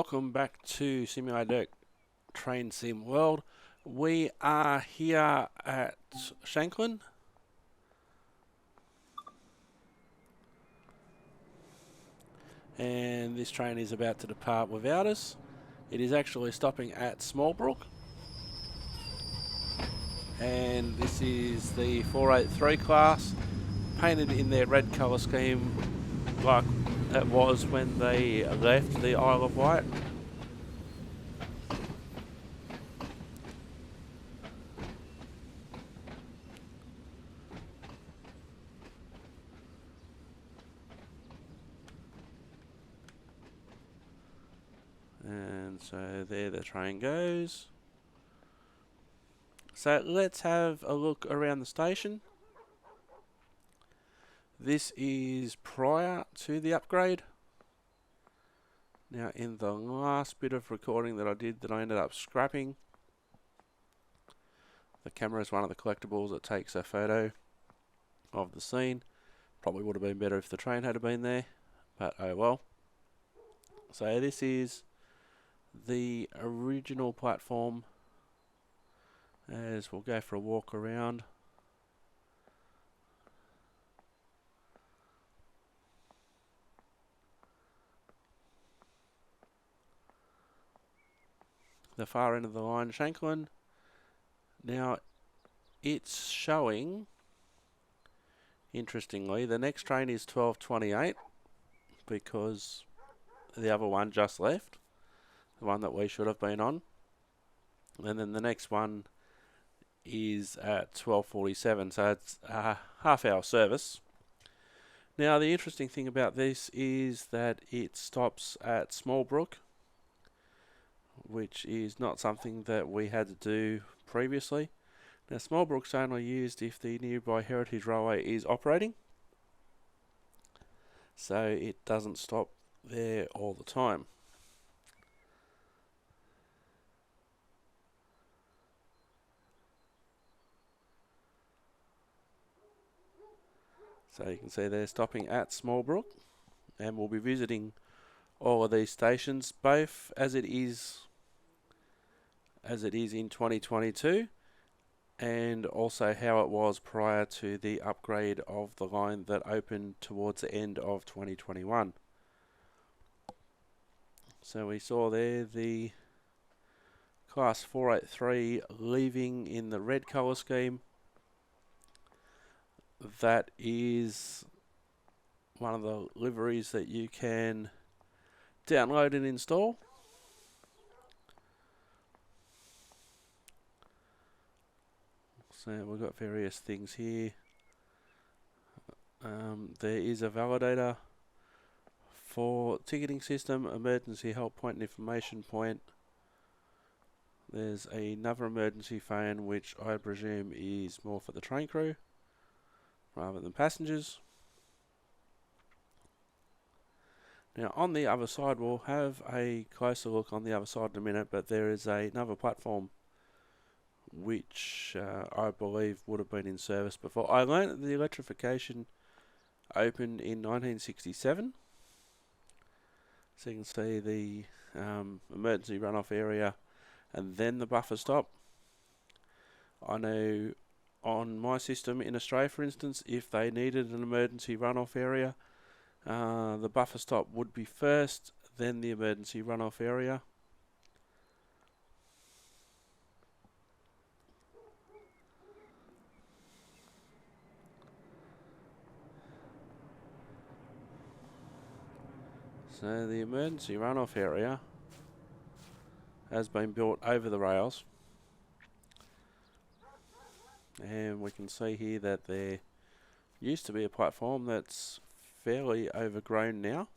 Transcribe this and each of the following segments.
welcome back to Simulator Train Sim World. We are here at Shanklin. And this train is about to depart without us. It is actually stopping at Smallbrook. And this is the 483 class, painted in their red colour scheme like it was when they left the Isle of Wight. And so there the train goes. So let's have a look around the station. This is prior to the upgrade. Now in the last bit of recording that I did that I ended up scrapping, the camera is one of the collectibles that takes a photo of the scene. Probably would have been better if the train had been there, but oh well. So this is the original platform as we'll go for a walk around. The far end of the line, Shanklin. Now it's showing, interestingly, the next train is 12:28 because the other one just left, the one that we should have been on, and then the next one is at 12:47, so it's a half-hour service. Now the interesting thing about this is that it stops at Smallbrook, which is not something that we had to do previously. Now Smallbrook's only used if the nearby Heritage Railway is operating, so it doesn't stop there all the time. So you can see they're stopping at Smallbrook, and we'll be visiting all of these stations, both as it is in 2022, and also how it was prior to the upgrade of the line that opened towards the end of 2021. So we saw there the class 483 leaving in the red colour scheme. That is one of the liveries that you can download and install. So we've got various things here. There is a validator for ticketing system, emergency help point and information point. There's another emergency phone which I presume is more for the train crew rather than passengers. Now on the other side, we'll have a closer look on the other side in a minute, but there is another platform which I believe would have been in service before. I learned that the electrification opened in 1967. So you can see the emergency runoff area and then the buffer stop. I know on my system in Australia, for instance, if they needed an emergency runoff area, the buffer stop would be first, then the emergency runoff area. So the emergency runoff area has been built over the rails, and we can see here that there used to be a platform that's fairly overgrown now.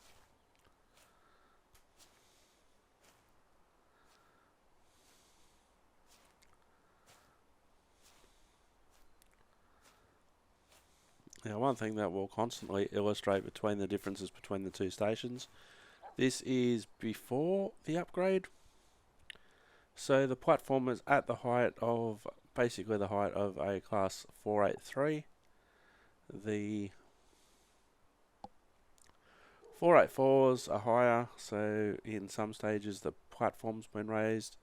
Now one thing that will constantly illustrate between the differences between the two stations, this is before the upgrade. So the platform is at the height of, basically the height of a class 483. The 484s are higher, so in some stages the platform's been raised.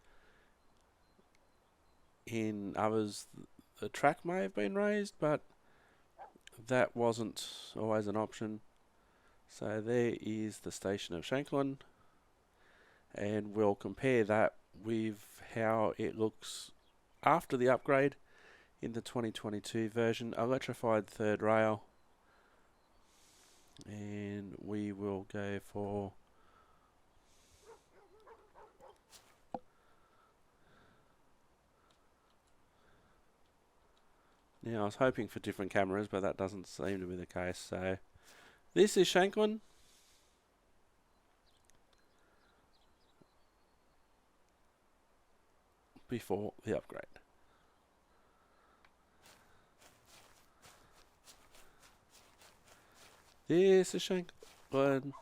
In others, the track may have been raised, but that wasn't always an option. So there is the station of Shanklin, and we'll compare that with how it looks after the upgrade in the 2022 version. Electrified third rail, and we will go for now. I was hoping for different cameras, but that doesn't seem to be the case. So this is Shanklin. Before the upgrade. This is Shanklin.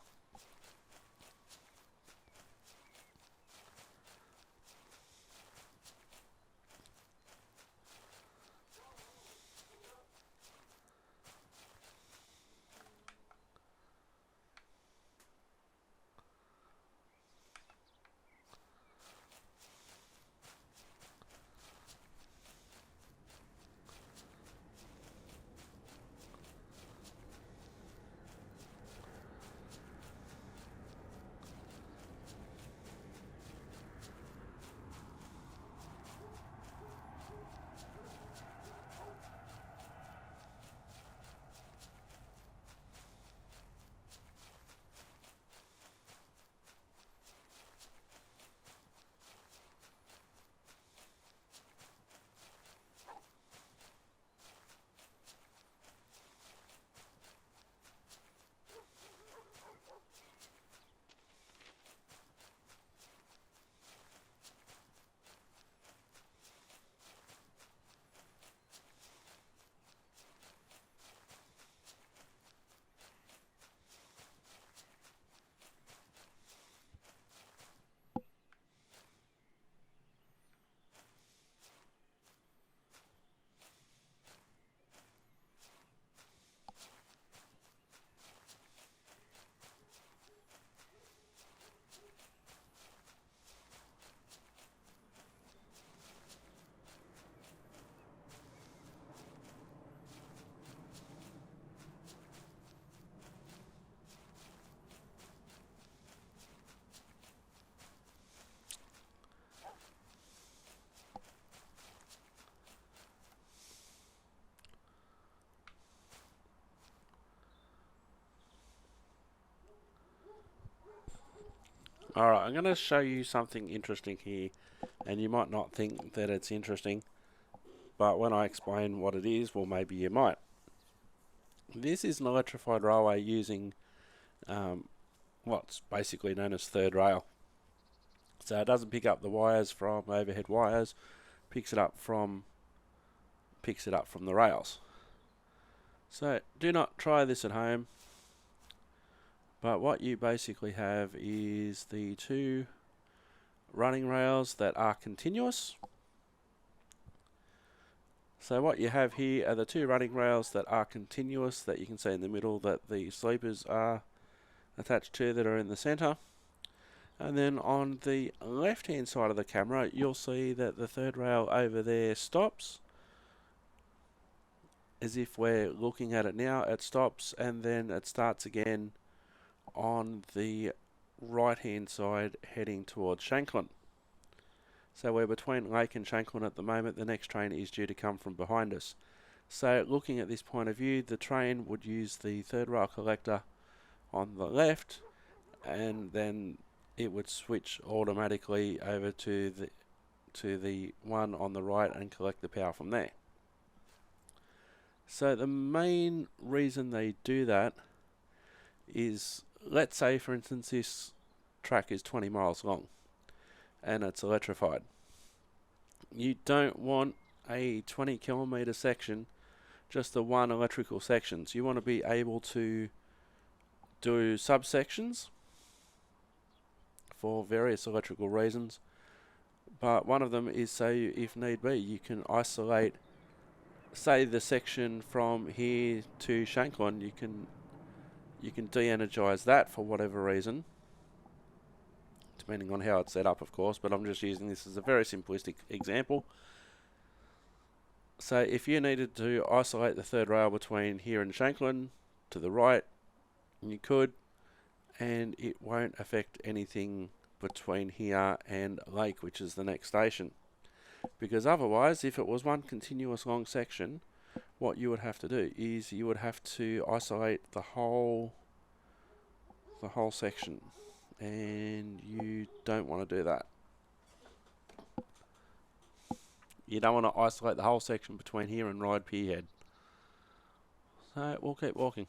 Alright, I'm going to show you something interesting here, and you might not think that it's interesting, but when I explain what it is, well, maybe you might. This is an electrified railway using what's basically known as third rail. So it doesn't pick up the wires from overhead wires, picks it up from the rails. So do not try this at home. But what you basically have is the two running rails that are continuous. So what you have here are the two running rails that are continuous that you can see in the middle that the sleepers are attached to that are in the center. And then on the left hand side of the camera you'll see that the third rail over there stops. As if we're looking at it now, it stops and then it starts again on the right hand side heading towards Shanklin. So we're between Lake and Shanklin at the moment. The next train is due to come from behind us. So looking at this point of view, the train would use the third rail collector on the left, and then it would switch automatically over to the one on the right and collect the power from there. So the main reason they do that is, let's say for instance this track is 20 miles long and it's electrified. You don't want a 20 kilometre section, just the one electrical section. So you want to be able to do subsections for various electrical reasons, but one of them is, say if need be, you can isolate, say the section from here to Shanklin, you You can de-energize that for whatever reason, depending on how it's set up, of course, but I'm just using this as a very simplistic example. So if you needed to isolate the third rail between here and Shanklin to the right, you could, and it won't affect anything between here and Lake, which is the next station. Because otherwise, if it was one continuous long section, what you would have to do is you would have to isolate the whole section, and you don't want to do that. You don't want to isolate the whole section between here and Ryde Pierhead. So we'll keep walking.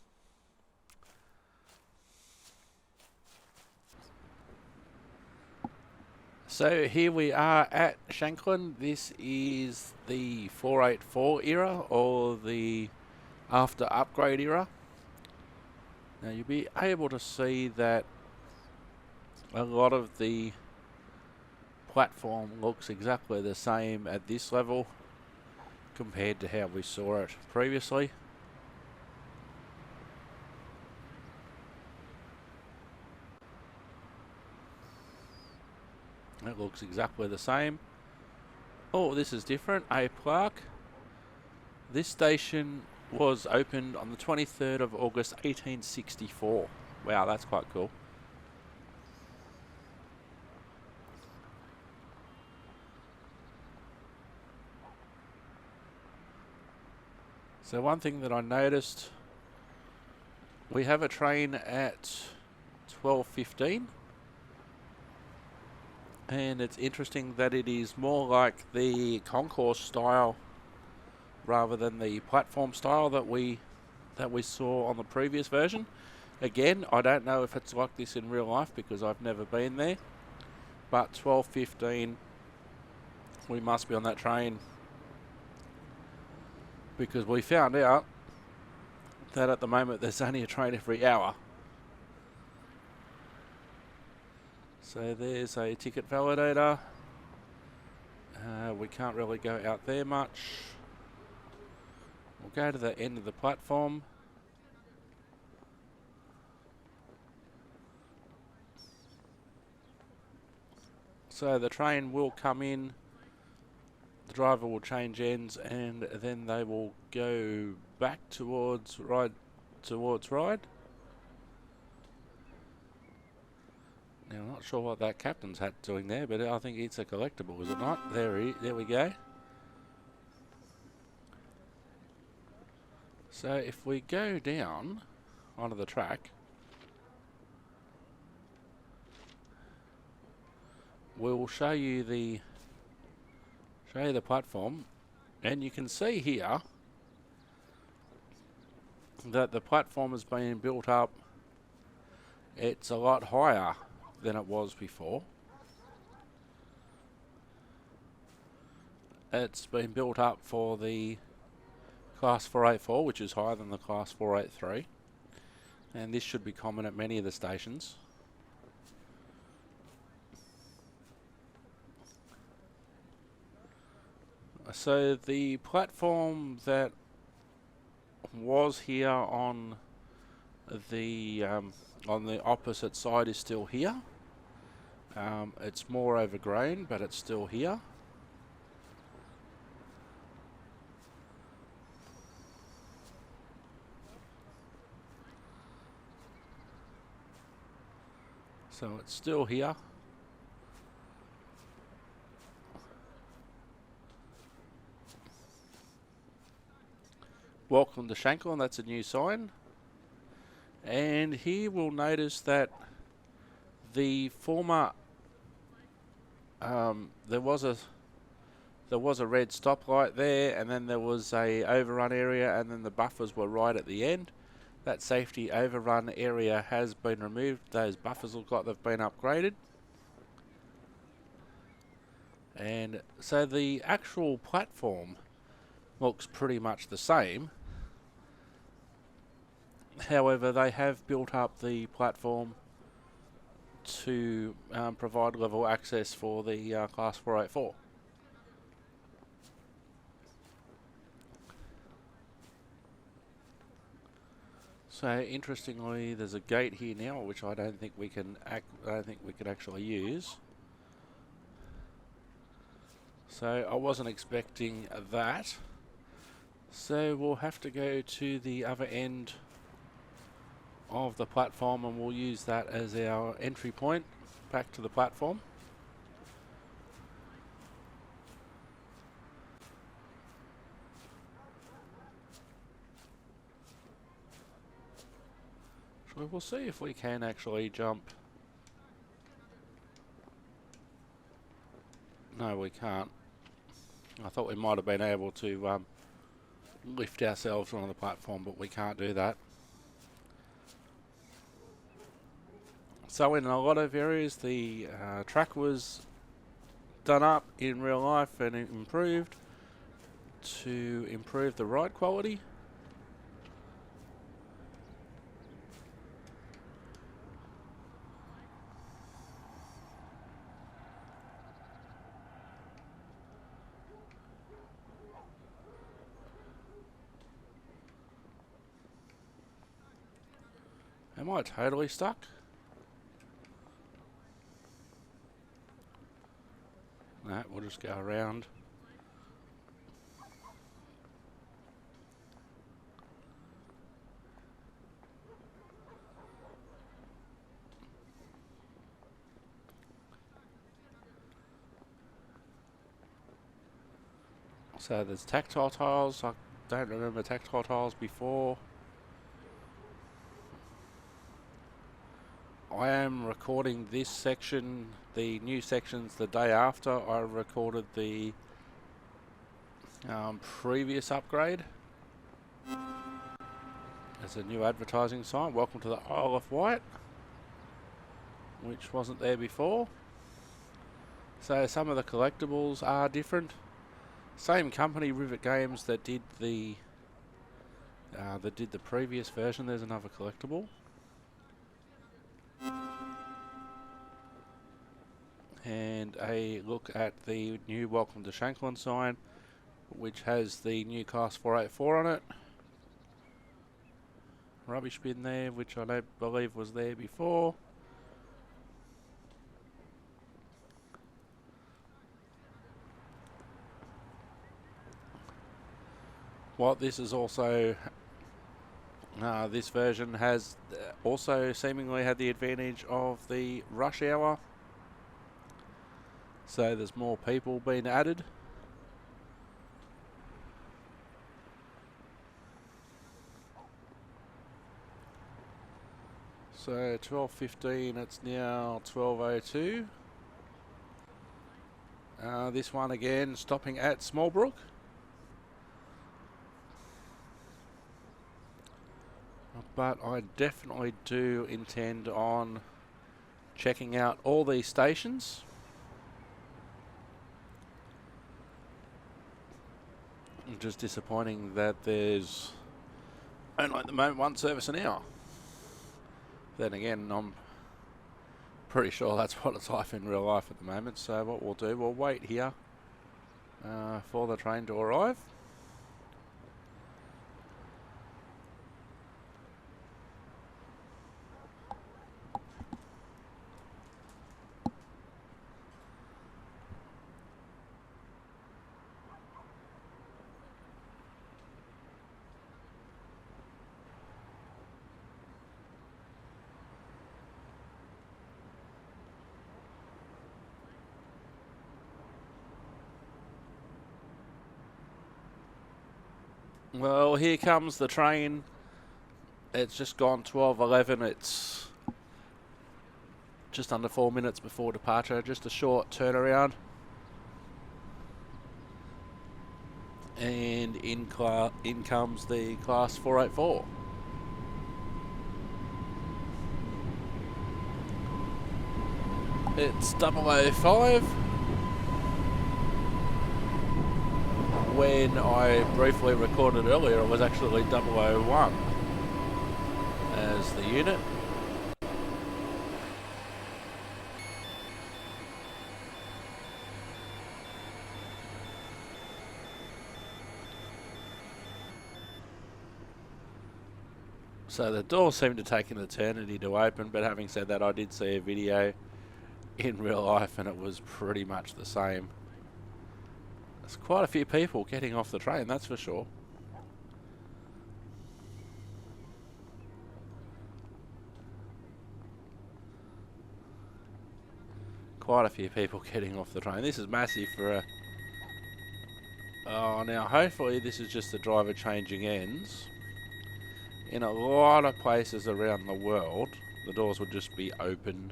So here we are at Shanklin. This is the 484 era, or the after upgrade era. Now you'll be able to see that a lot of the platform looks exactly the same at this level compared to how we saw it previously. It looks exactly the same. Oh, this is different. A plaque. This station was opened on the 23rd of August 1864. Wow, that's quite cool. So one thing that I noticed, we have a train at 12:15. And it's interesting that it is more like the concourse style rather than the platform style that we saw on the previous version. Again, I don't know if it's like this in real life because I've never been there. But 12:15, we must be on that train, because we found out that at the moment there's only a train every hour. So there's a ticket validator. We can't really go out there much. We'll go to the end of the platform. So the train will come in, the driver will change ends, and then they will go back towards Ryde. Now, I'm not sure what that captain's hat doing there, but I think it's a collectible, is it not? There we go. So if we go down onto the track, we'll show you the platform, and you can see here that the platform has been built up. It's a lot higher than it was before. It's been built up for the Class 484, which is higher than the Class 483, and this should be common at many of the stations. So the platform that was here on the opposite side is still here. It's more overgrown, but it's still here. So it's still here. Welcome to Shanklin, that's a new sign. And here we'll notice that the former there was a red stoplight there, and then there was a overrun area, and then the buffers were right at the end. That safety overrun area has been removed. Those buffers look like they've been upgraded. And so the actual platform looks pretty much the same. However, they have built up the platform to provide level access for the Class 484. So interestingly, there's a gate here now, which I don't think we can actually use. So I wasn't expecting that. So we'll have to go to the other end of the platform, and we'll use that as our entry point back to the platform. So we'll see if we can actually jump. No, we can't. I thought we might have been able to lift ourselves onto the platform, but we can't do that. So in a lot of areas, the track was done up in real life and improved to improve the ride quality. Am I totally stuck? No, we'll just go around. So there's tactile tiles. I don't remember tactile tiles before. I am recording this section, the new sections, the day after I recorded the previous upgrade. There's a new advertising sign. Welcome to the Isle of Wight, which wasn't there before. So some of the collectibles are different. Same company, Rivet Games, that did the previous version. There's another collectible. And a look at the new Welcome to Shanklin sign, which has the new Class 484 on it. Rubbish bin there, which I don't believe was there before. What this is also, this version has also seemingly had the advantage of the rush hour. So there's more people being added. So 12:15, it's now 12:02. This one again stopping at Smallbrook. But I definitely do intend on checking out all these stations. Just disappointing that there's only at the moment one service an hour. Then again, I'm pretty sure that's what it's like in real life at the moment. So what we'll do, we'll wait here for the train to arrive. Well, here comes the train. It's just gone 12:11. It's just under 4 minutes before departure. Just a short turnaround. And in comes the Class 484. It's 005. When I briefly recorded earlier, it was actually 001 as the unit. So the doors seem to take an eternity to open, but having said that, I did see a video in real life and it was pretty much the same. There's quite a few people getting off the train, that's for sure. Quite a few people getting off the train. This is massive for a... Oh, now hopefully this is just the driver changing ends. In a lot of places around the world, the doors would just be open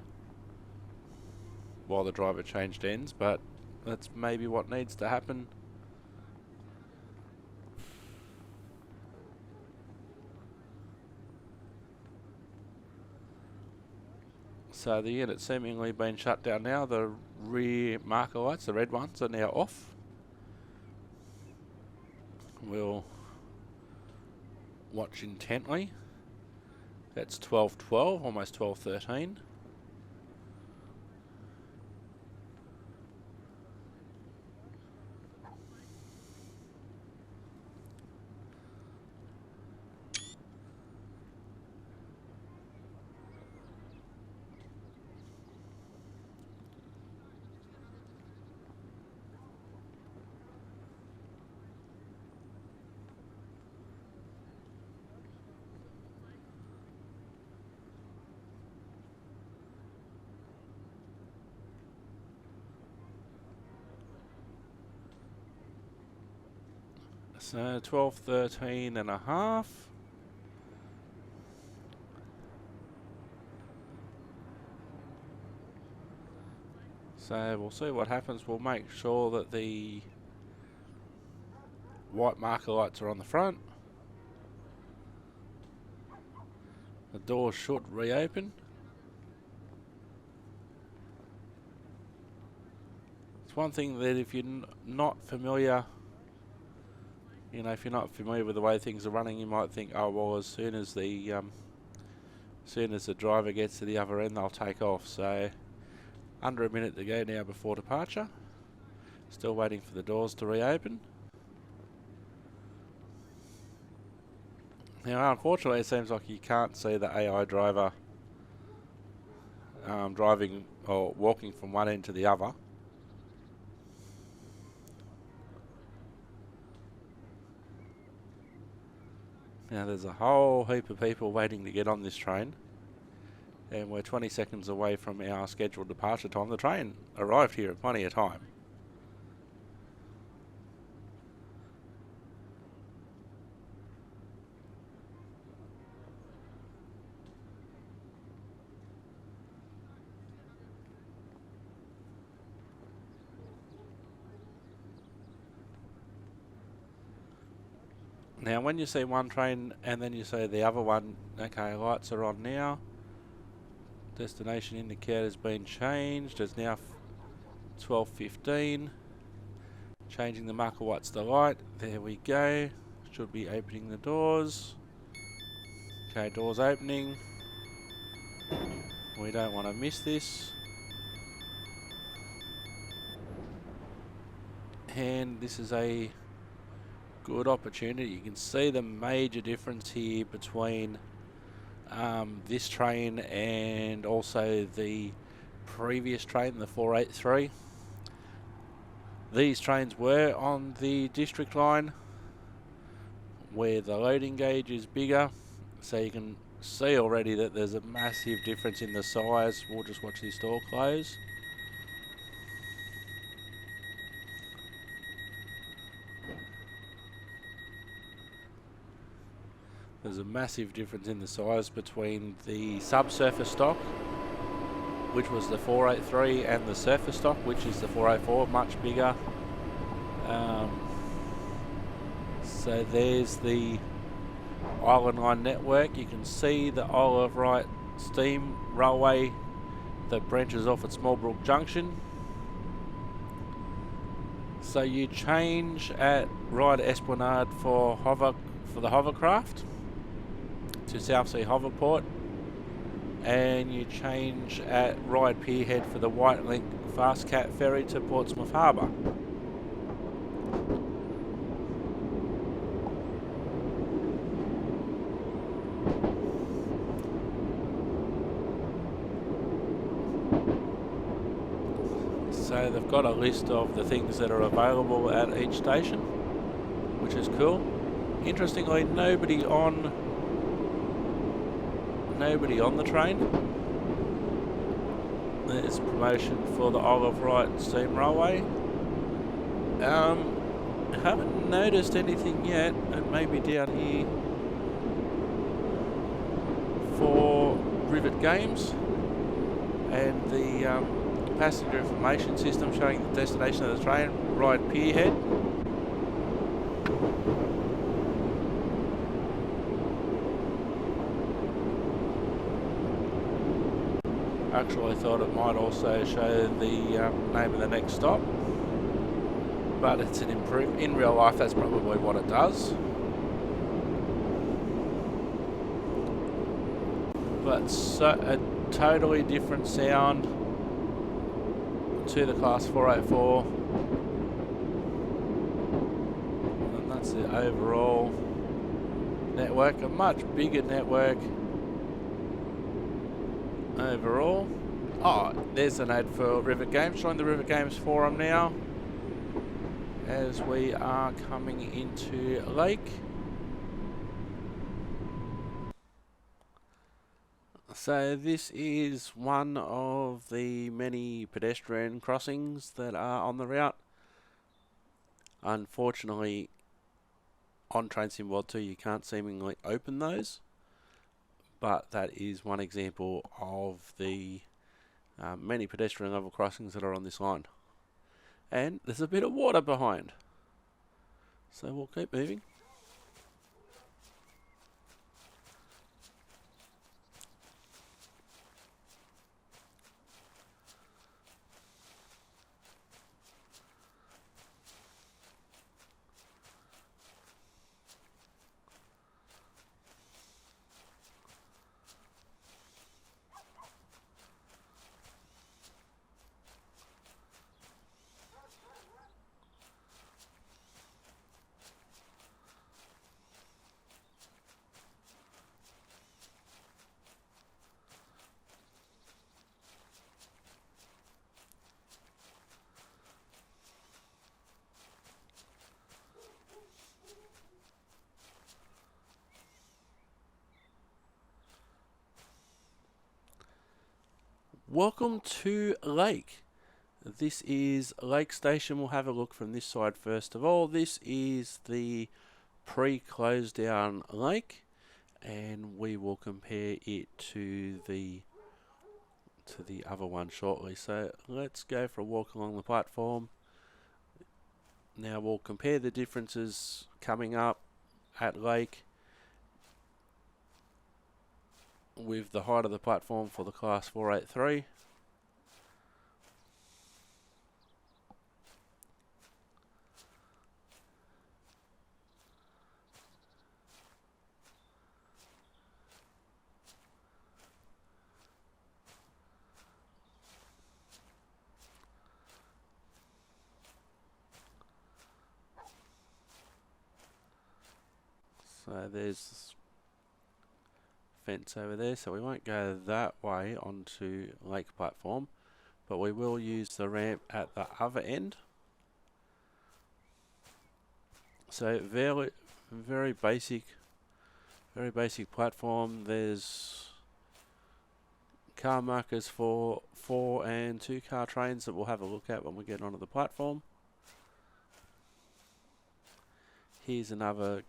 while the driver changed ends, but that's maybe what needs to happen. So the unit's seemingly been shut down now. The rear marker lights, the red ones, are now off. We'll watch intently. That's 12:12, almost 12:13. So 12:13 and a half. So we'll see what happens. We'll make sure that the white marker lights are on the front. The doors should reopen. It's one thing that if you're not familiar, you know, if you're not familiar with the way things are running, you might think, oh well, as soon as the driver gets to the other end, they'll take off. So under a minute to go now before departure. Still waiting for the doors to reopen. Now, unfortunately, it seems like you can't see the AI driver driving or walking from one end to the other. Now, there's a whole heap of people waiting to get on this train, and we're 20 seconds away from our scheduled departure time. The train arrived here at plenty of time. Now, when you see one train and then you see the other one, okay, lights are on now. Destination indicator has been changed. It's now 12:15. Changing the marker lights to light. There we go. Should be opening the doors. Okay, doors opening. We don't want to miss this. And this is a good opportunity. You can see the major difference here between this train and also the previous train, the 483. These trains were on the district line where the loading gauge is bigger, so you can see already that there's a massive difference in the size. We'll just watch this door close. There's a massive difference in the size between the subsurface stock, which was the 483, and the surface stock, which is the 404, much bigger. So there's the Island Line network. You can see the Isle of Wight steam railway that branches off at Smallbrook Junction. So you change at Ryder Esplanade for the hovercraft to South Sea Hoverport, and you change at Ryde Pierhead for the White Link Fast Cat ferry to Portsmouth Harbour. So they've got a list of the things that are available at each station, which is cool. Interestingly, nobody on the train. There's promotion for the Isle of Wight Steam Railway. Haven't noticed anything yet, and maybe down here for Rivet Games and the passenger information system showing the destination of the train, Ryde Pierhead. Actually, I thought it might also show the name of the next stop, but it's an improvement. In real life, that's probably what it does. But a totally different sound to the Class 484, and that's the overall network. A much bigger network overall. Oh, there's an ad for Rivet Games. Join the Rivet Games forum now as we are coming into Lake. So this is one of the many pedestrian crossings that are on the route. Unfortunately, on Train Sim World 2 you can't seemingly open those, but that is one example of the many pedestrian level crossings that are on this line. And there's a bit of water behind, so we'll keep moving. Welcome to Lake. This is Lake Station. We'll have a look from this side first of all. This is the pre-closed down lake, and we will compare it to the other one shortly. So let's go for a walk along the platform. Now we'll compare the differences coming up at Lake with the height of the platform for the Class 483. So there's fence over there, so we won't go that way onto Lake platform, but we will use the ramp at the other end. So very basic platform. There's car markers for 4 and 2 car trains that we'll have a look at when we get onto the platform. Here's another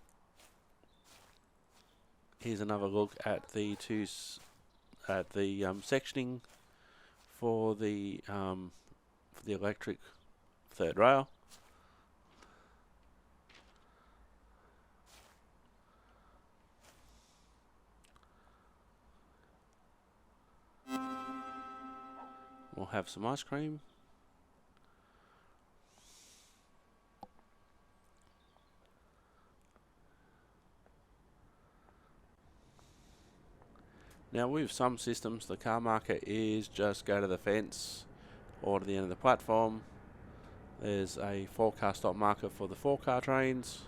look at the sectioning for the electric third rail. We'll have some ice cream. Now with some systems, the car marker is just go to the fence or to the end of the platform. There's a 4-car stop marker for the 4-car trains.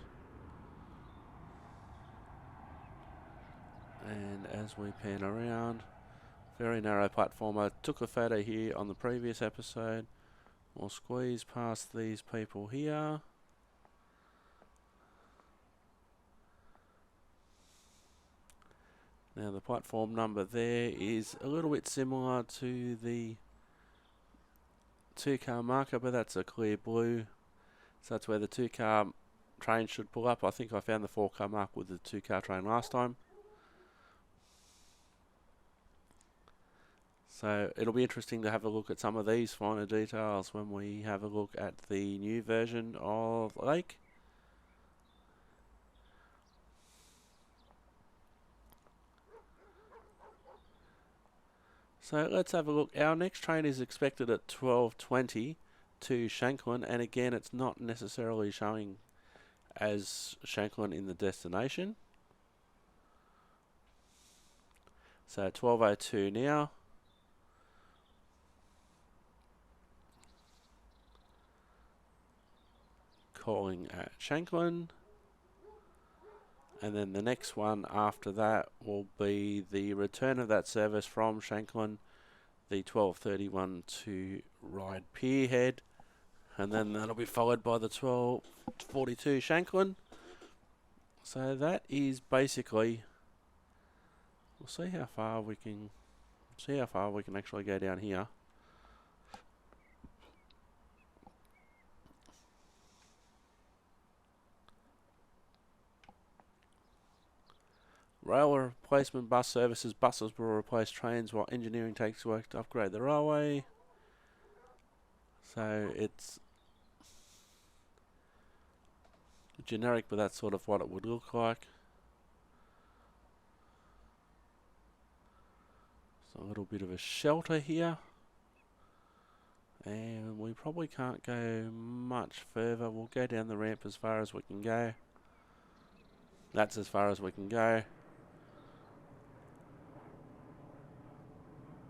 And as we pan around, very narrow platform. I took a photo here on the previous episode We'll squeeze past these people here. Now the platform number there is a little bit similar to the 2-car marker, but that's a clear blue. So that's where the 2-car train should pull up. I think I found the 4-car mark with the 2-car train last time. So it'll be interesting to have a look at some of these finer details when we have a look at the new version of Lake. So let's have a look. Our next train is expected at 12:20 to Shanklin, and again it's not necessarily showing as Shanklin in the destination. So 12:02 now. Calling at Shanklin. And then the next one after that will be the return of that service from Shanklin, the 12:31 to Ryde Pierhead. And then that'll be followed by the 12:42 Shanklin. So that is basically, we'll see how far we can actually go down here. Railway replacement bus services. Buses will replace trains while engineering takes work to upgrade the railway. So it's generic, but that's sort of what it would look like. So a little bit of a shelter here. And we probably can't go much further. We'll go down the ramp as far as we can go. That's as far as we can go.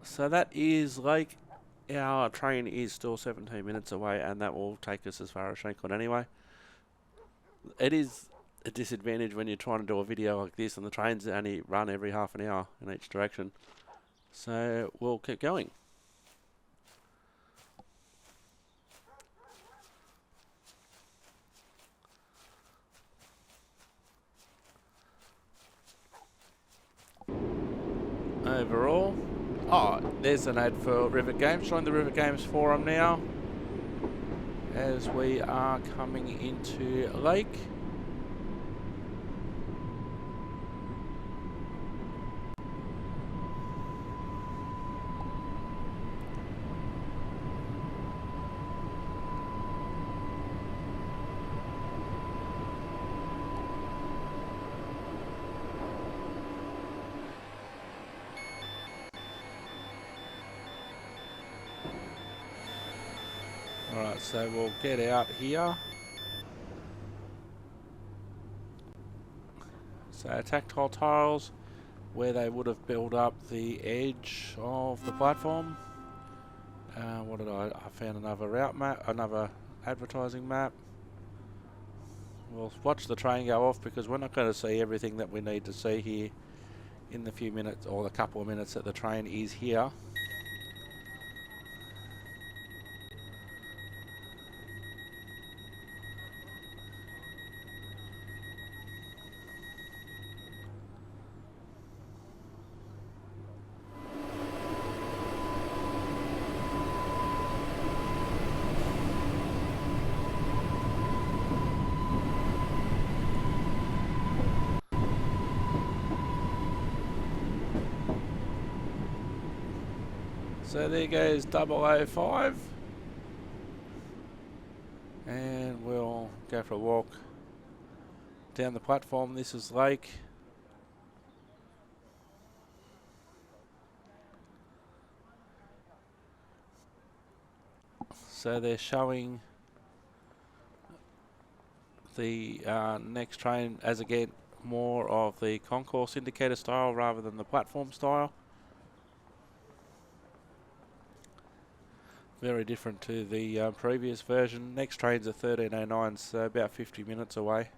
So that is Lake. Our train is still 17 minutes away, and that will take us as far as Shanklin anyway. It is a disadvantage when you're trying to do a video like this and the trains only run every half an hour in each direction. So we'll keep going. Overall, there's an ad for River Games. Join the River Games forum now as we are coming into Lake. Alright, so we'll get out here. So tactile tiles, where they would have built up the edge of the platform. What did I found another route map, another advertising map. We'll watch the train go off because we're not going to see everything that we need to see here in the few minutes or the couple of minutes that the train is here. So there goes 005, and we'll go for a walk down the platform. This is Lake. So they're showing the next train as again more of the concourse indicator style rather than the platform style. Very different to the previous version. Next train's at 13:09, so about 50 minutes away.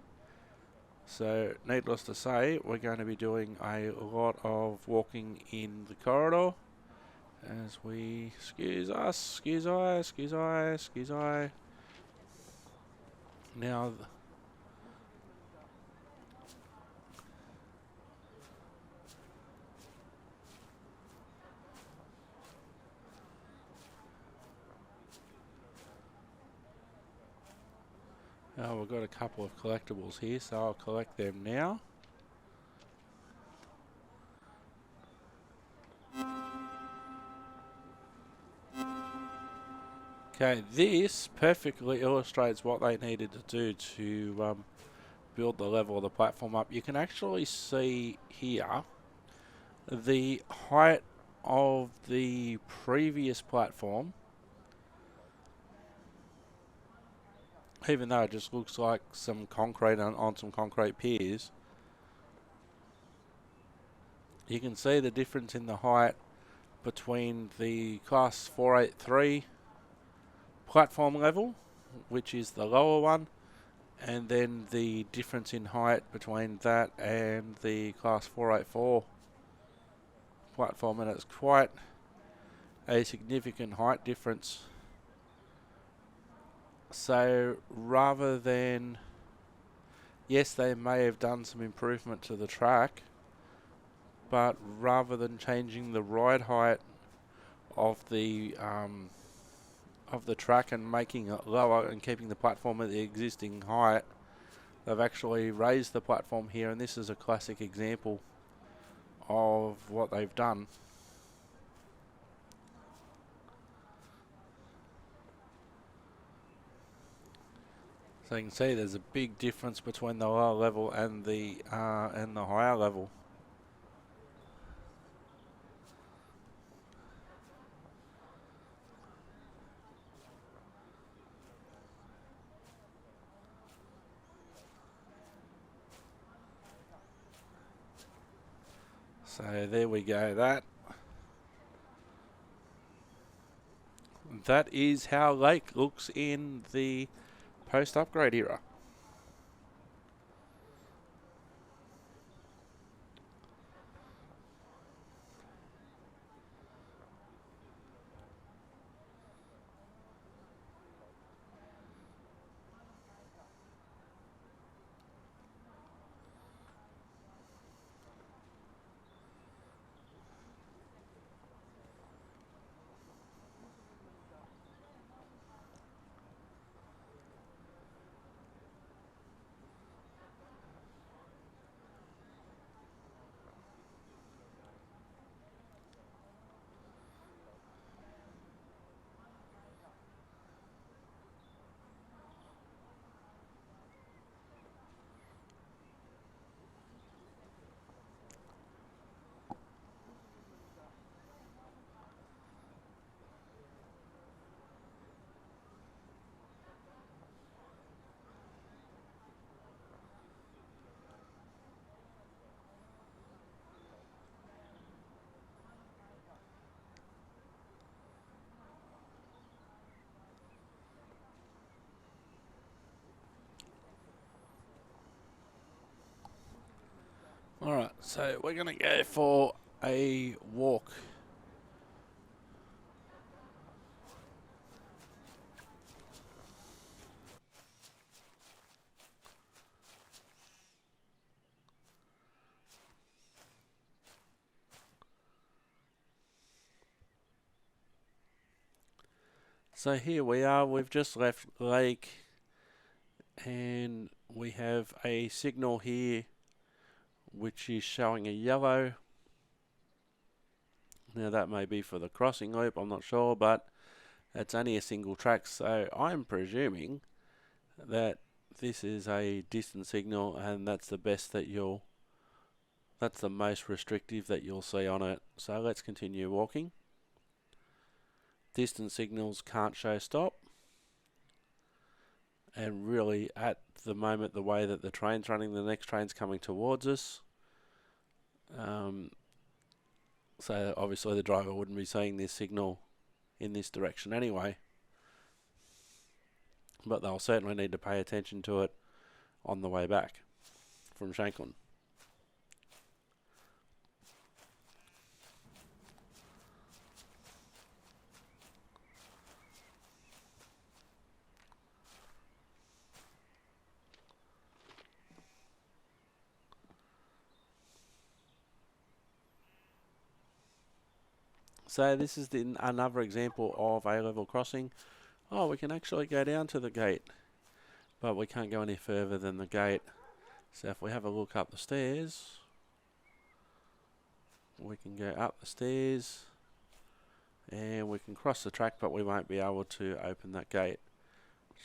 So needless to say, we're going to be doing a lot of walking in the corridor As we excuse I. Now, we've got a couple of collectibles here, so I'll collect them now. Okay, this perfectly illustrates what they needed to do to build the level of the platform up. You can actually see here the height of the previous platform, even though it just looks like some concrete on some concrete piers. You can see the difference in the height between the class 483 platform level, which is the lower one, and then the difference in height between that and the class 484 platform, and it's quite a significant height difference. So rather than, yes, they may have done some improvement to the track, but rather than changing the ride height of the track and making it lower and keeping the platform at the existing height, they've actually raised the platform here, and this is a classic example of what they've done. So you can see there's a big difference between the lower level and the higher level. So there we go. That is how Lake looks in the post-upgrade era. Alright, so we're going to go for a walk. So here we are, we've just left Lake, and we have a signal here which is showing a yellow. Now that may be for the crossing loop, I'm not sure, but it's only a single track, so I'm presuming that this is a distance signal, and that's the best that that's the most restrictive that you'll see on it. So let's continue walking. Distance signals can't show stop, and really at the moment the way that the train's running, the next train's coming towards us, so obviously the driver wouldn't be seeing this signal in this direction anyway, but they'll certainly need to pay attention to it on the way back from Shanklin. So this is another example of a level crossing. Oh, we can actually go down to the gate, but we can't go any further than the gate. So if we have a look up the stairs, we can go up the stairs and we can cross the track, but we won't be able to open that gate.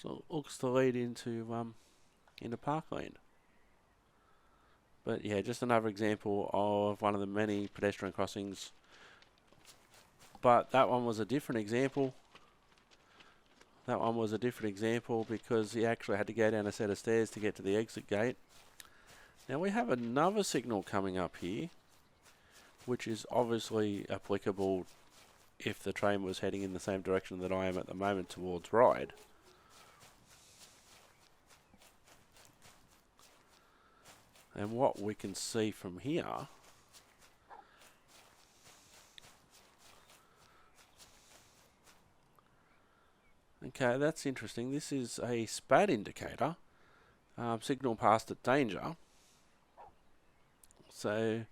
So it looks to lead into parkland. But yeah, just another example of one of the many pedestrian crossings. But that one was a different example. That one was a different example because he actually had to go down a set of stairs to get to the exit gate. Now we have another signal coming up here, which is obviously applicable if the train was heading in the same direction that I am at the moment towards Ryde. And what we can see from here okay, that's interesting. This is a SPAD indicator, signal passed at danger. So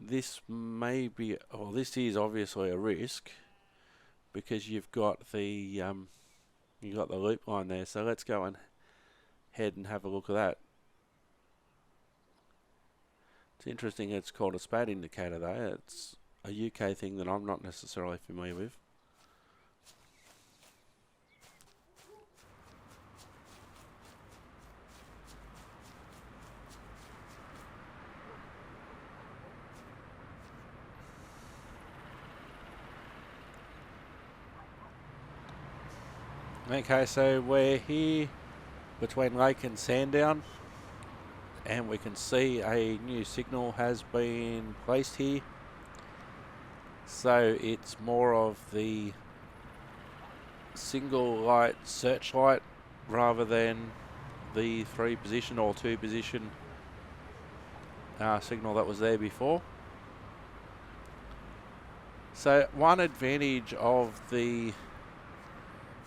this may be, well, this is obviously a risk because you've got the loop line there. So let's go ahead and have a look at that. It's interesting. It's called a SPAD indicator though. It's a UK thing that I'm not necessarily familiar with. Okay, so we're here between Lake and Sandown, and we can see a new signal has been placed here. So it's more of the single light searchlight rather than the 3-position or 2-position signal that was there before. So one advantage of the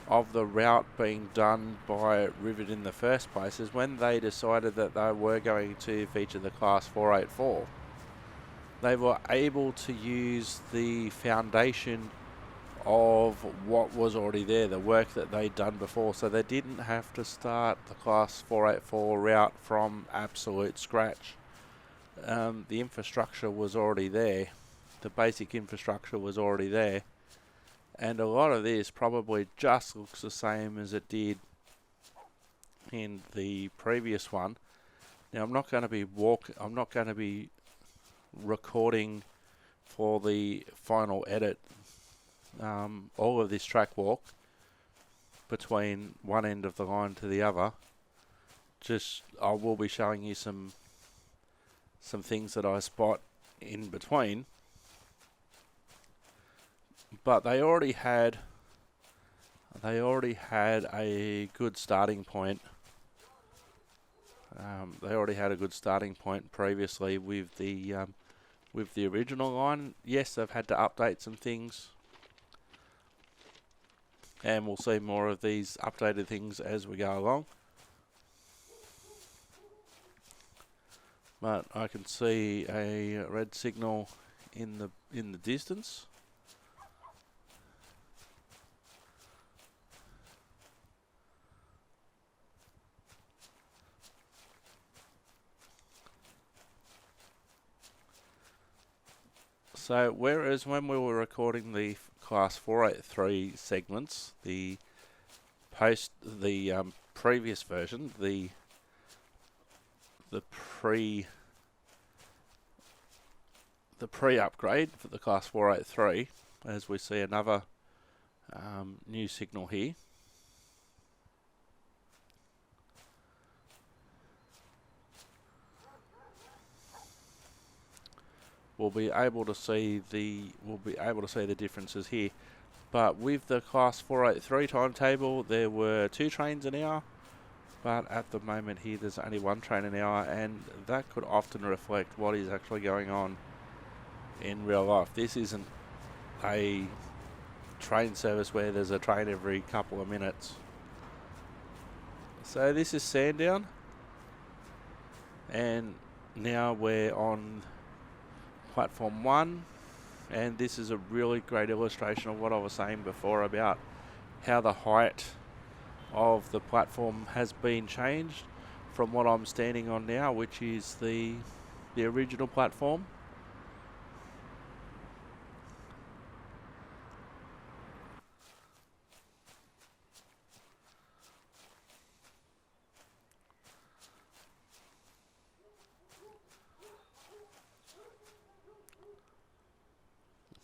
route being done by Rivet in the first place is when they decided that they were going to feature the Class 484, they were able to use the foundation of what was already there, the work that they'd done before, so they didn't have to start the Class 484 route from absolute scratch. The infrastructure was already there, the basic infrastructure was already there. And a lot of this probably just looks the same as it did in the previous one. Now I'm not going to be recording for the final edit all of this track walk between one end of the line to the other. Just I will be showing you some things that I spot in between. But they already had a good starting point. They already had a good starting point previously with the original line. Yes, they've had to update some things, and we'll see more of these updated things as we go along. But I can see a red signal in the distance. So whereas when we were recording the Class 483 segments, the previous version, the pre-upgrade for the Class 483, as we see another new signal here. We'll be able to see the differences here. But with the Class 483 timetable, there were 2 trains an hour, but at the moment here there's only 1 train an hour, and that could often reflect what is actually going on in real life. This isn't a train service where there's a train every couple of minutes. So this is Sandown, and now we're on platform 1, And this is a really great illustration of what I was saying before about how the height of the platform has been changed from what I'm standing on now, which is the original platform.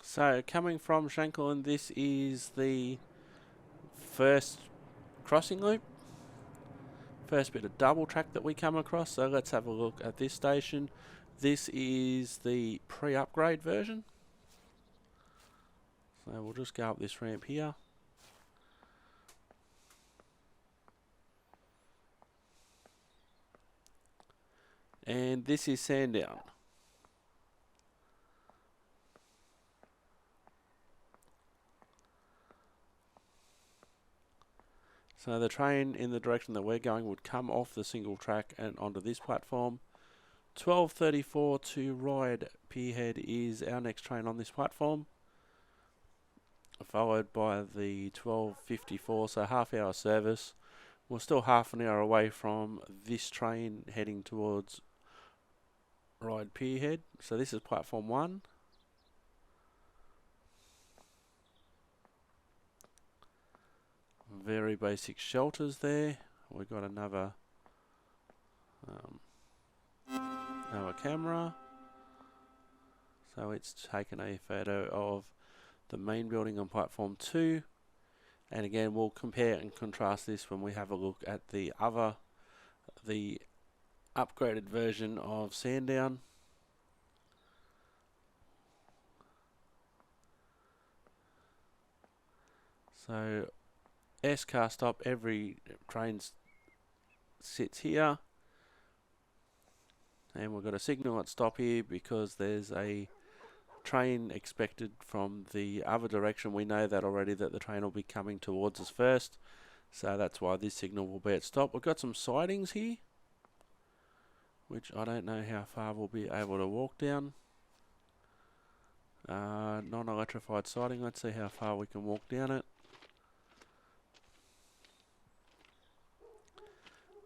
So coming from Shanklin, this is the first crossing loop, first bit of double track that we come across. So let's have a look at this station. This is the pre-upgrade version. So we'll just go up this ramp here. And this is Sandown. So the train in the direction that we're going would come off the single track and onto this platform. 12:34 to Ryde Pierhead is our next train on this platform, followed by the 12:54, so half-hour service. We're still half an hour away from this train heading towards Ryde Pierhead. So this is platform 1. Very basic shelters there. We've got another camera. So it's taken a photo of the main building on platform 2. And again, we'll compare and contrast this when we have a look at the upgraded version of Sandown. So S-car stop, every train sits here. And we've got a signal at stop here because there's a train expected from the other direction. We know that already, that the train will be coming towards us first. So that's why this signal will be at stop. We've got some sidings here, which I don't know how far we'll be able to walk down. Non-electrified siding. Let's see how far we can walk down it.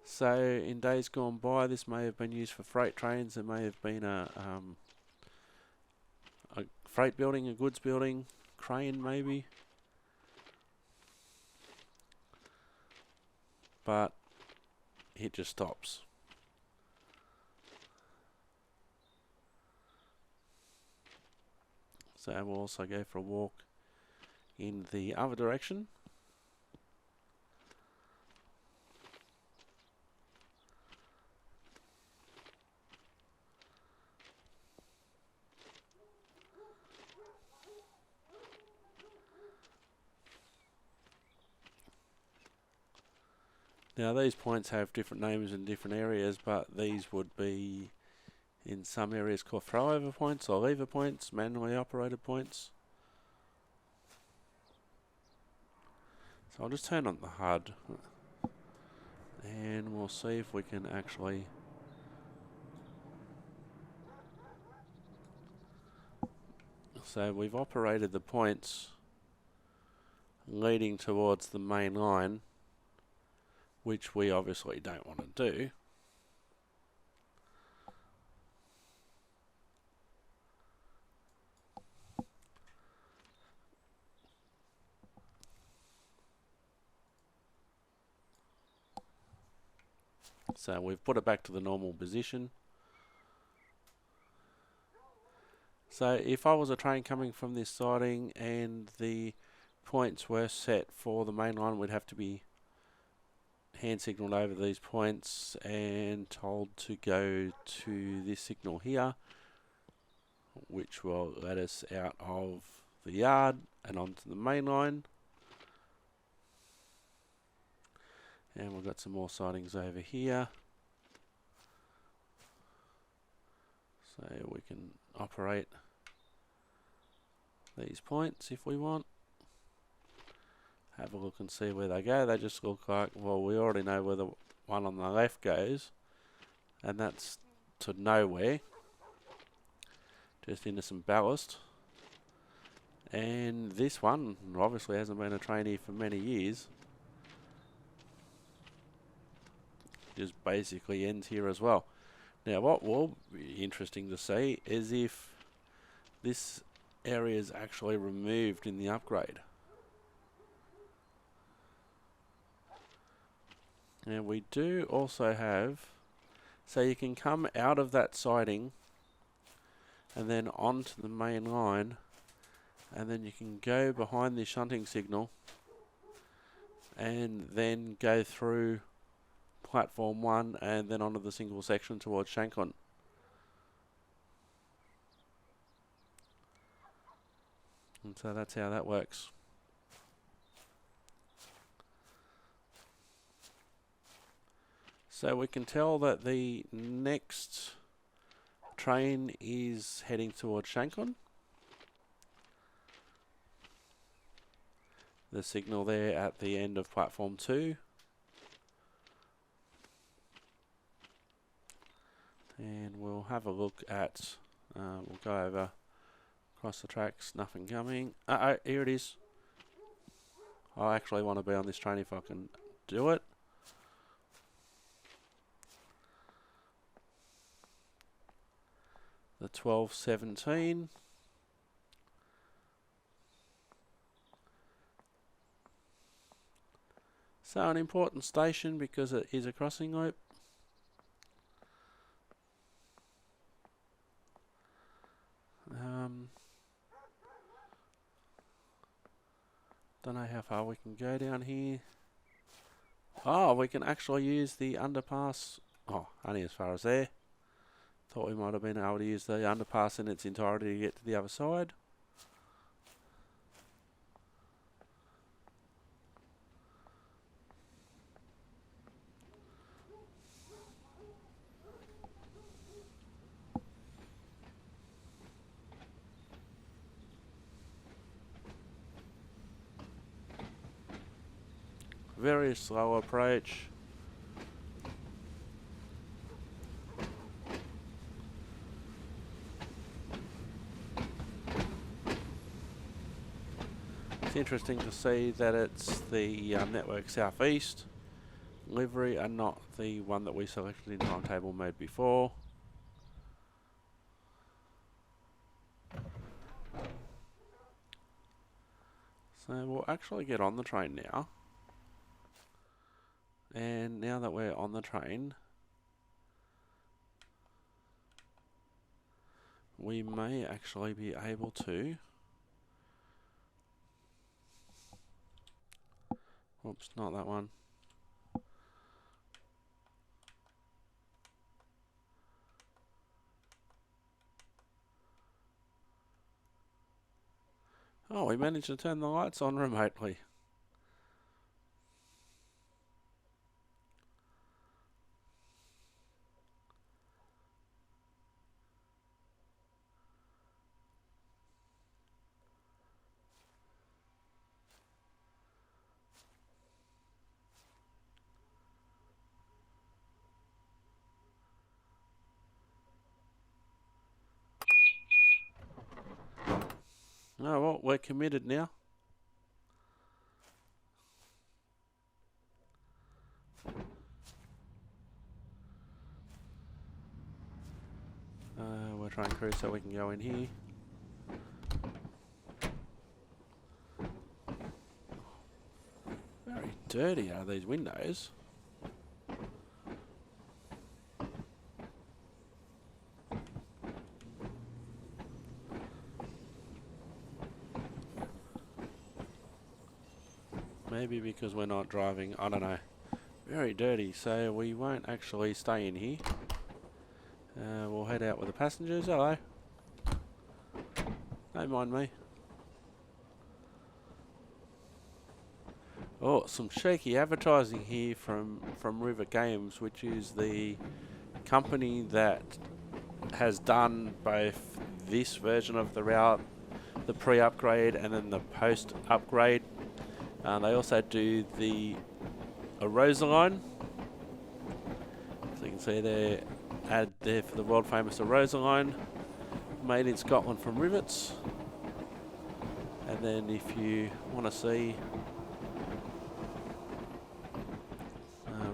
So in days gone by, this may have been used for freight trains. There may have been a freight building, a goods building, crane maybe. But it just stops. So we'll also go for a walk in the other direction. Now these points have different names in different areas, but these would be in some areas called throwover points or lever points, manually operated points. So I'll just turn on the HUD and we'll see if we can actually so we've operated the points leading towards the main line, which we obviously don't want to do. So we've put it back to the normal position. So if I was a train coming from this siding and the points were set for the main line, we'd have to be hand signalled over these points and told to go to this signal here, which will let us out of the yard and onto the main line. And we've got some more sidings over here. So we can operate these points if we want. Have a look and see where they go. They just look like, well, we already know where the one on the left goes, and that's to nowhere, just into some ballast. And this one obviously hasn't been a trainee for many years. Just basically ends here as well. Now what will be interesting to see is if this area is actually removed in the upgrade. And we do also have, so you can come out of that siding and then onto the main line, and then you can go behind the shunting signal and then go through platform 1 and then onto the single section towards Shanklin. And so that's how that works. So we can tell that the next train is heading towards Shanklin. The signal there at the end of platform 2. And we'll have a look at, we'll go over across the tracks, nothing coming. Here it is. I actually want to be on this train if I can do it. The 1217. So an important station because it is a crossing loop. Don't know how far we can go down here. Oh, we can actually use the underpass. Oh, only as far as there. Thought we might have been able to use the underpass in its entirety to get to the other side. Very slow approach. It's interesting to see that it's the Network Southeast livery and not the one that we selected in timetable mode before. So we'll actually get on the train now. And now that we're on the train, we may actually be able to... Oops, not that one. Oh, we managed to turn the lights on remotely. Oh, well, we're committed now. We're trying to cruise so we can go in here. Very dirty are these windows. Maybe because we're not driving, I don't know. Very dirty, so we won't actually stay in here. We'll head out with the passengers. Hello. Don't mind me. Oh, some shaky advertising here from River Games, which is the company that has done both this version of the route, the pre-upgrade, and then the post-upgrade. They also do the Arosa line. So you can see their ad there for the world famous Arosa line, made in Scotland from rivets. And then if you want to see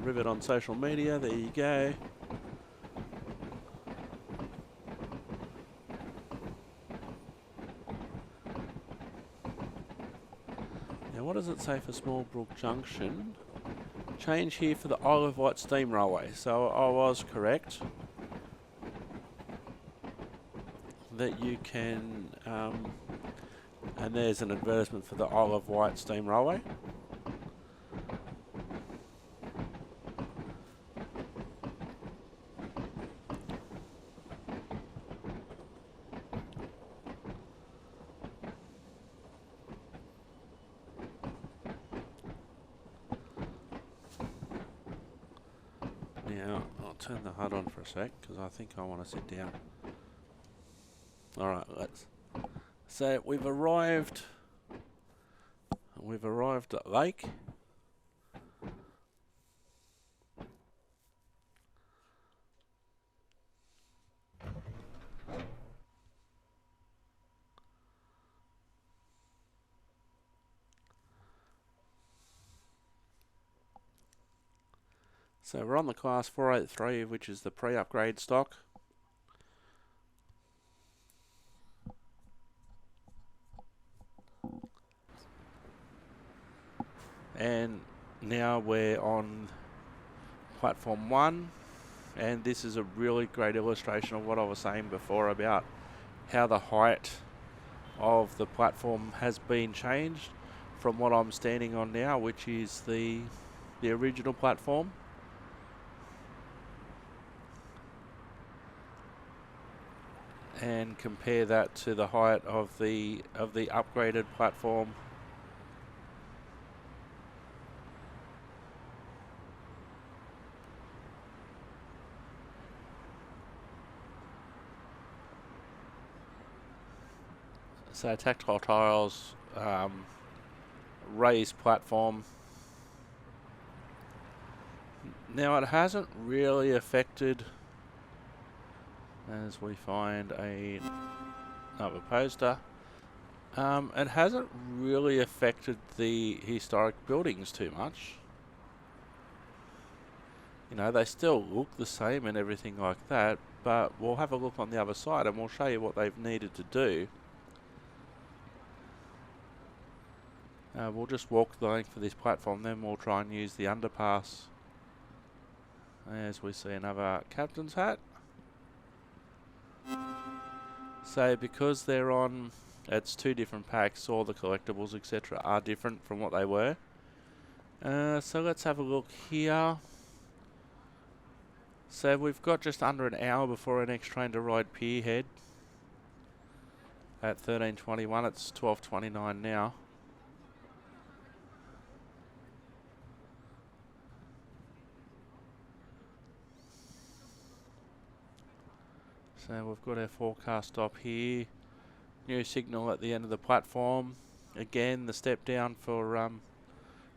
Rivet on social media, there you go. Now what does it say for Smallbrook Junction? Change here for the Isle of Wight Steam Railway. So I was correct that you can, and there's an advertisement for the Isle of Wight Steam Railway. Now, I'll turn the HUD on for a sec because I think I want to sit down. Alright, let's. So we've arrived at Lake. So we're on the class 483, which is the pre-upgrade stock. And now we're on platform 1, and this is a really great illustration of what I was saying before about how the height of the platform has been changed from what I'm standing on now, which is the original platform. And compare that to the height of the upgraded platform. So tactile tiles, raised platform. Now it hasn't really affected, as we find another poster, it hasn't really affected the historic buildings too much. You know, they still look the same and everything like that, but we'll have a look on the other side and we'll show you what they've needed to do. We'll just walk the length of this platform, then we'll try and use the underpass. As we see another captain's hat. So because they're on, it's 2 different packs, all the collectibles etc. are different from what they were. So let's have a look here. So we've got just under an hour before our next train to ride Pierhead. At 13:21, it's 12:29 now. So we've got our forecast stop here. New signal at the end of the platform. Again, the step down for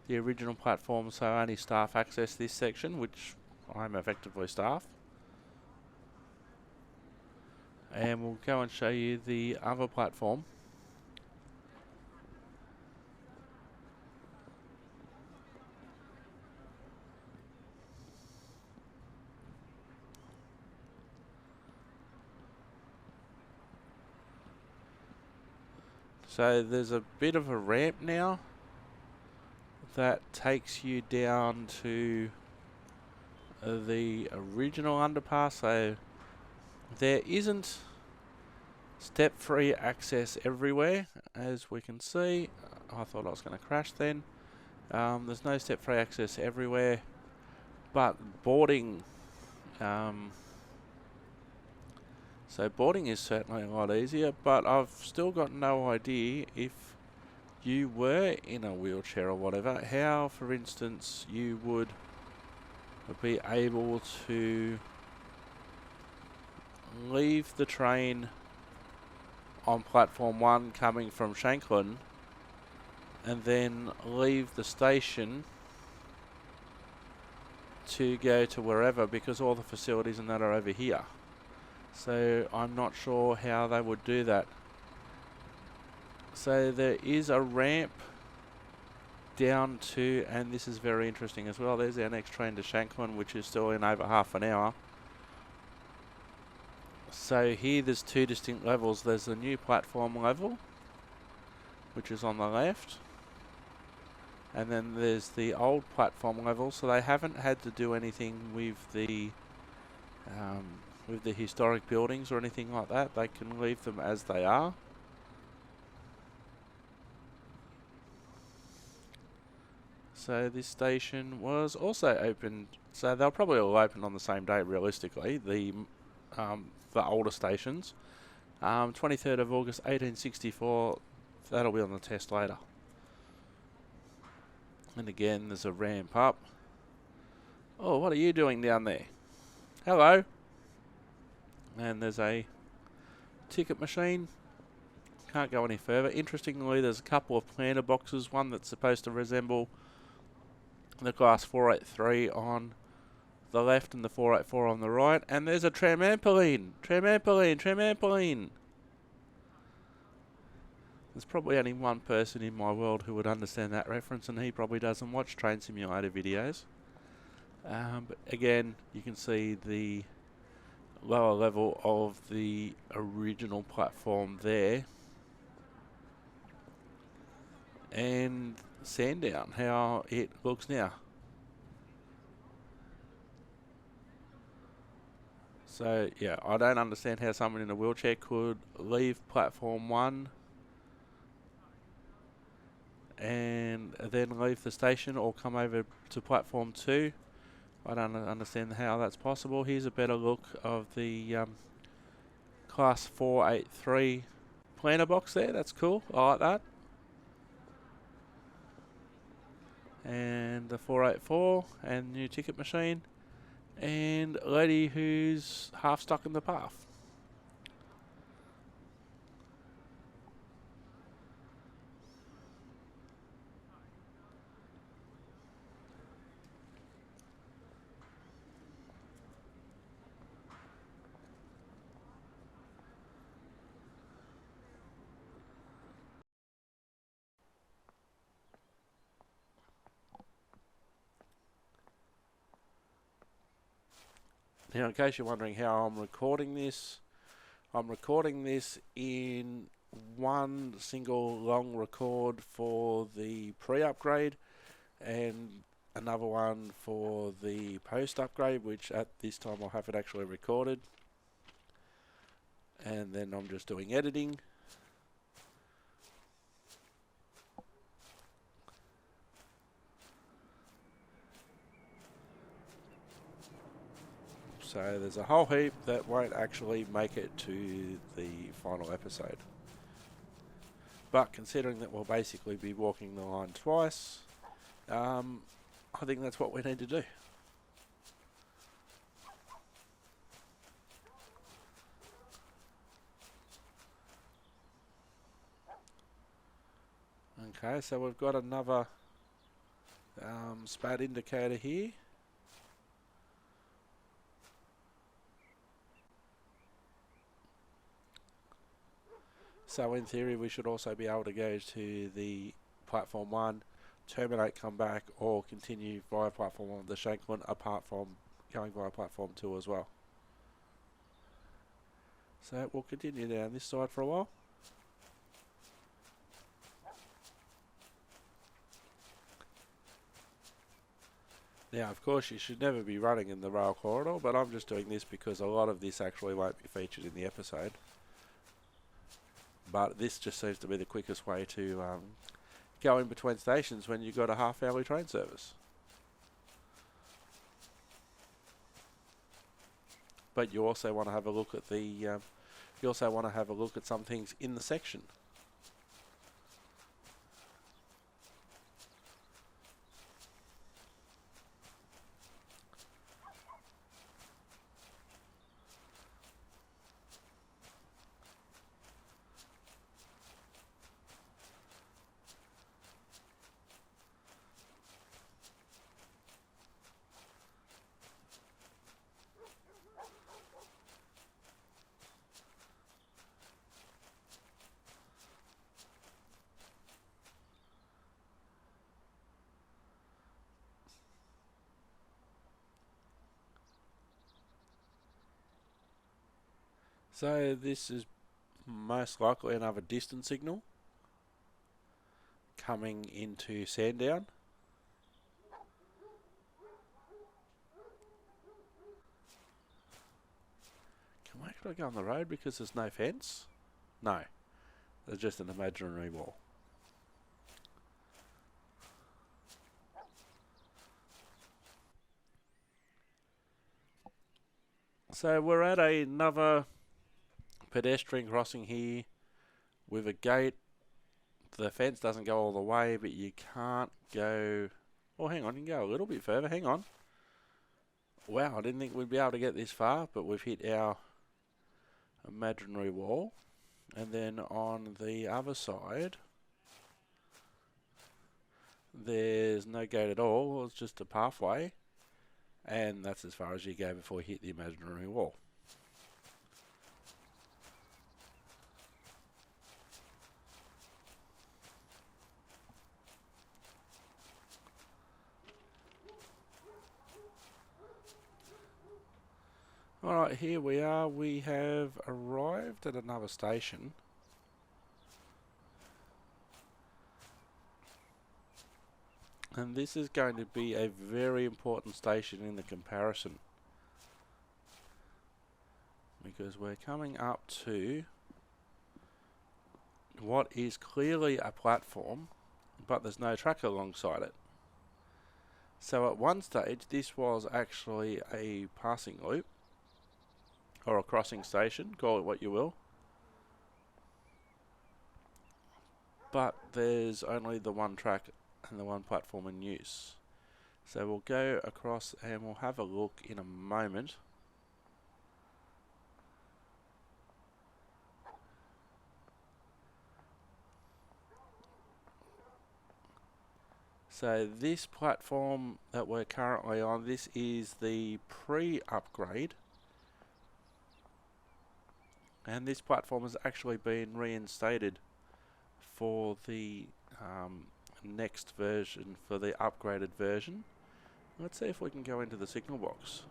the original platform, so only staff access this section, which I'm effectively staff. And we'll go and show you the other platform. So there's a bit of a ramp now that takes you down to the original underpass. So there isn't step-free access everywhere, as we can see. I thought I was going to crash then. There's no step-free access everywhere, but boarding. So boarding is certainly a lot easier, but I've still got no idea if you were in a wheelchair or whatever, how, for instance, you would be able to leave the train on platform 1 coming from Shanklin and then leave the station to go to wherever, because all the facilities and that are over here. So I'm not sure how they would do that. So there is a ramp down to, and this is very interesting as well, there's our next train to Shanklin, which is still in over half an hour. So here there's two distinct levels. There's the new platform level, which is on the left, and then there's the old platform level. So they haven't had to do anything with the historic buildings or anything like that. They can leave them as they are. So this station was also opened, so they'll probably all open on the same day realistically, the older stations. 23rd of August 1864, that'll be on the test later. And again, there's a ramp up. Oh, what are you doing down there? Hello. And there's a ticket machine. Can't go any further. Interestingly, there's a couple of planter boxes, one that's supposed to resemble the class 483 on the left and the 484 on the right, and there's a trampoline. There's probably only one person in my world who would understand that reference, and he probably doesn't watch Train Simulator videos. But again, you can see the lower level of the original platform there. And Sandown, how it looks now. So yeah, I don't understand how someone in a wheelchair could leave platform 1 and then leave the station or come over to platform 2. I don't understand how that's possible. Here's a better look of the class 483 planter box there. That's cool. I like that. And the 484 and new ticket machine, and a lady who's half stuck in the path. Now, in case you're wondering how I'm recording this in one single long record for the pre-upgrade and another one for the post-upgrade, which at this time I'll have it actually recorded. And then I'm just doing editing. So there's a whole heap that won't actually make it to the final episode. But considering that we'll basically be walking the line twice, I think that's what we need to do. Okay, so we've got another spat indicator here. So in theory we should also be able to go to the platform 1, terminate, come back, or continue via platform 1 to Shanklin, apart from going via platform 2 as well. So we'll continue down this side for a while. Now, of course, you should never be running in the rail corridor, but I'm just doing this because a lot of this actually won't be featured in the episode. But this just seems to be the quickest way to go in between stations when you've got a half-hourly train service. But you also want to have a look at the some things in the section. So this is most likely another distance signal coming into Sandown. Can we actually go on the road because there's no fence? No, there's just an imaginary wall. So we're at another pedestrian crossing here with a gate. The fence doesn't go all the way, but you can't go... Oh, hang on, you can go a little bit further. Hang on. Wow, I didn't think we'd be able to get this far, but we've hit our imaginary wall. And then on the other side, there's no gate at all. It's just a pathway. And that's as far as you go before you hit the imaginary wall. Alright, here we are. We have arrived at another station. And this is going to be a very important station in the comparison. Because we're coming up to what is clearly a platform, but there's no track alongside it. So at one stage this was actually a passing loop, or a crossing station, call it what you will. But there's only the one track and the one platform in use. So we'll go across and we'll have a look in a moment. So this platform that we're currently on, this is the pre-upgrade. And this platform has actually been reinstated for the next version, for the upgraded version. Let's see if we can go into the signal box.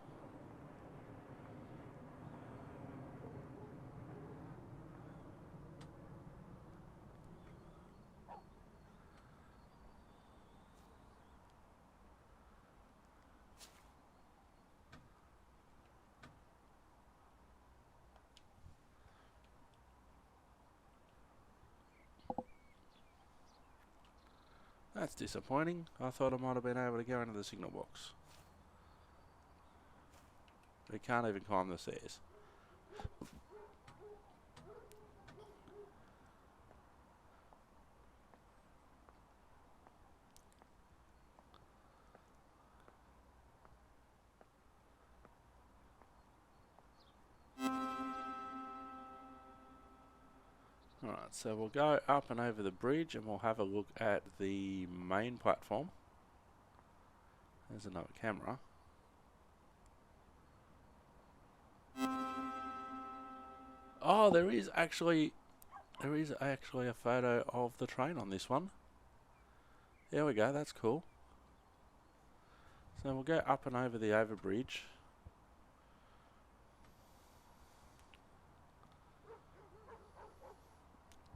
That's disappointing. I thought I might have been able to go into the signal box. We can't even climb the stairs. Alright, so we'll go up and over the bridge and we'll have a look at the main platform. There's another camera. Oh, there is actually a photo of the train on this one. There we go, that's cool. So we'll go up and over the overbridge.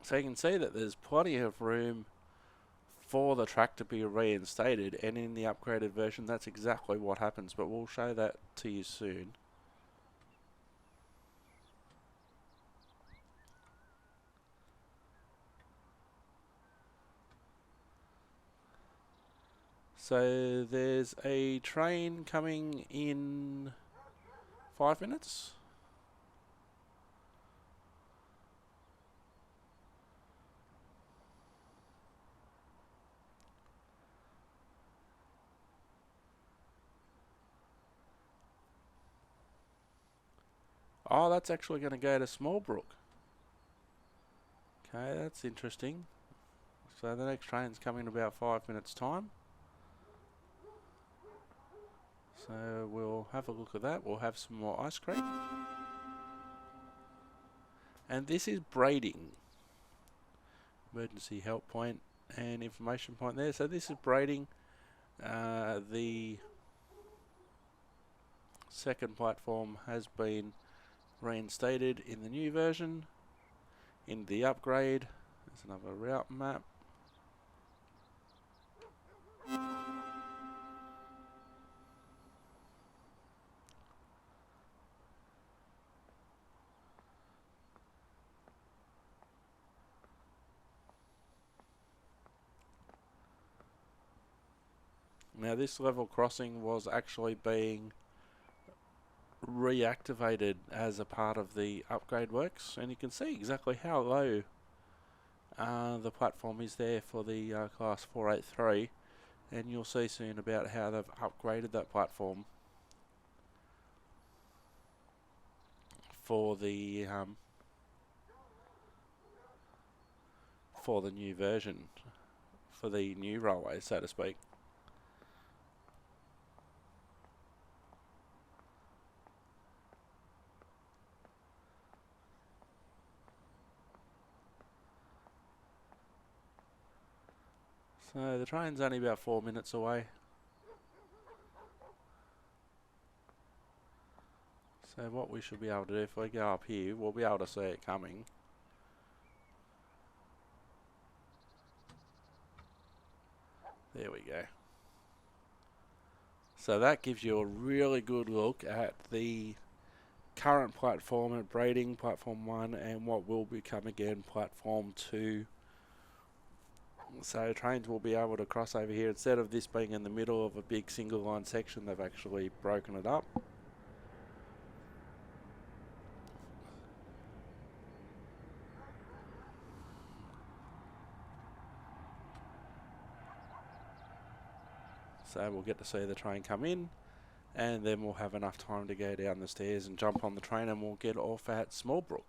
So you can see that there's plenty of room for the track to be reinstated, and in the upgraded version that's exactly what happens, but we'll show that to you soon. So there's a train coming in 5 minutes. Oh, that's actually going to go to Smallbrook. Okay, that's interesting. So the next train's coming in about 5 minutes time. So we'll have a look at that. We'll have some more ice cream. And this is Brading. Emergency help point and information point there. So this is Brading. The second platform has been reinstated in the new version. In the upgrade, there's another route map. Now this level crossing was actually being reactivated as a part of the upgrade works, and you can see exactly how low the platform is there for the class 483, and you'll see soon about how they've upgraded that platform for the new version, for the new railway, so to speak. So the train's only about 4 minutes away. So what we should be able to do, if we go up here, we'll be able to see it coming. There we go. So that gives you a really good look at the current platform at Brading, Platform 1, and what will become again Platform 2. So trains will be able to cross over here. Instead of this being in the middle of a big single line section, they've actually broken it up. So we'll get to see the train come in, and then we'll have enough time to go down the stairs and jump on the train, and we'll get off at Smallbrook.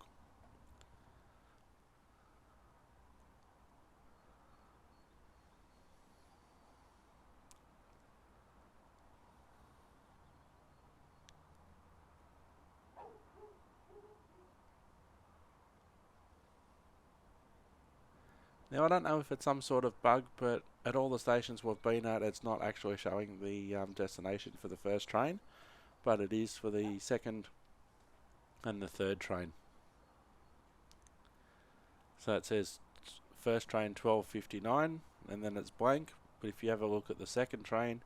Now I don't know if it's some sort of bug, but at all the stations we've been at, it's not actually showing the destination for the first train, but it is for the second and the third train. So it says first train 12:59, and then it's blank, but if you have a look at the second train,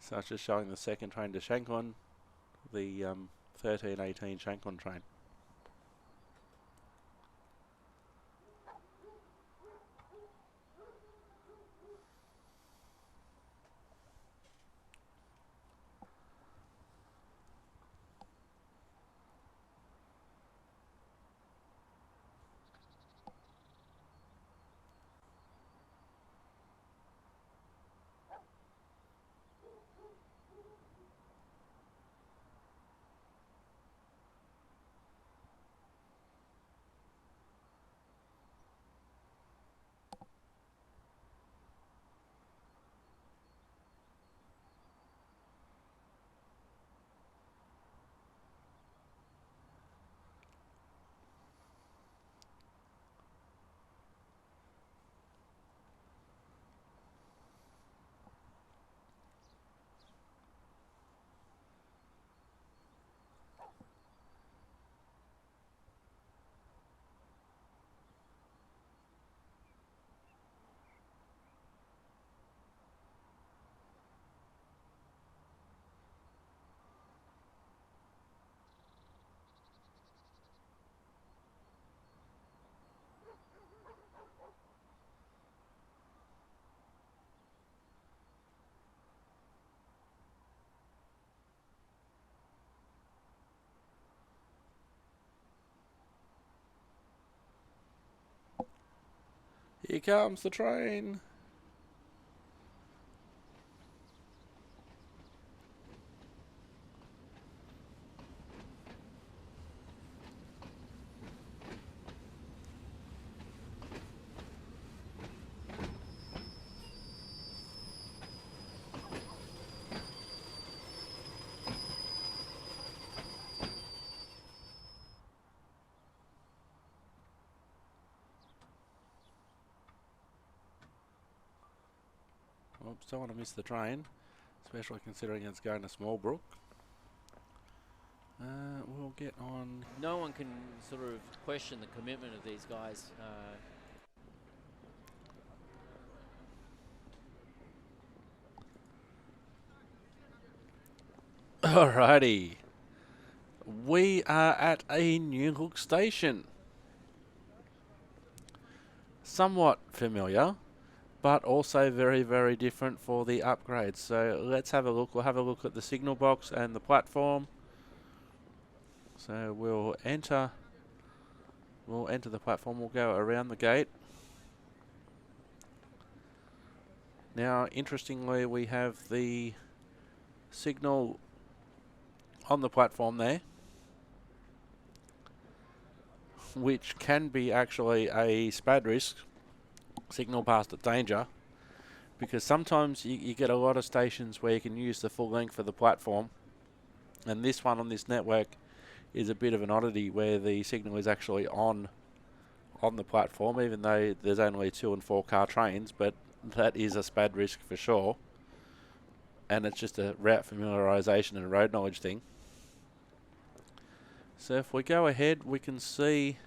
so it's just showing the second train to Shanklin, the 1318 Shanklin train. Here comes the train. Oops, don't want to miss the train, especially considering it's going to Smallbrook. We'll get on. No one can sort of question the commitment of these guys. Alrighty. We are at a New Hook station. Somewhat familiar, but also very, very different for the upgrades. So let's have a look. We'll have a look at the signal box and the platform. So we'll enter the platform. We'll go around the gate. Now, interestingly, we have the signal on the platform there, which can be actually a SPAD risk, signal passed at danger, because sometimes you get a lot of stations where you can use the full length of the platform, and this one on this network is a bit of an oddity where the signal is actually on the platform, even though there's only 2 and 4 car trains, but that is a SPAD risk for sure, and it's just a route familiarisation and a road knowledge thing. So if we go ahead, we can see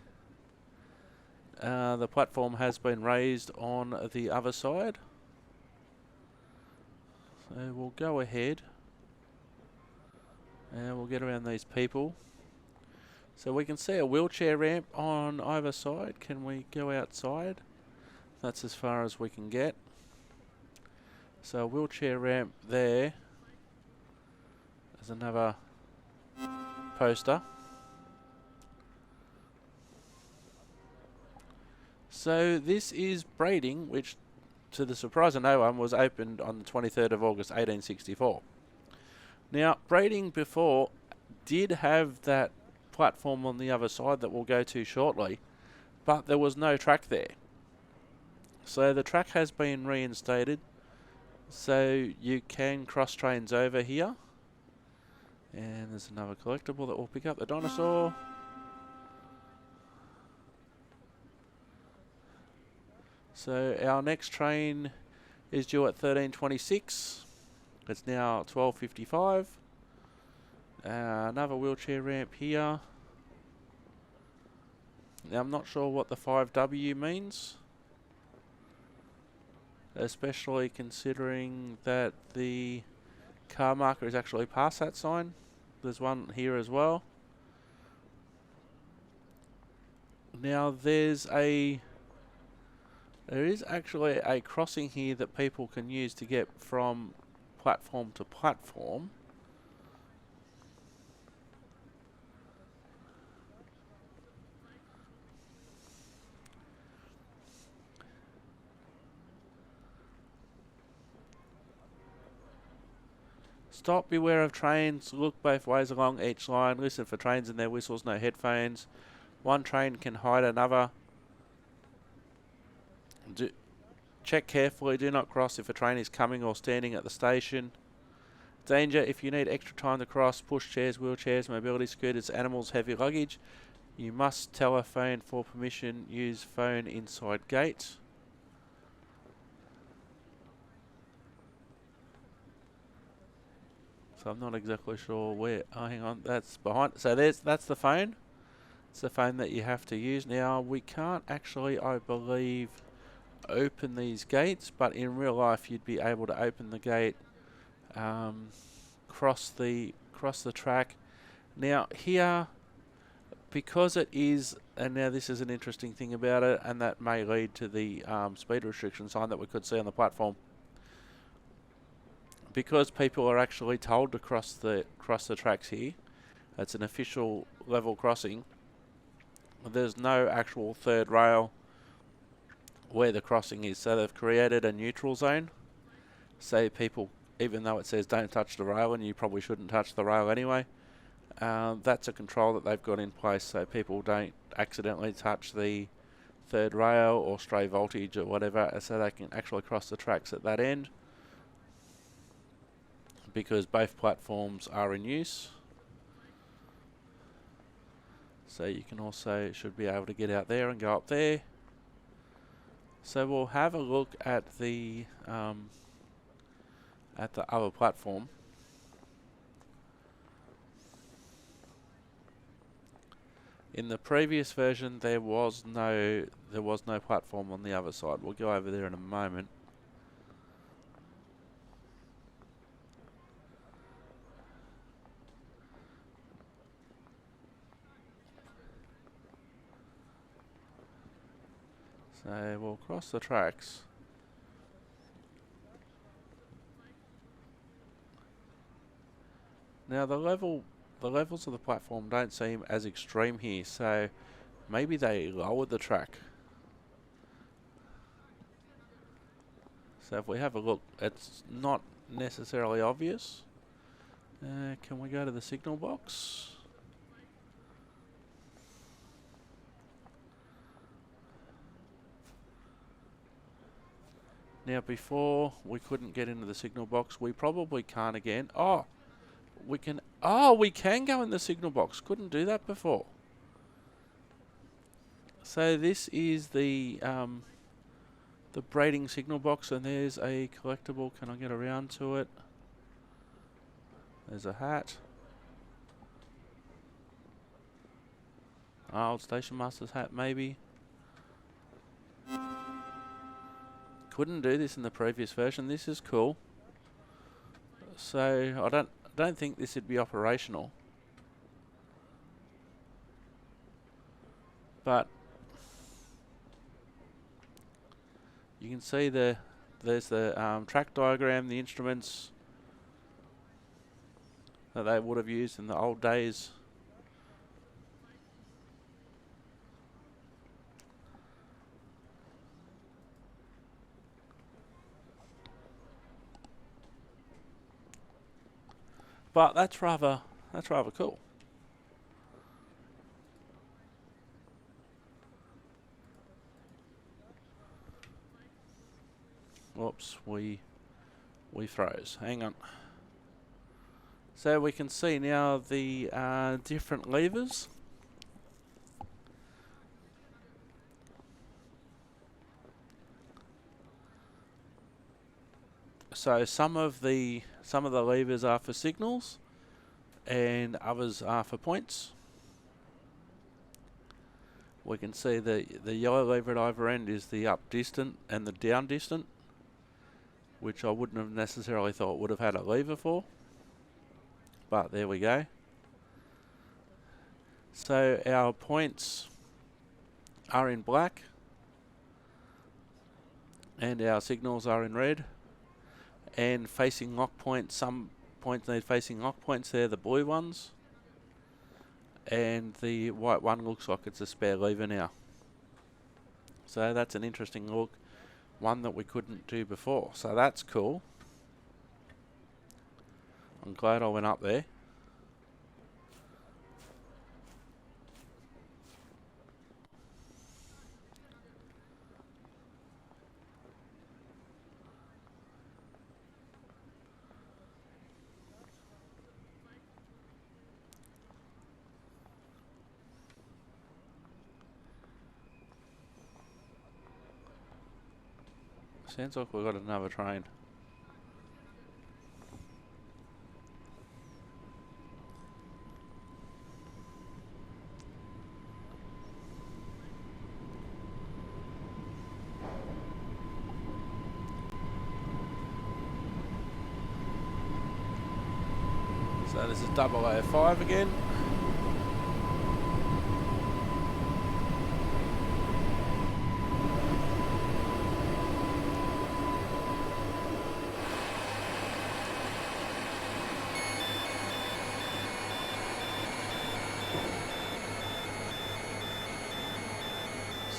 the platform has been raised on the other side. So we'll go ahead and we'll get around these people. So we can see a wheelchair ramp on either side. Can we go outside? That's as far as we can get. So a wheelchair ramp there. There's another poster. So this is Brading, which, to the surprise of no one, was opened on the 23rd of August 1864. Now, Brading before did have that platform on the other side that we'll go to shortly, but there was no track there. So the track has been reinstated, so you can cross trains over here. And there's another collectible that will pick up, the dinosaur. So our next train is due at 13:26. It's now 12:55. Another wheelchair ramp here. Now I'm not sure what the 5W means, especially considering that the car marker is actually past that sign. There's one here as well. Now there is actually a crossing here that people can use to get from platform to platform. Stop, beware of trains, look both ways along each line, listen for trains and their whistles, no headphones. One train can hide another. Check carefully, do not cross if a train is coming or standing at the station. Danger, if you need extra time to cross, push chairs, wheelchairs, mobility scooters, animals, heavy luggage. You must telephone for permission, use phone inside gate. So I'm not exactly sure where, oh hang on, that's behind, so that's the phone. It's the phone that you have to use. Now we can't actually, I believe, open these gates, but in real life you'd be able to open the gate, cross the track. Now here, because it is, and now this is an interesting thing about it, and that may lead to the speed restriction sign that we could see on the platform. Because people are actually told to cross the tracks here, it's an official level crossing. There's no actual third rail where the crossing is, so they've created a neutral zone. So people, even though it says don't touch the rail, and you probably shouldn't touch the rail anyway, that's a control that they've got in place so people don't accidentally touch the third rail or stray voltage or whatever, so they can actually cross the tracks at that end, because both platforms are in use. So you can also, should be able to get out there and go up there. So we'll have a look at the other platform. In the previous version, there was no platform on the other side. We'll go over there in a moment. So we'll cross the tracks. Now the levels of the platform don't seem as extreme here, so maybe they lowered the track. So if we have a look, it's not necessarily obvious. Can we go to the signal box? Now before we couldn't get into the signal box, we probably can't again. Oh, we can go in the signal box. Couldn't do that before. So this is the braiding signal box, and there's a collectible. Can I get around to it? There's a hat. Old station master's hat, maybe. Couldn't do this in the previous version. This is cool. So I don't think this would be operational, but you can see there's the track diagram, the instruments that they would have used in the old days. But that's rather cool. Whoops, we froze. Hang on. So we can see now the different levers. So some of the levers are for signals, and others are for points. We can see the yellow lever at either end is the up distant and the down distant, which I wouldn't have necessarily thought would have had a lever for. But there we go. So our points are in black, and our signals are in red. And facing lock points, some points need facing lock points, they're the blue ones. And the white one looks like it's a spare lever now. So that's an interesting look, one that we couldn't do before. So that's cool. I'm glad I went up there. Sounds like we've got another train. So this is 005 again.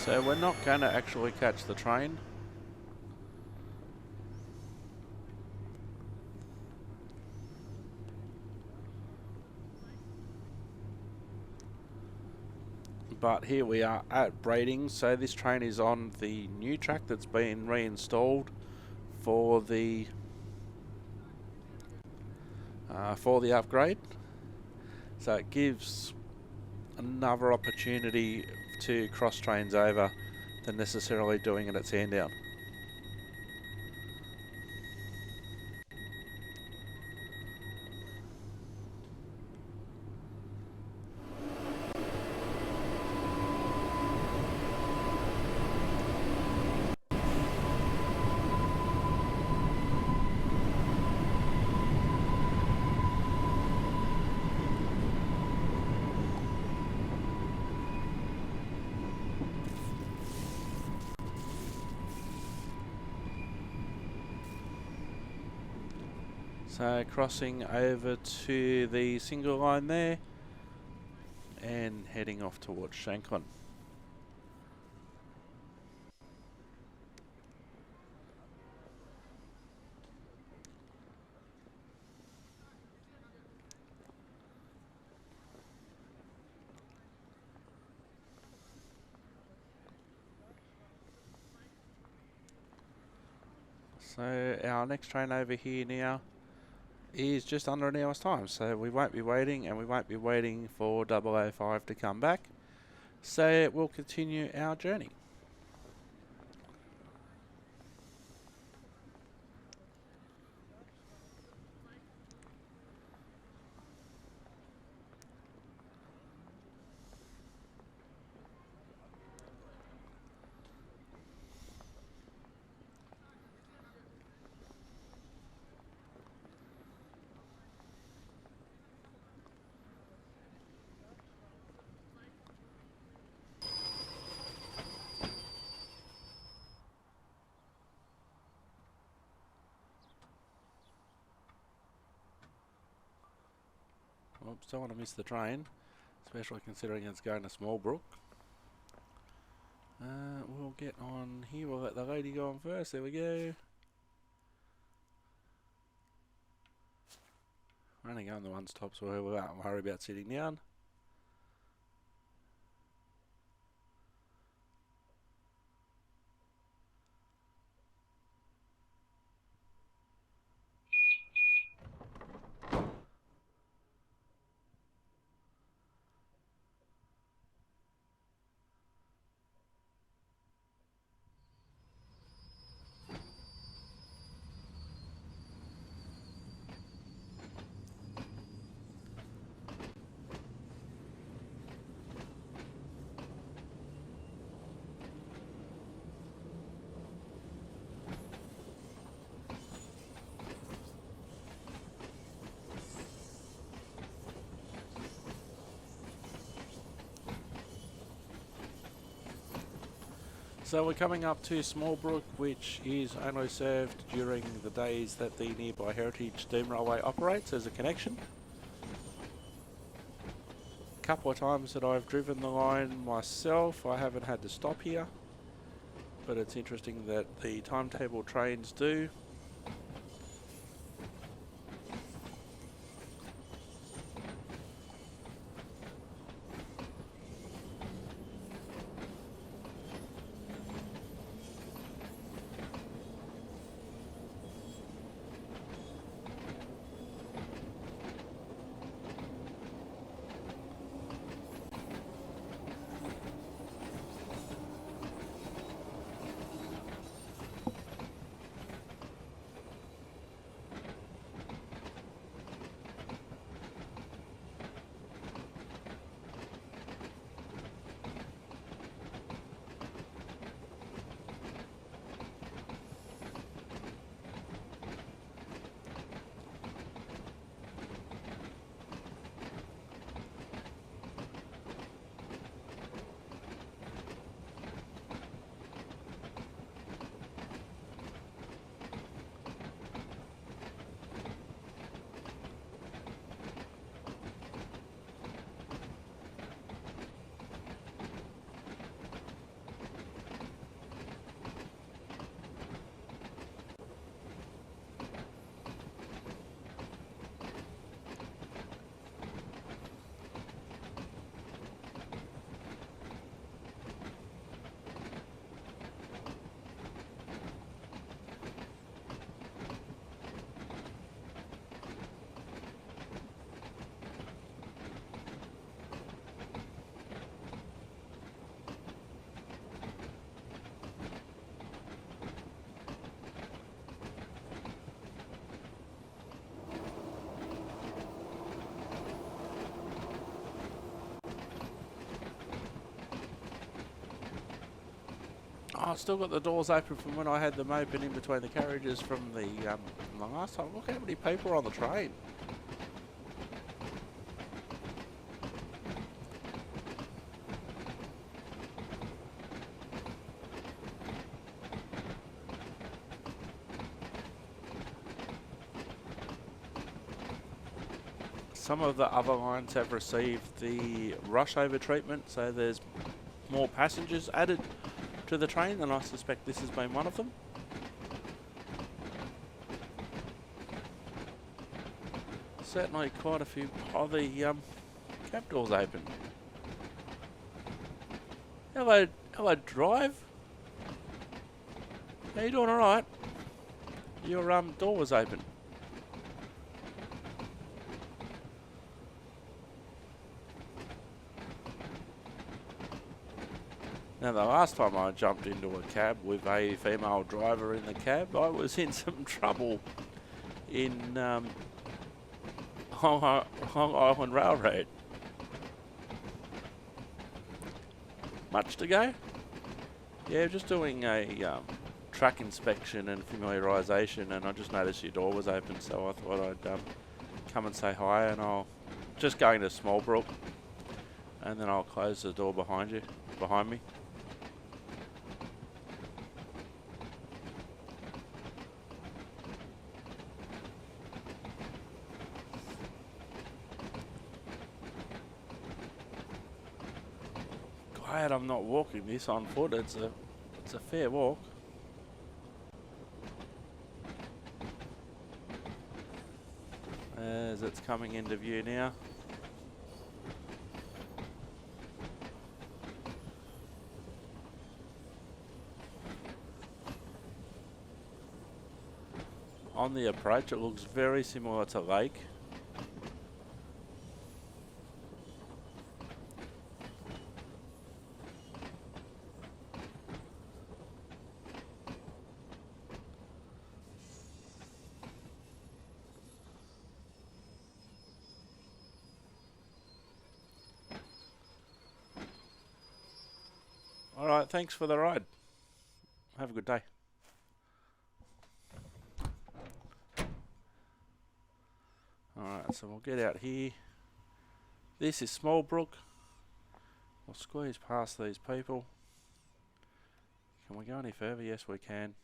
So we're not going to actually catch the train. But here we are at Braiding. So this train is on the new track that's been reinstalled for the upgrade. So it gives another opportunity to cross trains over than necessarily doing it at Sandown. So crossing over to the single line there and heading off towards Shanklin. So our next train over here now is just under an hour's time, so we won't be waiting, and we won't be waiting for 005 to come back, so we'll continue our journey. Oops, don't want to miss the train, especially considering it's going to Smallbrook. We'll get on here, we'll let the lady go on first, there we go. We're only going the one stop, so we won't worry about sitting down. So we're coming up to Smallbrook, which is only served during the days that the nearby Heritage Steam Railway operates as a connection. A couple of times that I've driven the line myself, I haven't had to stop here, but it's interesting that the timetable trains do. Oh, I've still got the doors open from when I had them open in between the carriages from the last time. Look how many people are on the train. some of the other lines have received the rush over treatment, so there's more passengers added to the train, and I suspect this has been one of them. Certainly quite a few of the cab doors open. Hello, Drive. How you doing? All right. Your door was open. Now, the last time I jumped into a cab with a female driver in the cab, I was in some trouble in Long Island Railroad. Much to go? Yeah, just doing a track inspection and familiarisation, and I just noticed your door was open, so I thought I'd come and say hi, and I'll just going to Smallbrook, and then I'll close the door behind me. Glad I'm not walking this on foot. It's a fair walk. As it's coming into view now. On the approach, it looks very similar to Lake. All right, thanks for the ride. Have a good day. Alright, so we'll get out here. This is Smallbrook. We'll squeeze past these people. Can we go any further? Yes, we can.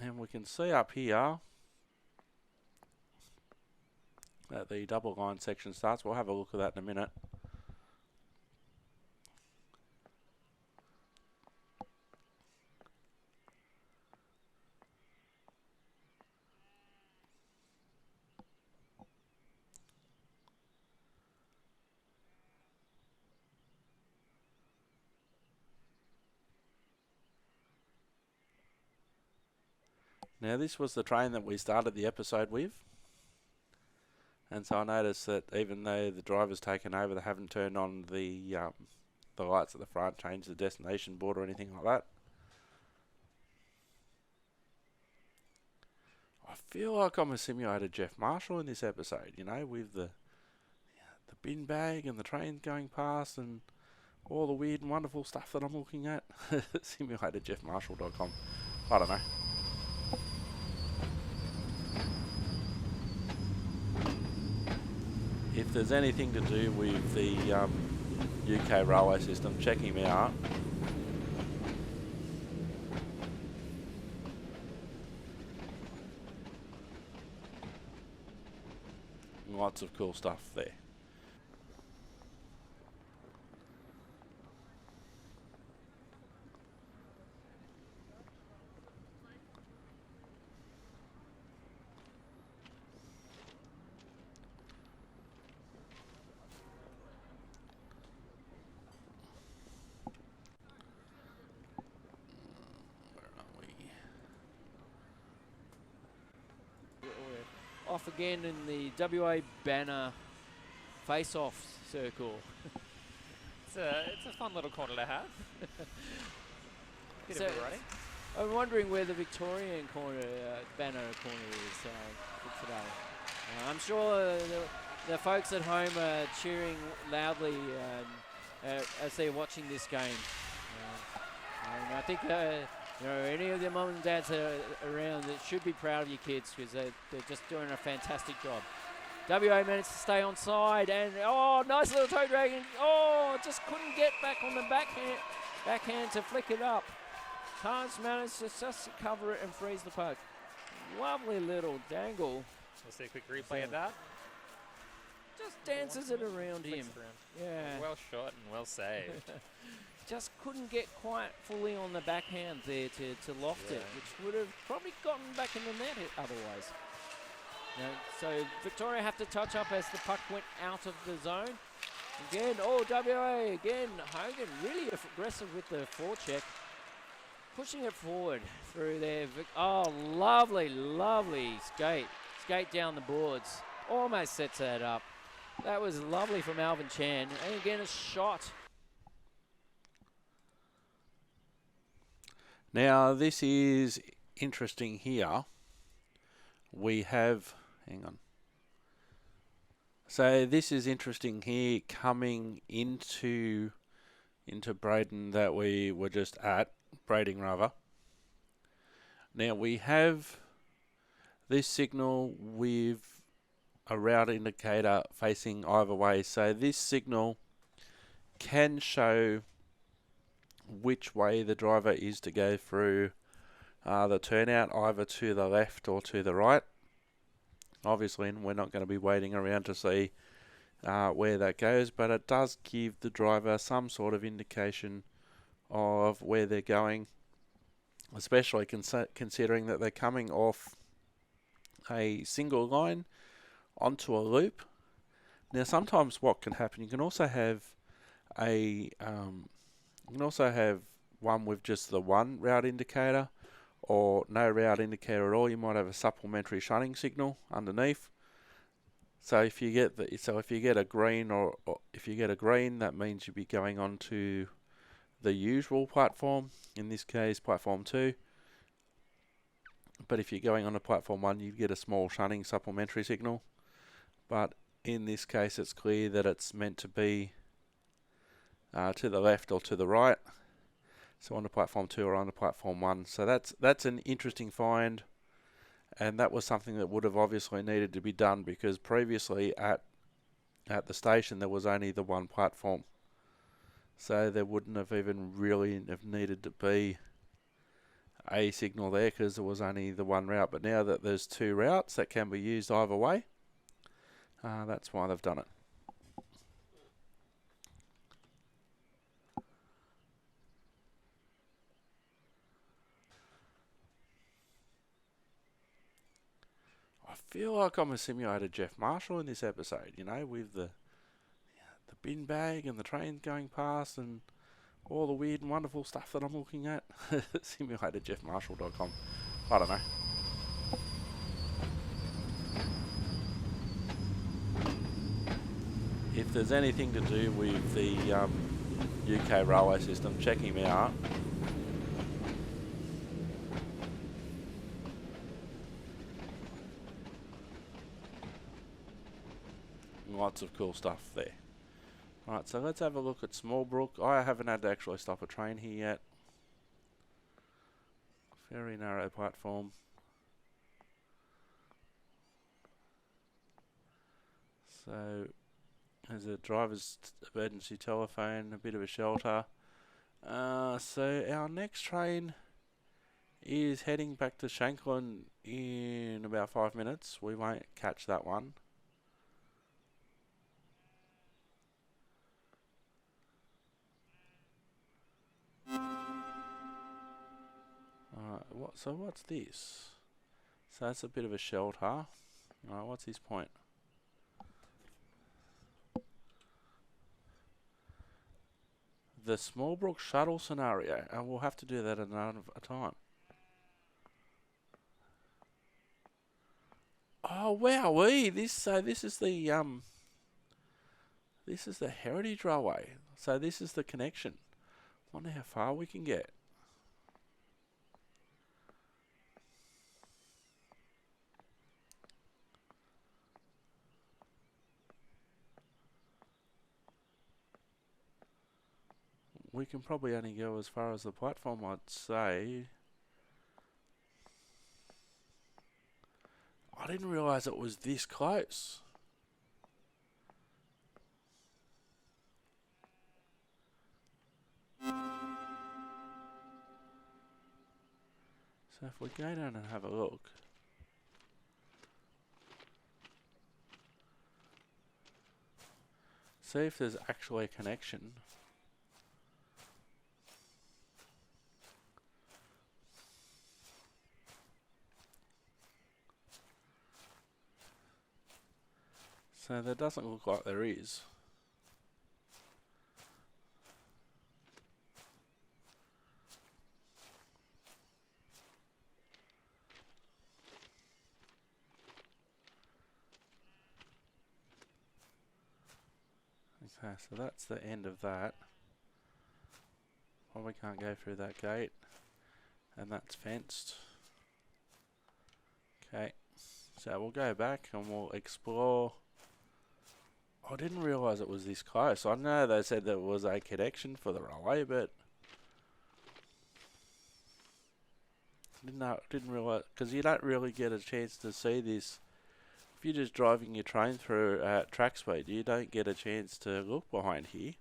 And we can see up here that the double line section starts. We'll have a look at that in a minute. Now, this was the train that we started the episode with. And so I noticed that even though the driver's taken over, they haven't turned on the lights at the front, changed the destination board or anything like that. I feel like I'm a simulated Jeff Marshall in this episode, you know, with the bin bag and the train going past and all the weird and wonderful stuff that I'm looking at. SimulatorJeffMarshall.com. I don't know. If there's anything to do with the UK railway system, check him out. Lots of cool stuff there. Off again in the WA banner face-off circle. It's a fun little corner to have. Bit So of variety. I'm wondering where the Victorian corner, banner corner is for today. I'm sure the folks at home are cheering loudly as they're watching this game. And I think any of the mum and dads that are around that should be proud of your kids because they're just doing a fantastic job. WA managed to stay on side and, nice little toe dragging. Just couldn't get back on the backhand to flick it up. Carnes managed to just cover it and freeze the puck. Lovely little dangle We'll see a quick replay of that. Just dances it around him. Yeah. Well shot and well saved. Just couldn't get quite fully on the backhand there to loft it, which would have probably gotten back in the net otherwise. So Victoria have to touch up as the puck went out of the zone. Again, WA again. Hogan really aggressive with the forecheck. Pushing it forward through there. Lovely, lovely skate. Skate down the boards. Almost sets that up. That was lovely from Alvin Chan. And again, a shot. Now, this is interesting here. We have... Hang on. So this is interesting here coming into Braden that we were just at. Braiding rather. Now we have this signal with a route indicator facing either way. So this signal can show which way the driver is to go through the turnout, either to the left or to the right. Obviously, we're not going to be waiting around to see where that goes, but it does give the driver some sort of indication of where they're going, especially considering that they're coming off a single line onto a loop. Now, sometimes what can happen, you can also have one with just the one route indicator, or no route indicator at all. You might have a supplementary shunting signal underneath. So if you get a green, or if you get a green, that means you'll be going on to the usual platform. In this case, platform 2. But if you're going on to platform 1, you get a small shunting supplementary signal. But in this case, it's clear that it's meant to be to the left or to the right. So on to platform 2 or on to platform 1. So that's an interesting find, and that was something that would have obviously needed to be done, because previously at the station there was only the one platform. So there wouldn't have even really have needed to be a signal there, because there was only the one route. But now that there's two routes that can be used either way, that's why they've done it. I feel like I'm a simulated Jeff Marshall in this episode, with the bin bag and the train going past and all the weird and wonderful stuff that I'm looking at. SimulatorJeffMarshall.com. I don't know. If there's anything to do with the UK railway system, check him out. Lots of cool stuff there. Right, so let's have a look at Smallbrook. I haven't had to actually stop a train here yet. Very narrow platform. So there's a driver's emergency telephone, a bit of a shelter. So our next train is heading back to Shanklin in about 5 minutes. We won't catch that one. So what's this? So that's a bit of a shelter. Alright, what's his point? The Smallbrook shuttle scenario, and we'll have to do that another time. Oh wowee! This is the Heritage Railway. So this is the connection. Wonder how far we can get. We can probably only go as far as the platform, I'd say. I didn't realise it was this close. So if we go down and have a look. See if there's actually a connection. So that doesn't look like there is. Okay, so that's the end of that. Well, we can't go through that gate. And that's fenced. Okay, so we'll go back and we'll explore. I didn't realise it was this close. I know they said there was a connection for the railway, but didn't realise, because you don't really get a chance to see this. If you're just driving your train through at track speed, you don't get a chance to look behind here.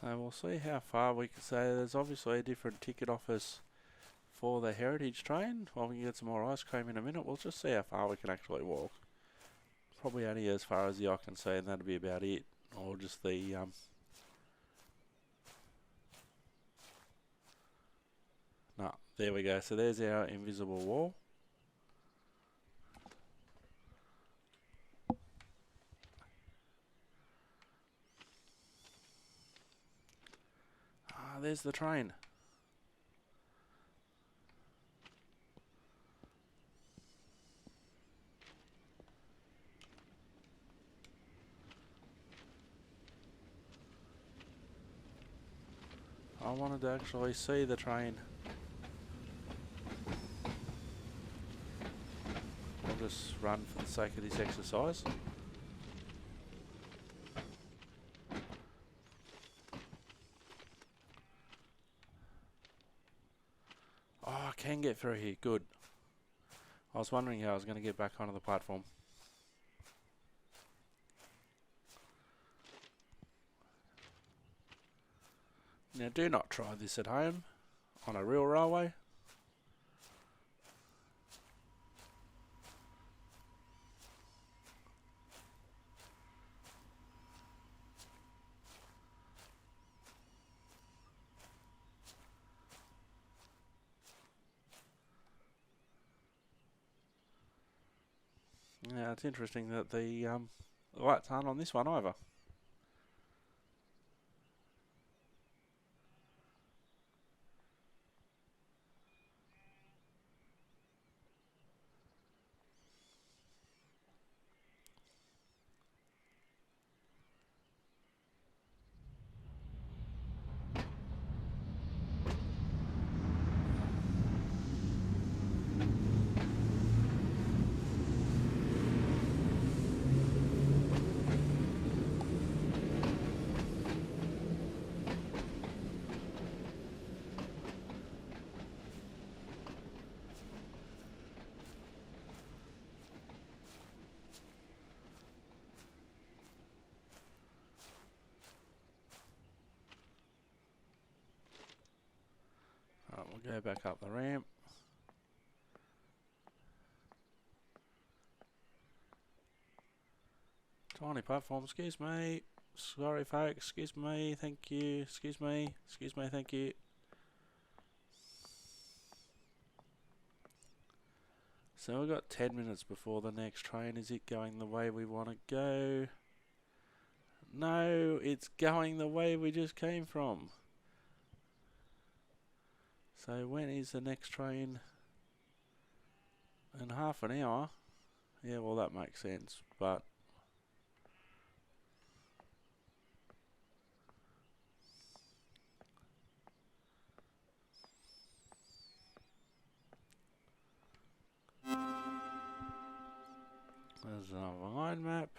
So we'll see how far we can say. There's obviously a different ticket office for the heritage train. While we can get some more ice cream in a minute, we'll just see how far we can actually walk. Probably only as far as the eye can see, and that'll be about it. Or just the no, there we go. So there's our invisible wall. Ah, there's the train. I wanted to actually see the train. I'll just run for the sake of this exercise. Oh, I can get through here. Good. I was wondering how I was going to get back onto the platform. Now, do not try this at home on a real railway. Yeah, it's interesting that the lights aren't on this one either. Alright, we'll go back up the ramp. Tiny platform, excuse me. Sorry folks, excuse me, thank you, excuse me, thank you. So we've got 10 minutes before the next train. Is it going the way we want to go? No, it's going the way we just came from. So when is the next train? In half an hour? Yeah, well that makes sense, but There's another line map.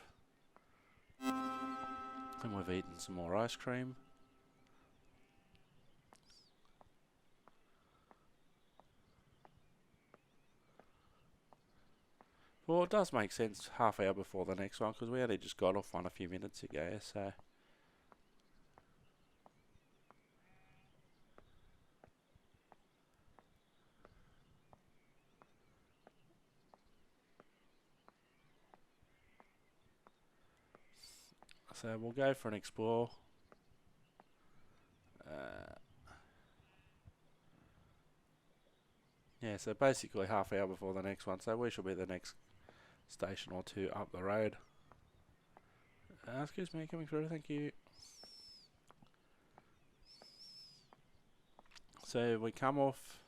And we've eaten some more ice cream. Well, it does make sense half hour before the next one, because we only just got off one a few minutes ago, so... So we'll go for an explore. Yeah, so basically half hour before the next one, so we should be the next station or two up the road. Excuse me, coming through, thank you. So we come off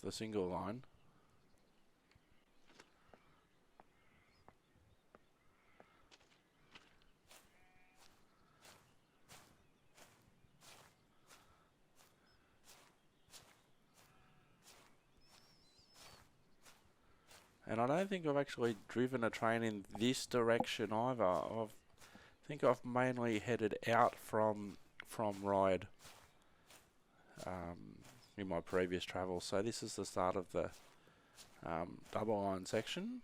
the single line. And I don't think I've actually driven a train in this direction either. I think I've mainly headed out from Ryde in my previous travels. So this is the start of the double line section.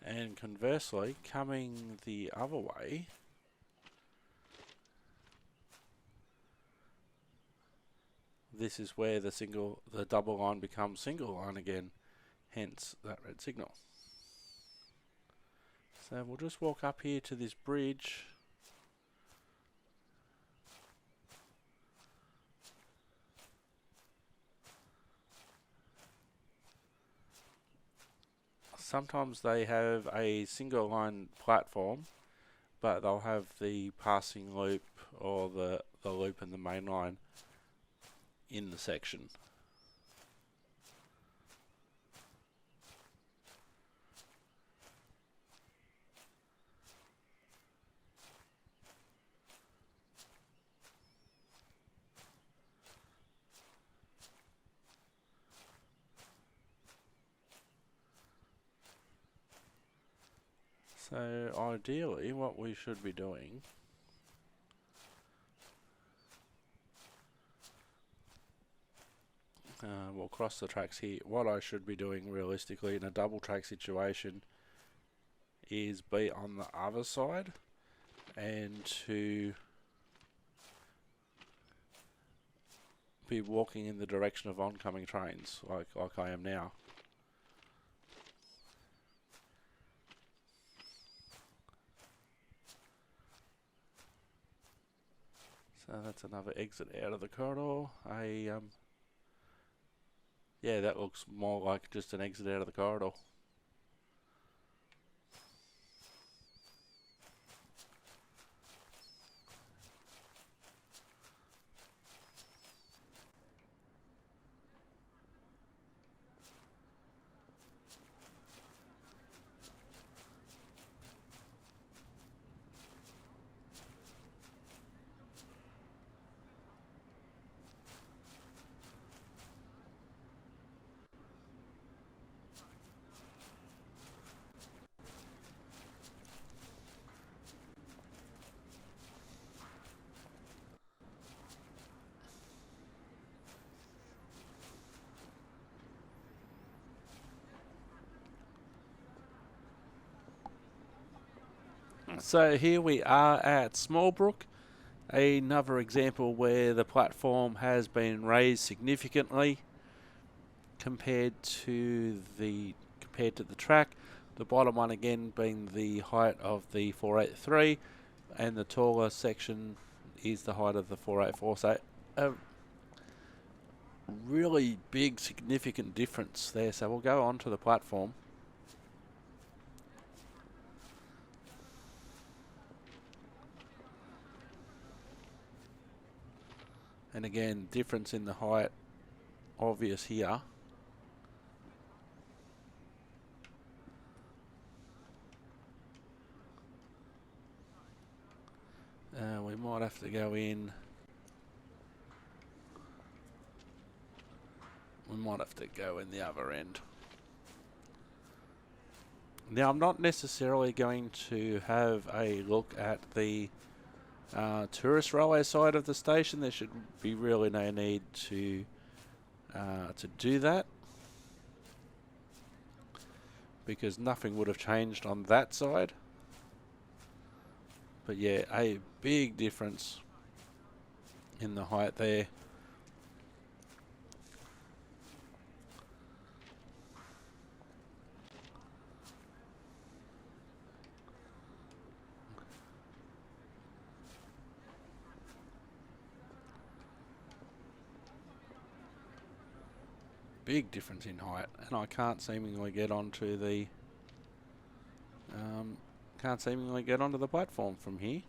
And conversely, coming the other way, this is where the double line becomes single line again, hence that red signal. So we'll just walk up here to this bridge. Sometimes they have a single line platform, but they'll have the passing loop or the loop in the main line in the section. So ideally what we should be doing we'll cross the tracks here. What I should be doing realistically in a double track situation is be on the other side and to be walking in the direction of oncoming trains like I am now. So that's another exit out of the corridor. Yeah, that looks more like just an exit out of the corridor. So here we are at Smallbrook, another example where the platform has been raised significantly compared to the track. The bottom one again being the height of the 483, and the taller section is the height of the 484. So a really big significant difference there. So we'll go on to the platform. And again, difference in the height obvious here. We might have to go in. We might have to go in the other end. Now, I'm not necessarily going to have a look at the tourist railway side of the station. There should be really no need to do that, because nothing would have changed on that side. But yeah, a big difference in the height there. Big difference in height, and I can't seemingly get onto the platform from here.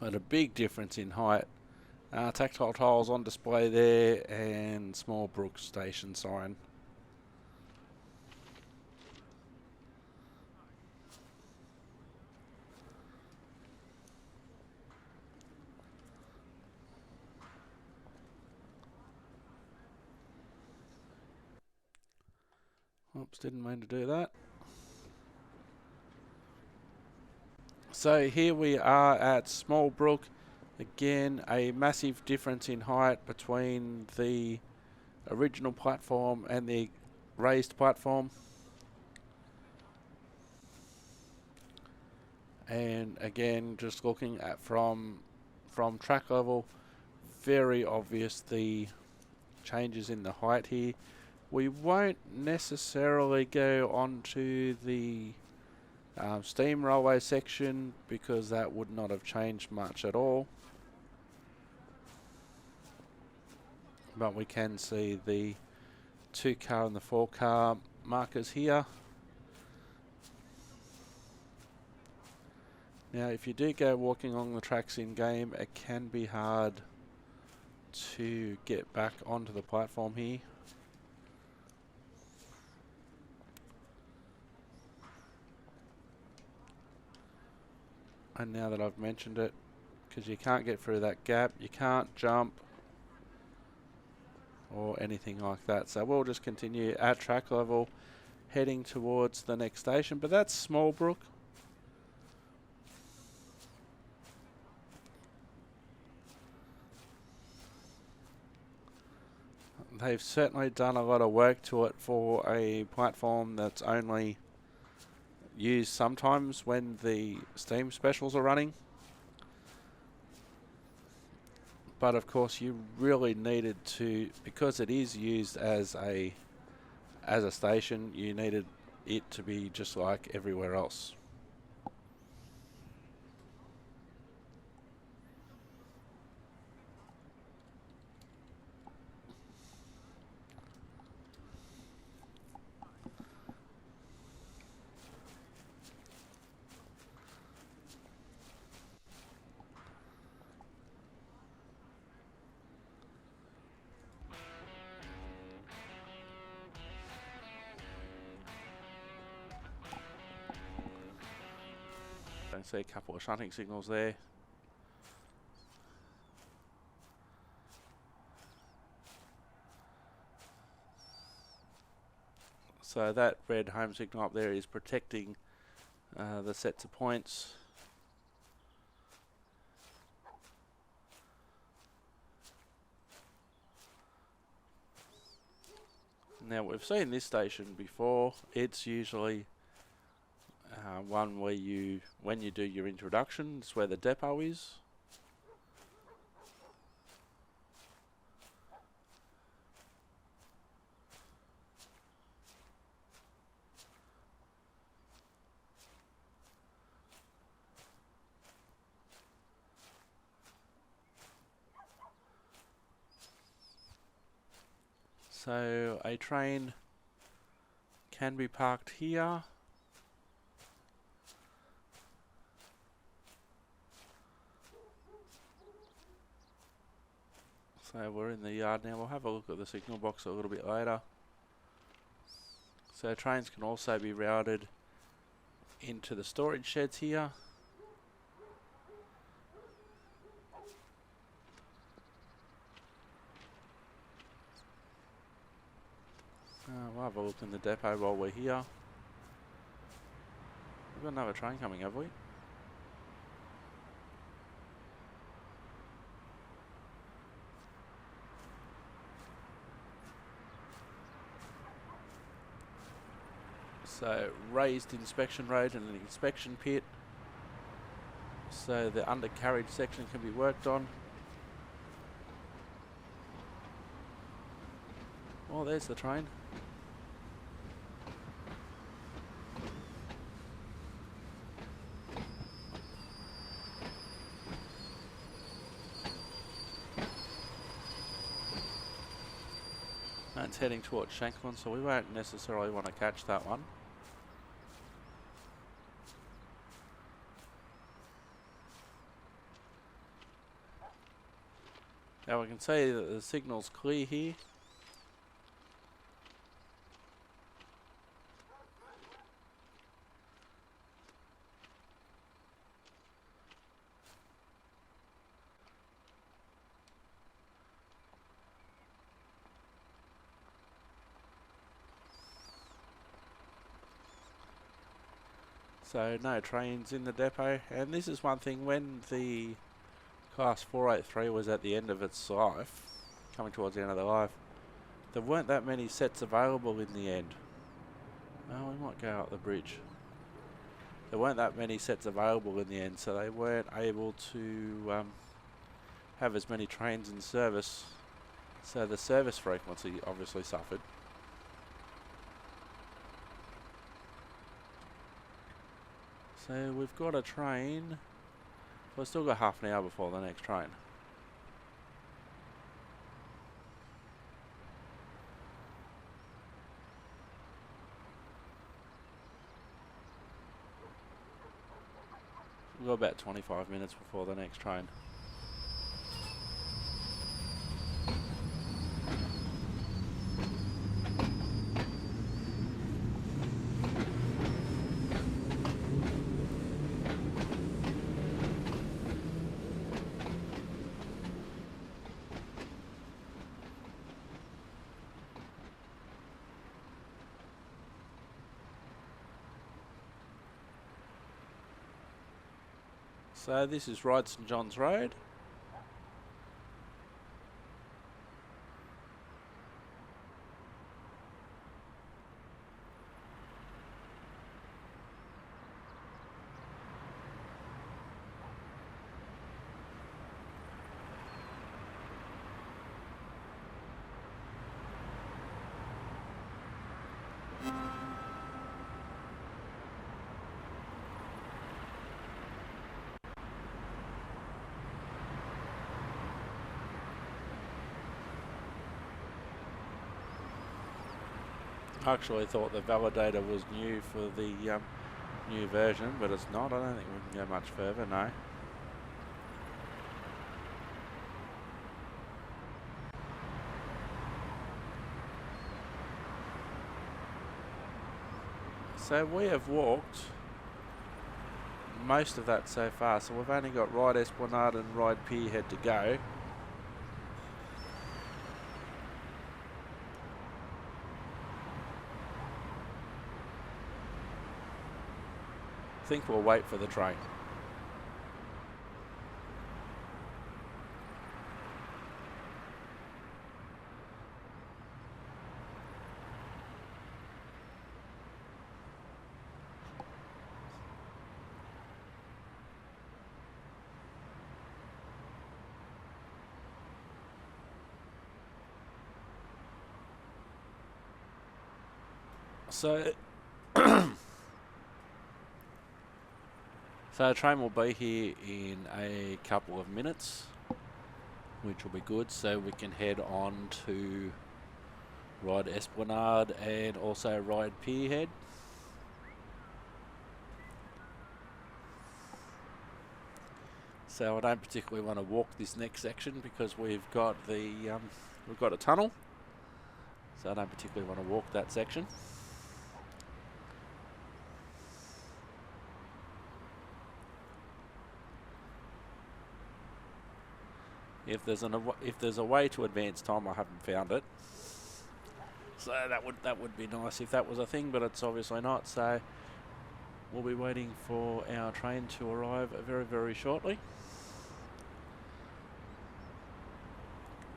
But a big difference in height. Tactile tiles on display there, and Small Brook station sign. Oops, didn't mean to do that. So here we are at Small Brook. Again, a massive difference in height between the original platform and the raised platform. And again, just looking at from track level, very obvious the changes in the height here. We won't necessarily go onto the steam railway section, because that would not have changed much at all. But we can see the 2-car and the 4-car markers here. Now, if you do go walking along the tracks in game, it can be hard to get back onto the platform here. And now that I've mentioned it, because you can't get through that gap, you can't jump or anything like that. So we'll just continue at track level, heading towards the next station. But that's Small Brook. They've certainly done a lot of work to it for a platform that's only used sometimes when the Steam specials are running. But of course, you really needed to, because it is used as a station, you needed it to be just like everywhere else. I see a couple of shunting signals there. So that red home signal up there is protecting the sets of points. Now, we've seen this station before. It's usually one where when you do your introduction, it's where the depot is. So a train can be parked here. So we're in the yard now. We'll have a look at the signal box a little bit later. So trains can also be routed into the storage sheds here. We'll have a look in the depot while we're here. We've got another train coming, have we? So raised inspection road and an inspection pit. So the undercarriage section can be worked on. Oh, there's the train. And it's heading towards Shanklin, so we won't necessarily want to catch that one. Now we can see that the signal's clear here. So no trains in the depot, and this is one thing, when the Class 483 was at the end of its life, coming towards the end of the life, there weren't that many sets available in the end. Oh, we might go up the bridge. There weren't that many sets available in the end, so they weren't able to have as many trains in service, so the service frequency obviously suffered. So we've got a train. We've still got half an hour before the next train. We've got about 25 minutes before the next train. So this is Right St John's Road. I actually thought the validator was new for the new version, but it's not. I don't think we can go much further, no. So we have walked most of that so far, so we've only got Ryde Esplanade and Ryde Pierhead to go. I think we'll wait for the train. So So the train will be here in a couple of minutes, which will be good, so we can head on to ride Esplanade and also ride Pierhead. So I don't particularly want to walk this next section because we've got a tunnel. So I don't particularly want to walk that section. If there's a way to advance time, I haven't found it. So that would be nice if that was a thing, but it's obviously not. So we'll be waiting for our train to arrive very, very shortly.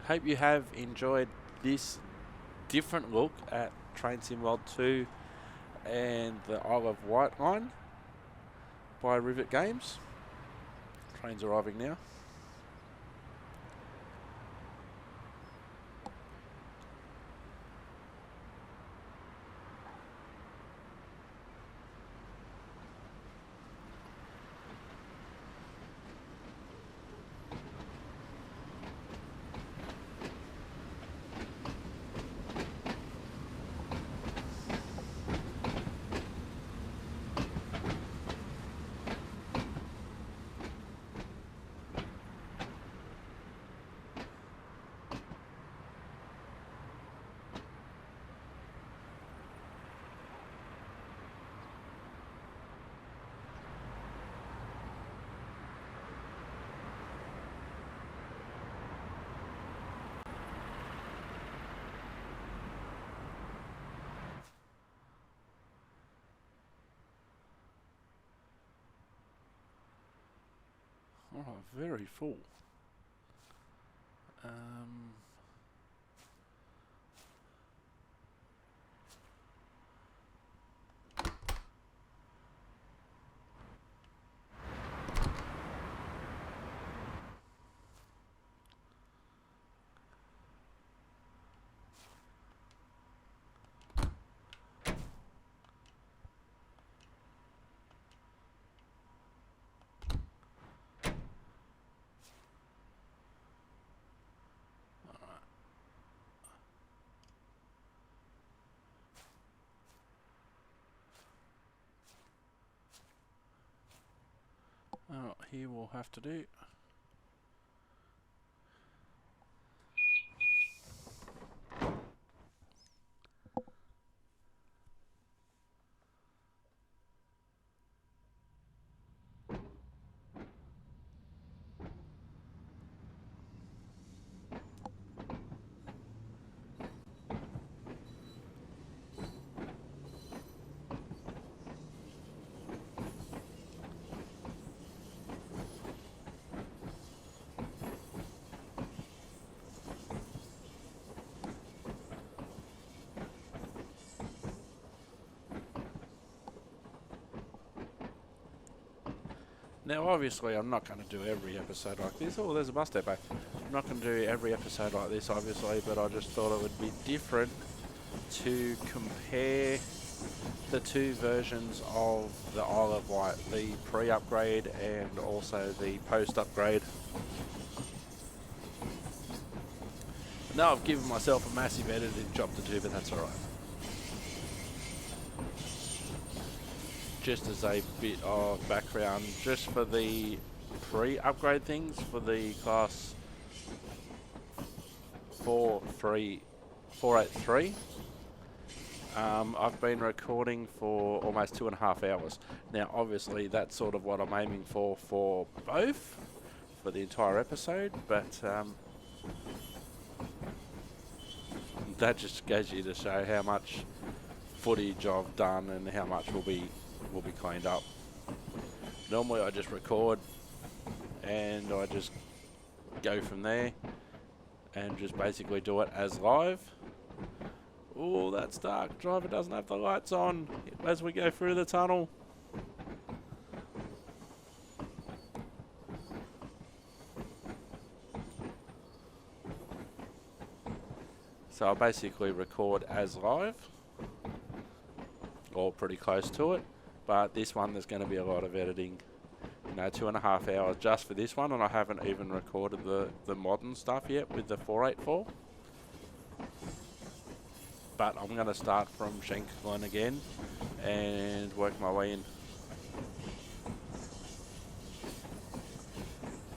Hope you have enjoyed this different look at Train Sim World 2 and the Isle of Wight line by Rivet Games. Train's arriving now. Oh, very full. Oh, here we'll have to do. Now, obviously, I'm not going to do every episode like this. Oh, there's a bus depot. I'm not going to do every episode like this, obviously, but I just thought it would be different to compare the two versions of the Isle of Wight, the pre-upgrade and also the post-upgrade. Now I've given myself a massive editing job to do, but that's alright. Just as a bit of background, just for the pre-upgrade things for the class 483, I've been recording for almost 2.5 hours. Now obviously that's sort of what I'm aiming for both, for the entire episode, but that just goes you to show how much footage I've done and how much will be cleaned up. Normally I just record and I just go from there and just basically do it as live. Oh, that's dark. Driver doesn't have the lights on as we go through the tunnel. So I basically record as live, or pretty close to it. But this one, there's going to be a lot of editing. You know, 2.5 hours just for this one, and I haven't even recorded the modern stuff yet with the 484. but I'm going to start from Shanklin again and work my way in.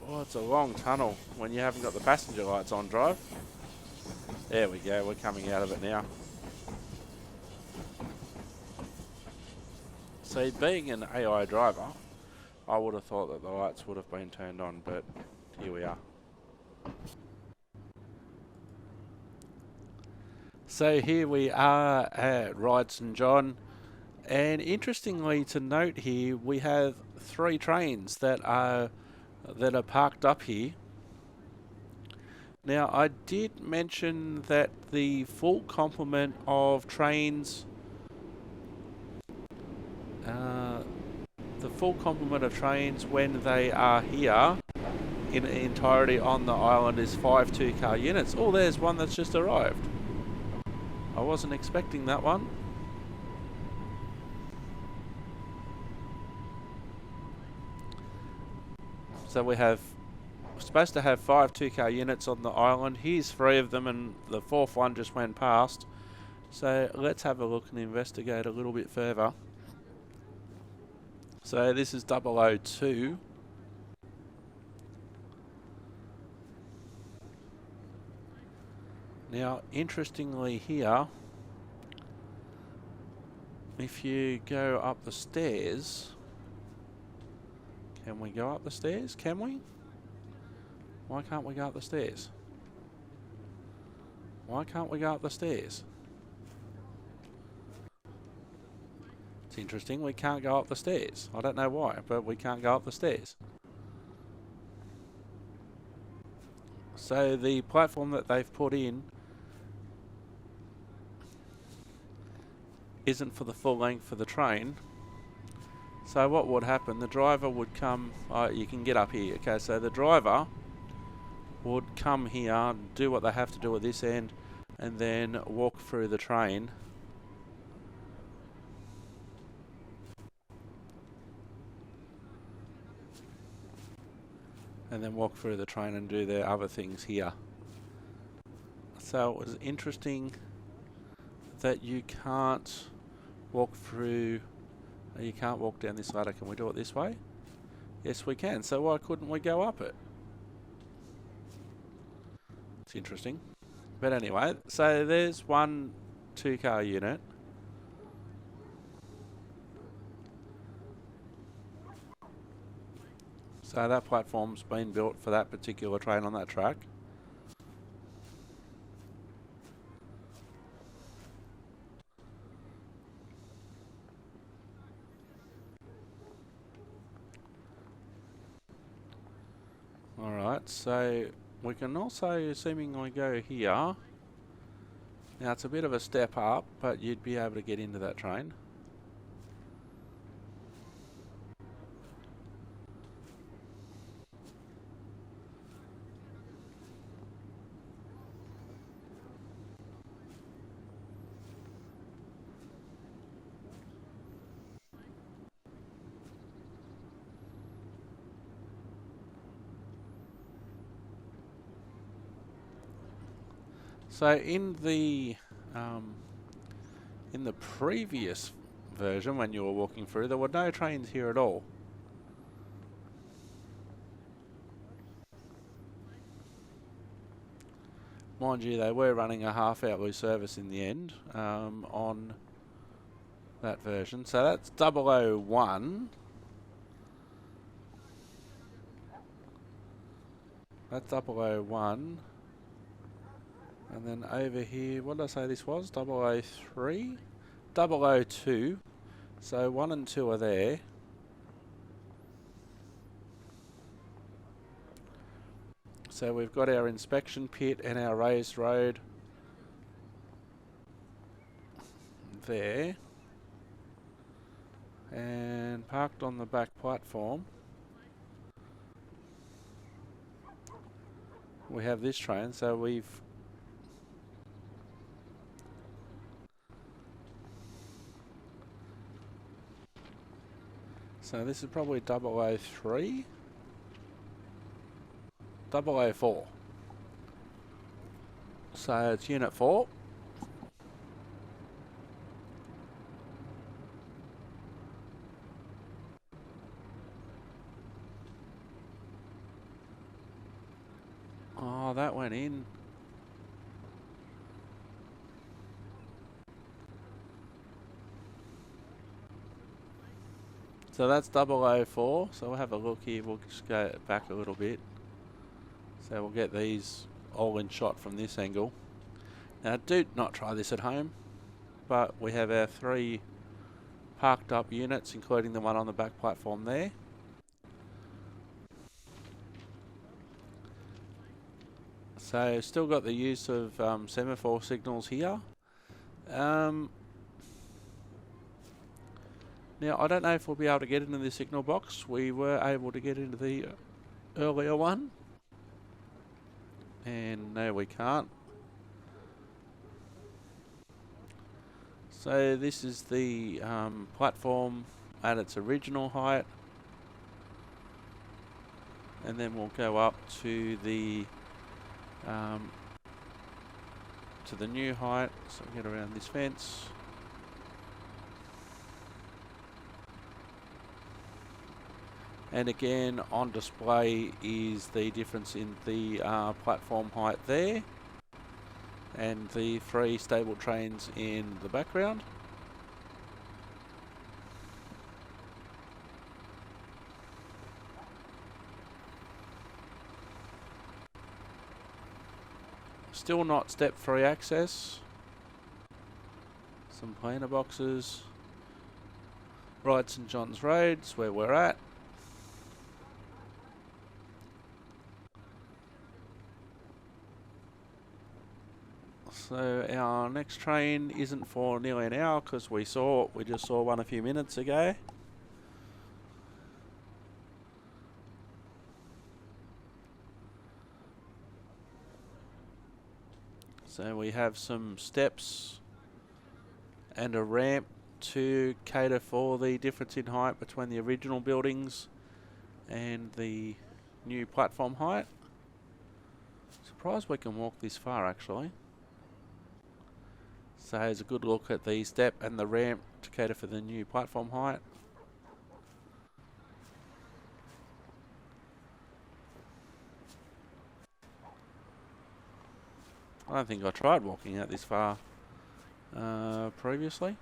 Oh, it's a long tunnel when you haven't got the passenger lights on drive. There we go, we're coming out of it now. See, being an AI driver, I would have thought that the lights would have been turned on, but here we are. So here we are at Ryde St John, and interestingly to note here, we have 3 trains that are parked up here. Now, I did mention that the full complement of trains, when they are here in entirety on the island is 5 2-car units. Oh, there's one that's just arrived. I wasn't expecting that one. So we're supposed to have 5 2-car units on the island. Here's 3 of them, and the 4th one just went past. So let's have a look and investigate a little bit further. So this is 002. Now, interestingly here, if you go up the stairs, can we go up the stairs? Can we? Why can't we go up the stairs? Why can't we go up the stairs? It's interesting, we can't go up the stairs. I don't know why, but we can't go up the stairs. So the platform that they've put in isn't for the full length of the train. So what would happen, the driver would come, you can get up here, okay, so the driver would come here, do what they have to do at this end, and then walk through the train. And then walk through the train and do their other things here. So it was interesting that you can't walk through, you can't walk down this ladder. Can we do it this way? Yes, we can. So why couldn't we go up it? It's interesting. But anyway, so there's 1 2-car unit. So that platform's been built for that particular train on that track. Alright, so we can also seemingly go here. Now it's a bit of a step up, but you'd be able to get into that train. So in the previous version, when you were walking through, there were no trains here at all. Mind you, they were running a half-hourly service in the end on that version. So that's 001. That's 001. And then over here, what did I say this was? 003? 002. So 1 and 2 are there. So we've got our inspection pit and our raised road there. And parked on the back platform, we have this train. So so this is probably 003, 004. So it's unit 4. Oh, that went in. So that's 004. So we'll have a look here. We'll just go back a little bit. So we'll get these all in shot from this angle. Now do not try this at home, but we have our 3 parked up units, including the one on the back platform there. So still got the use of semaphore signals here. Now I don't know if we'll be able to get into the signal box. We were able to get into the earlier one, and no, we can't. So this is the platform at its original height, and then we'll go up to the new height. So we get around this fence. And again, on display is the difference in the platform height there, and the 3 stable trains in the background. Still not step 3 access. Some planer boxes. Right, St John's Road's where we're at. So our next train isn't for nearly an hour because we just saw one a few minutes ago. So we have some steps and a ramp to cater for the difference in height between the original buildings and the new platform height. Surprised we can walk this far actually. So here's a good look at the step and the ramp to cater for the new platform height. I don't think I tried walking out this far previously.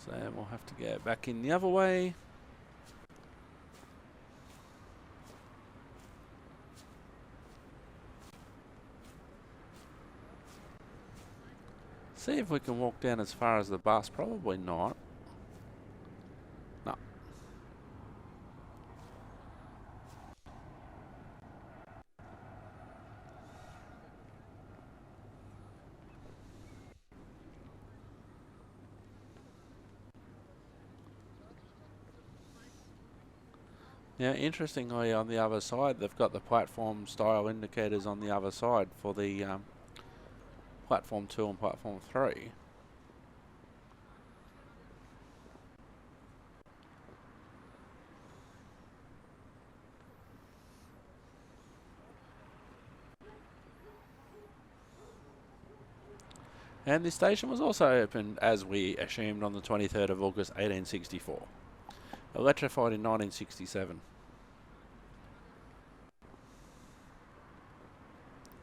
So we'll have to go back in the other way. See if we can walk down as far as the bus. Probably not. No. Now, interestingly, on the other side, they've got the platform style indicators on the other side for the platform 2 and platform 3. And this station was also opened, as we assumed, on the 23rd of August 1864. Electrified in 1967.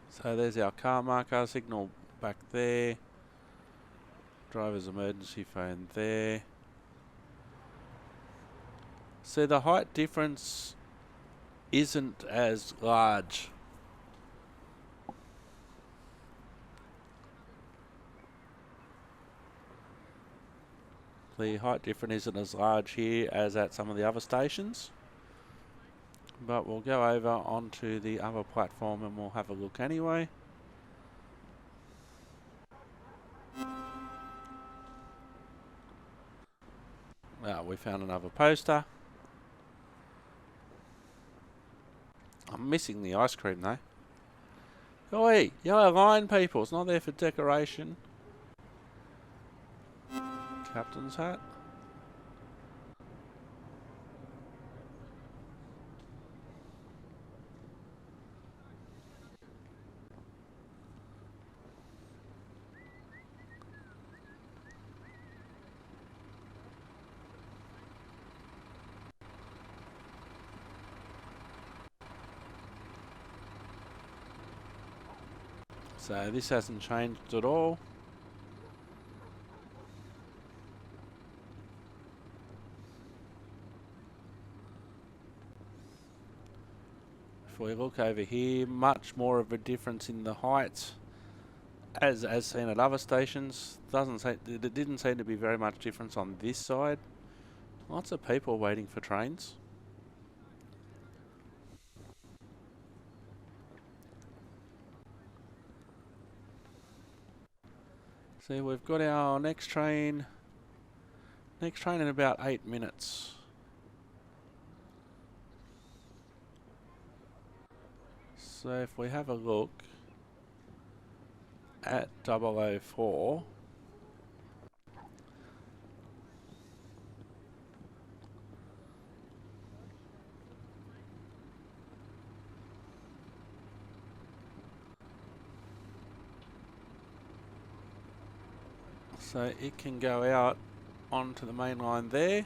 So there's our car marker signal back there. Driver's emergency phone there. So the height difference isn't as large. The height difference isn't as large here as at some of the other stations. But we'll go over onto the other platform and we'll have a look anyway. Well, we found another poster. I'm missing the ice cream though. Oi, yellow line people, it's not there for decoration. Captain's hat. So this hasn't changed at all. If we look over here, much more of a difference in the heights as seen at other stations. It didn't seem to be very much difference on this side. Lots of people waiting for trains. See, we've got our next train in about 8 minutes. So if we have a look at 004, so it can go out onto the main line there.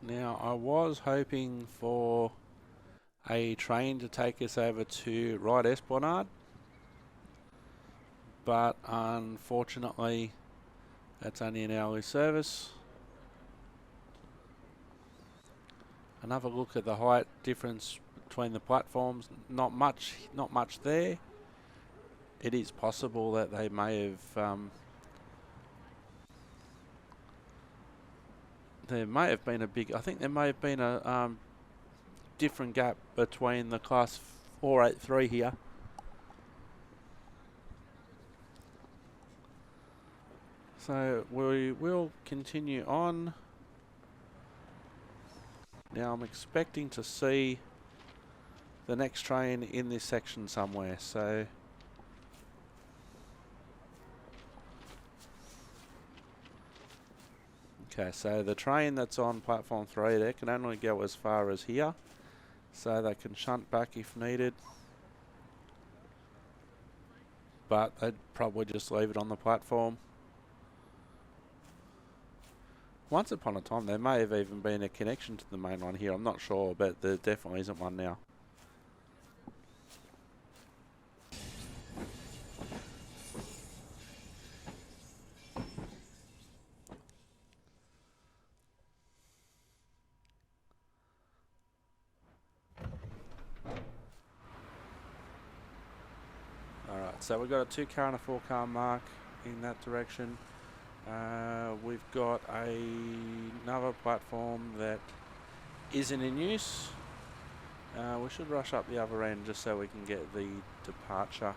Now, I was hoping for a train to take us over to Ryde Esplanade, but unfortunately that's only an hourly service. Another look at the height difference between the platforms, not much there. It is possible that they may have there may have been a different gap between the class 483 here. So we will continue on. Now I'm expecting to see the next train in this section somewhere, so okay, so the train that's on platform 3 there can only go as far as here, so they can shunt back if needed, but they'd probably just leave it on the platform. Once upon a time there may have even been a connection to the main line here, I'm not sure, but there definitely isn't one now. Alright, so we've got a 2-car and a 4-car mark in that direction. We've got another platform that isn't in use. We should rush up the other end just so we can get the departure.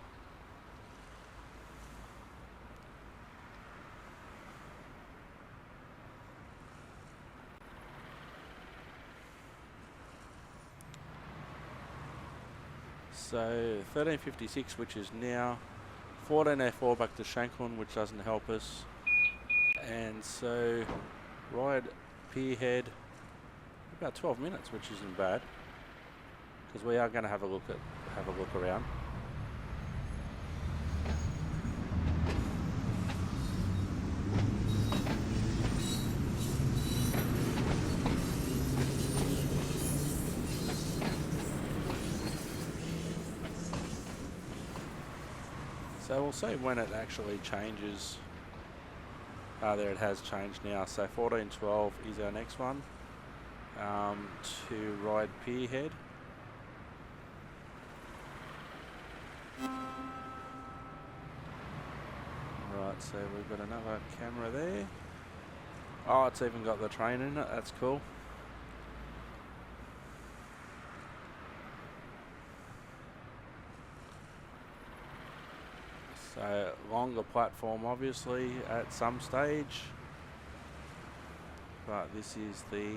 So 13:56, which is now 14:04 back to Shanklin, which doesn't help us. And so Ryde Pierhead about 12 minutes, which isn't bad, because we are going to have a look around. So we'll see when it actually changes. There it has changed now. So 14:12 is our next one to Ryde Pierhead. Right, so we've got another camera there. Oh, it's even got the train in it. That's cool. So longer platform obviously at some stage, but this is the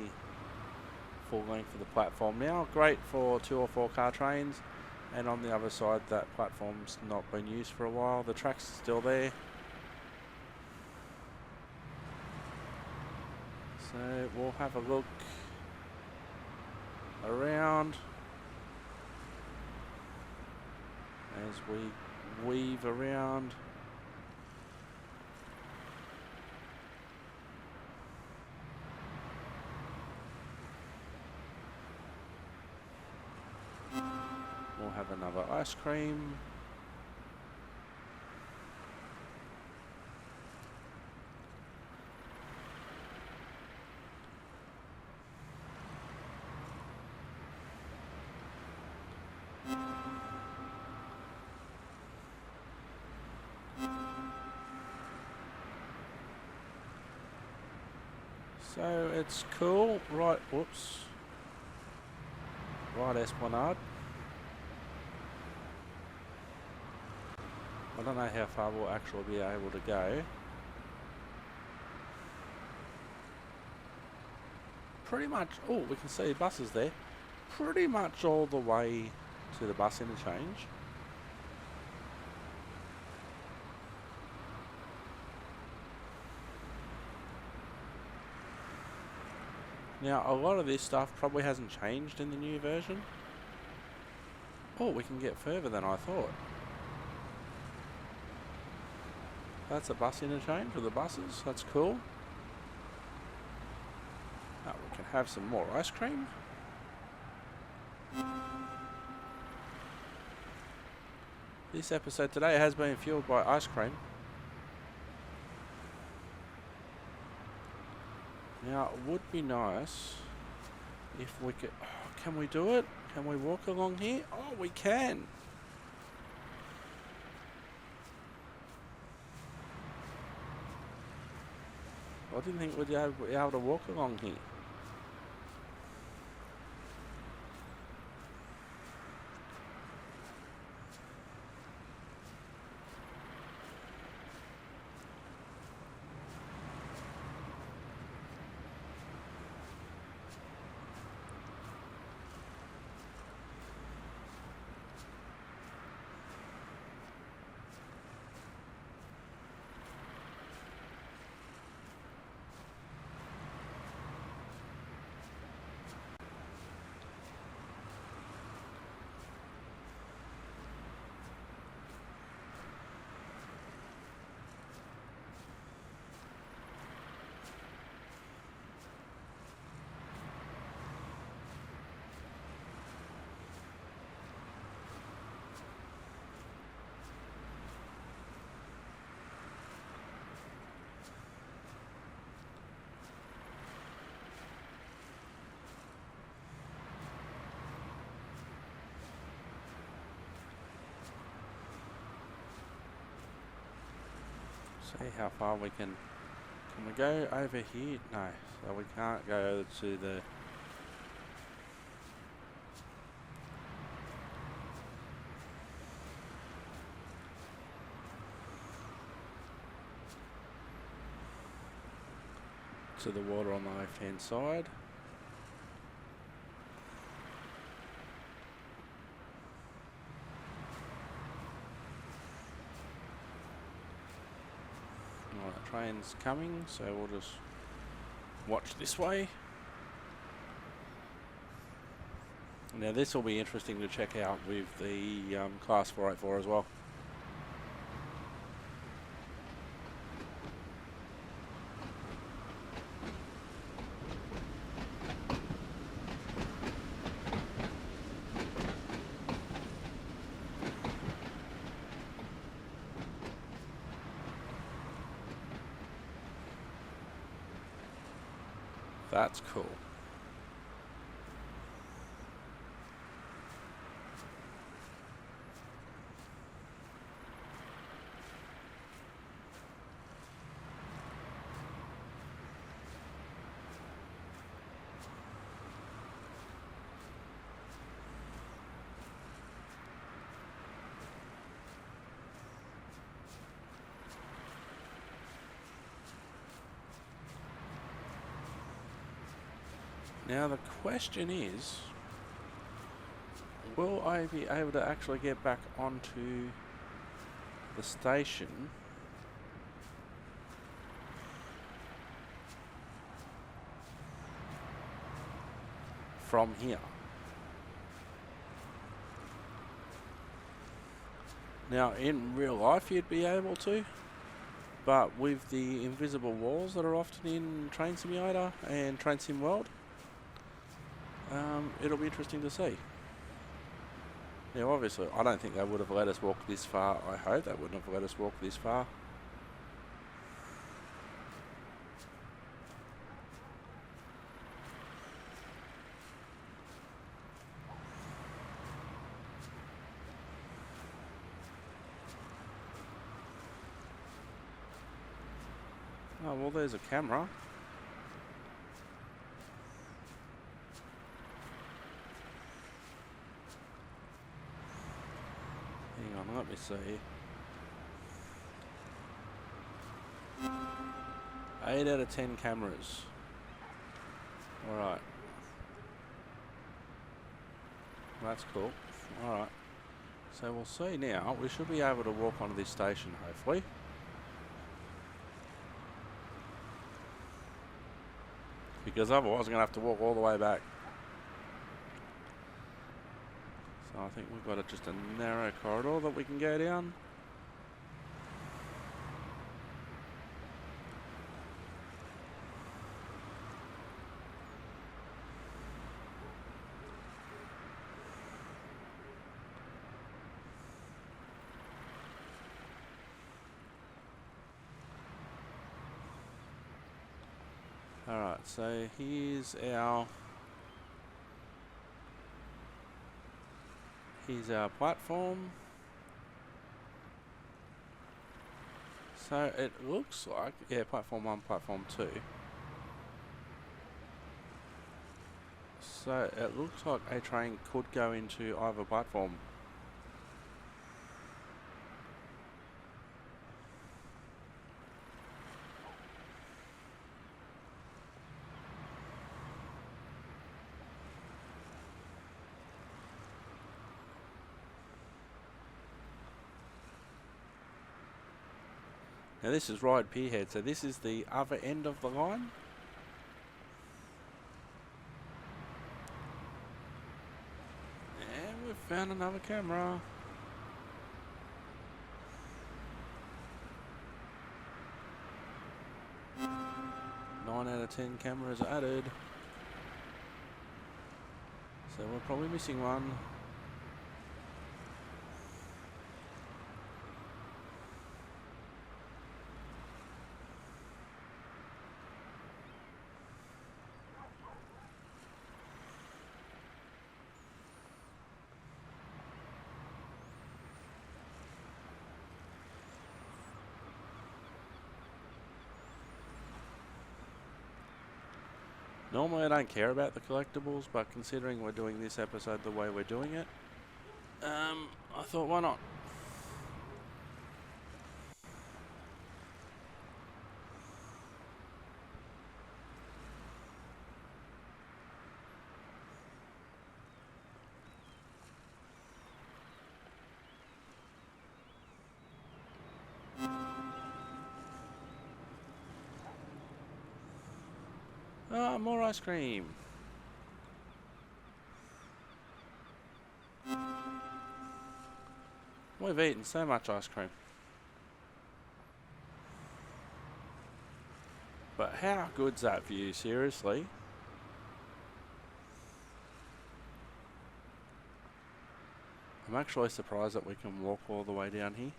full length of the platform now. Great for 2 or 4 car trains, and on the other side that platform's not been used for a while. The track's still there. So we'll have a look around as we weave around. We'll have another ice cream. So it's cool, right, whoops, right Esplanade. I don't know how far we'll actually be able to go. Pretty much, oh, we can see buses there. Pretty much all the way to the bus interchange. Now, a lot of this stuff probably hasn't changed in the new version. Oh, we can get further than I thought. That's a bus interchange for the buses. That's cool. Now we can have some more ice cream. This episode today has been fueled by ice cream. Now, it would be nice if we could... Oh, can we do it? Can we walk along here? Oh, we can! I didn't think we'd be able to walk along here. See how far we can... Can we go over here? No, so we can't go to the... to the water on the left hand side. Alright, train's coming, so we'll just watch this way. Now this will be interesting to check out with the Class 484 as well. That's cool. Now the question is, will I be able to actually get back onto the station from here. Now, in real life, you'd be able to, but with the invisible walls that are often in Train Simulator and Train Sim World, it'll be interesting to see. Now, obviously, I don't think they would have let us walk this far. I hope they wouldn't have let us walk this far. Oh, well, there's a camera. Hang on, let me see. 8 out of 10 cameras. Alright. That's cool. Alright. So we'll see now. We should be able to walk onto this station, hopefully. Because otherwise I'm going to have to walk all the way back. So I think we've got just a narrow corridor that we can go down. Alright, so here's our platform. So it looks like, yeah, platform 1, platform 2. So it looks like a train could go into either platform. Now this is Ryde Pierhead, so this is the other end of the line. And we've found another camera. Nine out of 10 cameras added. So we're probably missing one. Normally I don't care about the collectibles, but considering we're doing this episode the way we're doing it, I thought, why not? Ah, more ice cream. We've eaten so much ice cream. But how good's that view, seriously? I'm actually surprised that we can walk all the way down here.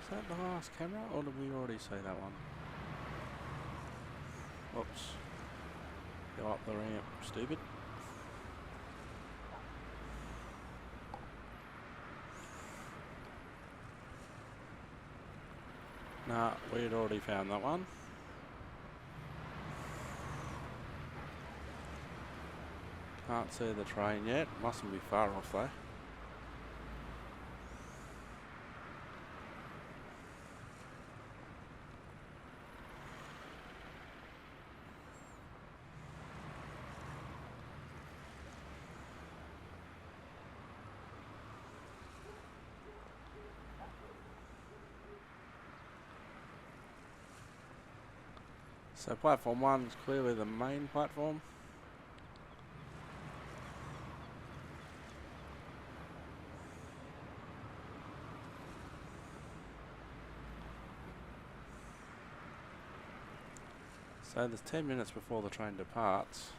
Is that the last camera, or did we already say that one? Whoops. Go up the ramp, stupid. Nah, we'd already found that one. Can't see the train yet. Mustn't be far off though. So platform 1 is clearly the main platform. So there's 10 minutes before the train departs.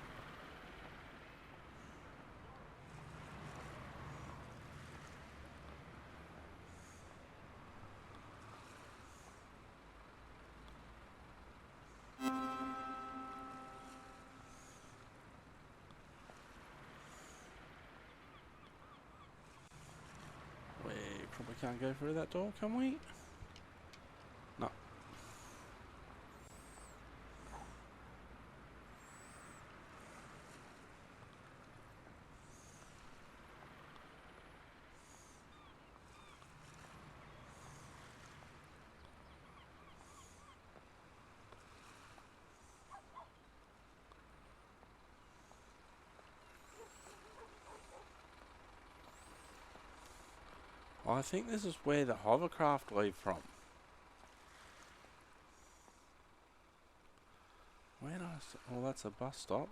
We probably can't go through that door, can we? No. I think this is where the hovercraft leave from. Where did oh, that's a bus stop.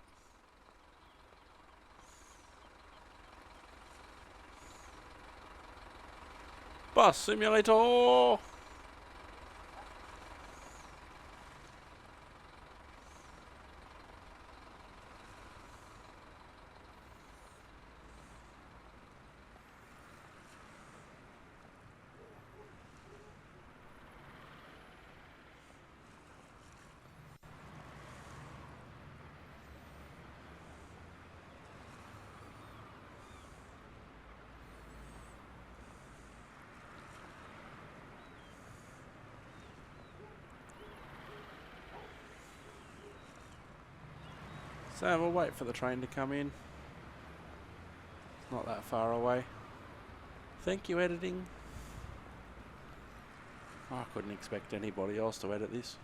Bus simulator! So we'll wait for the train to come in. It's not that far away. Thank you, editing. I couldn't expect anybody else to edit this.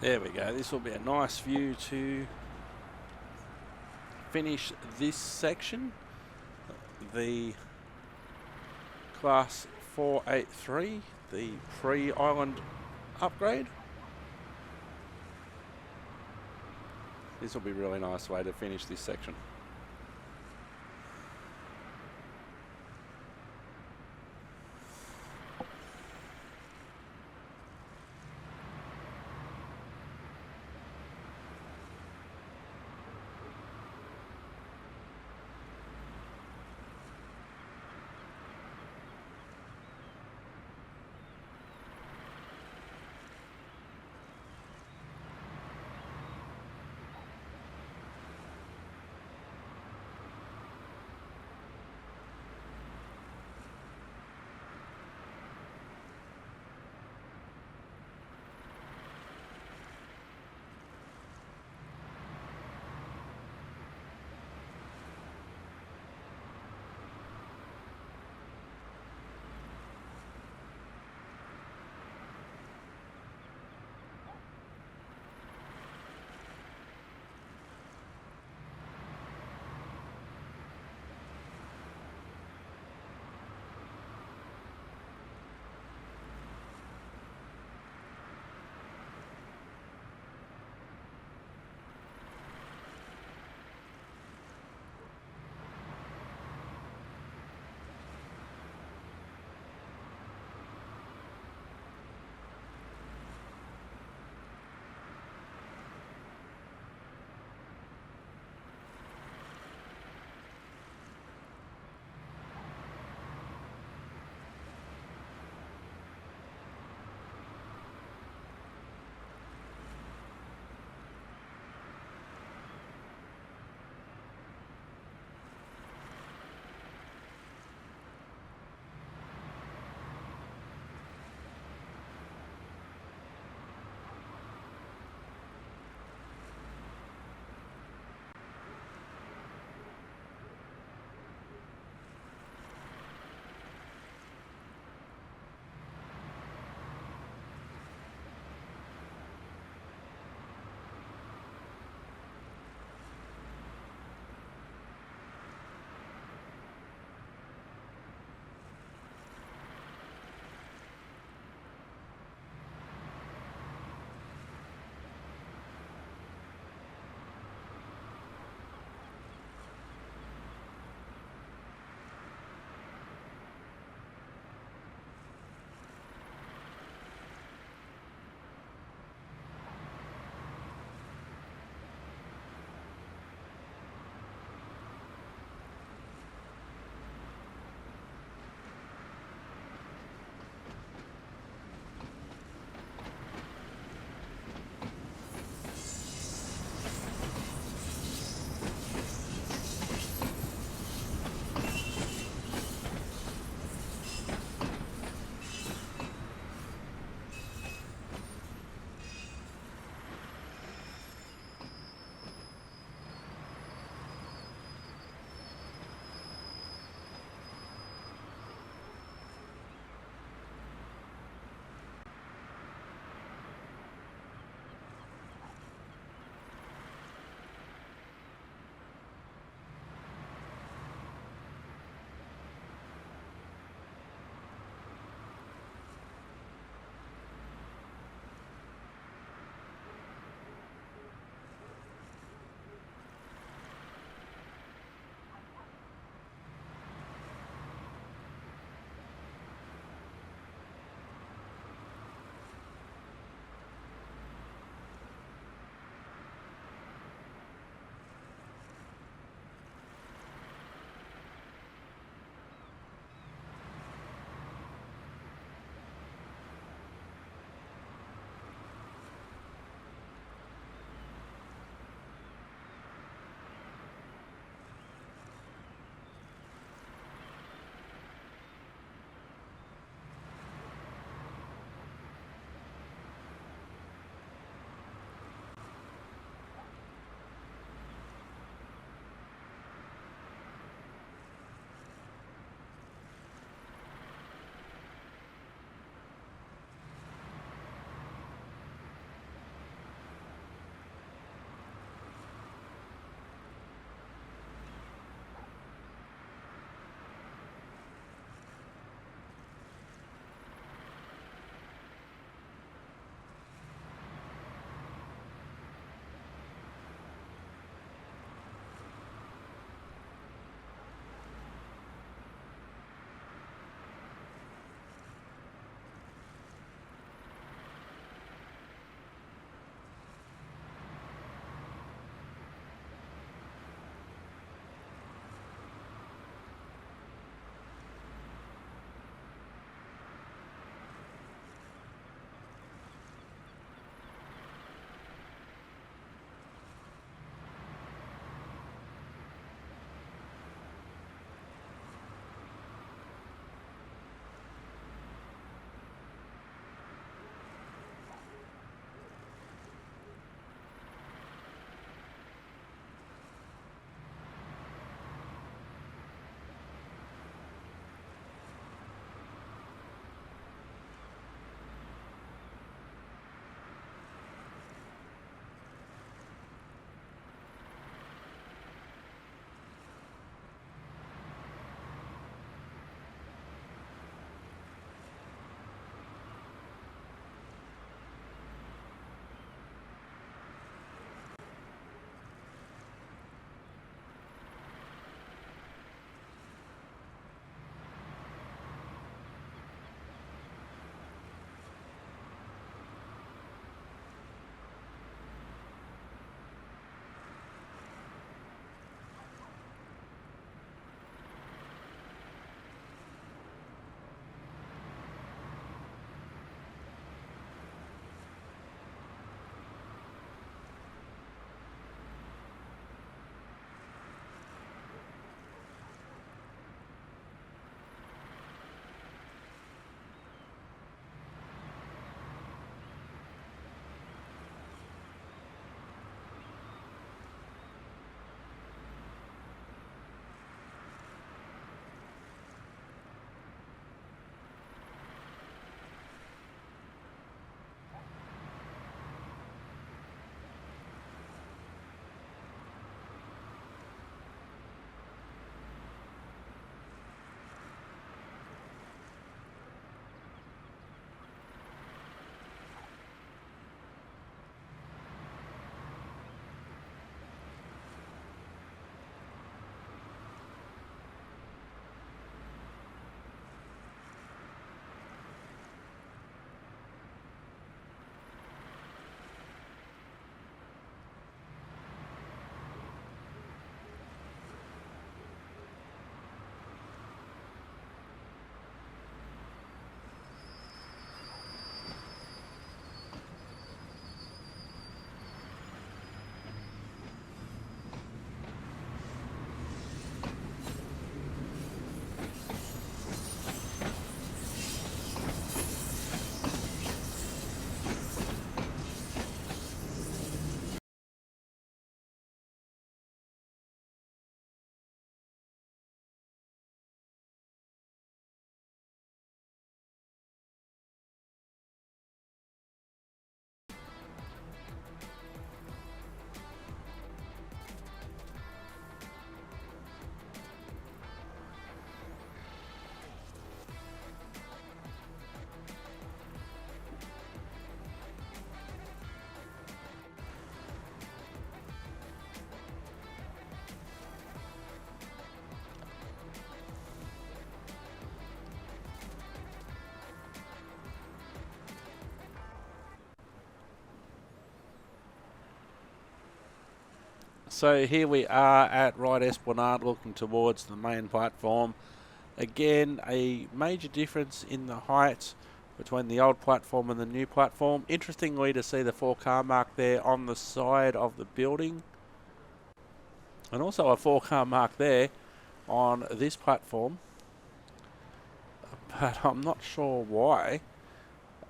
There we go. This will be a nice view to finish this section. The Class 483, the pre-island upgrade. This will be a really nice way to finish this section. So here we are at Right Esplanade looking towards the main platform. Again, a major difference in the height between the old platform and the new platform. Interestingly to see the 4-car mark there on the side of the building. And also a 4-car mark there on this platform. But I'm not sure why,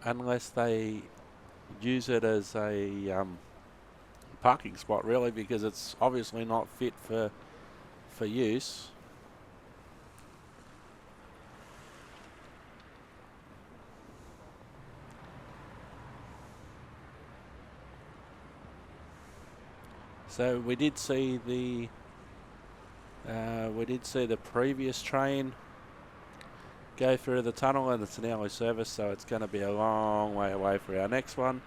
unless they use it as a parking spot really, because it's obviously not fit for use. So we did see the previous train go through the tunnel, and it's an hourly service, so it's going to be a long way away for our next one.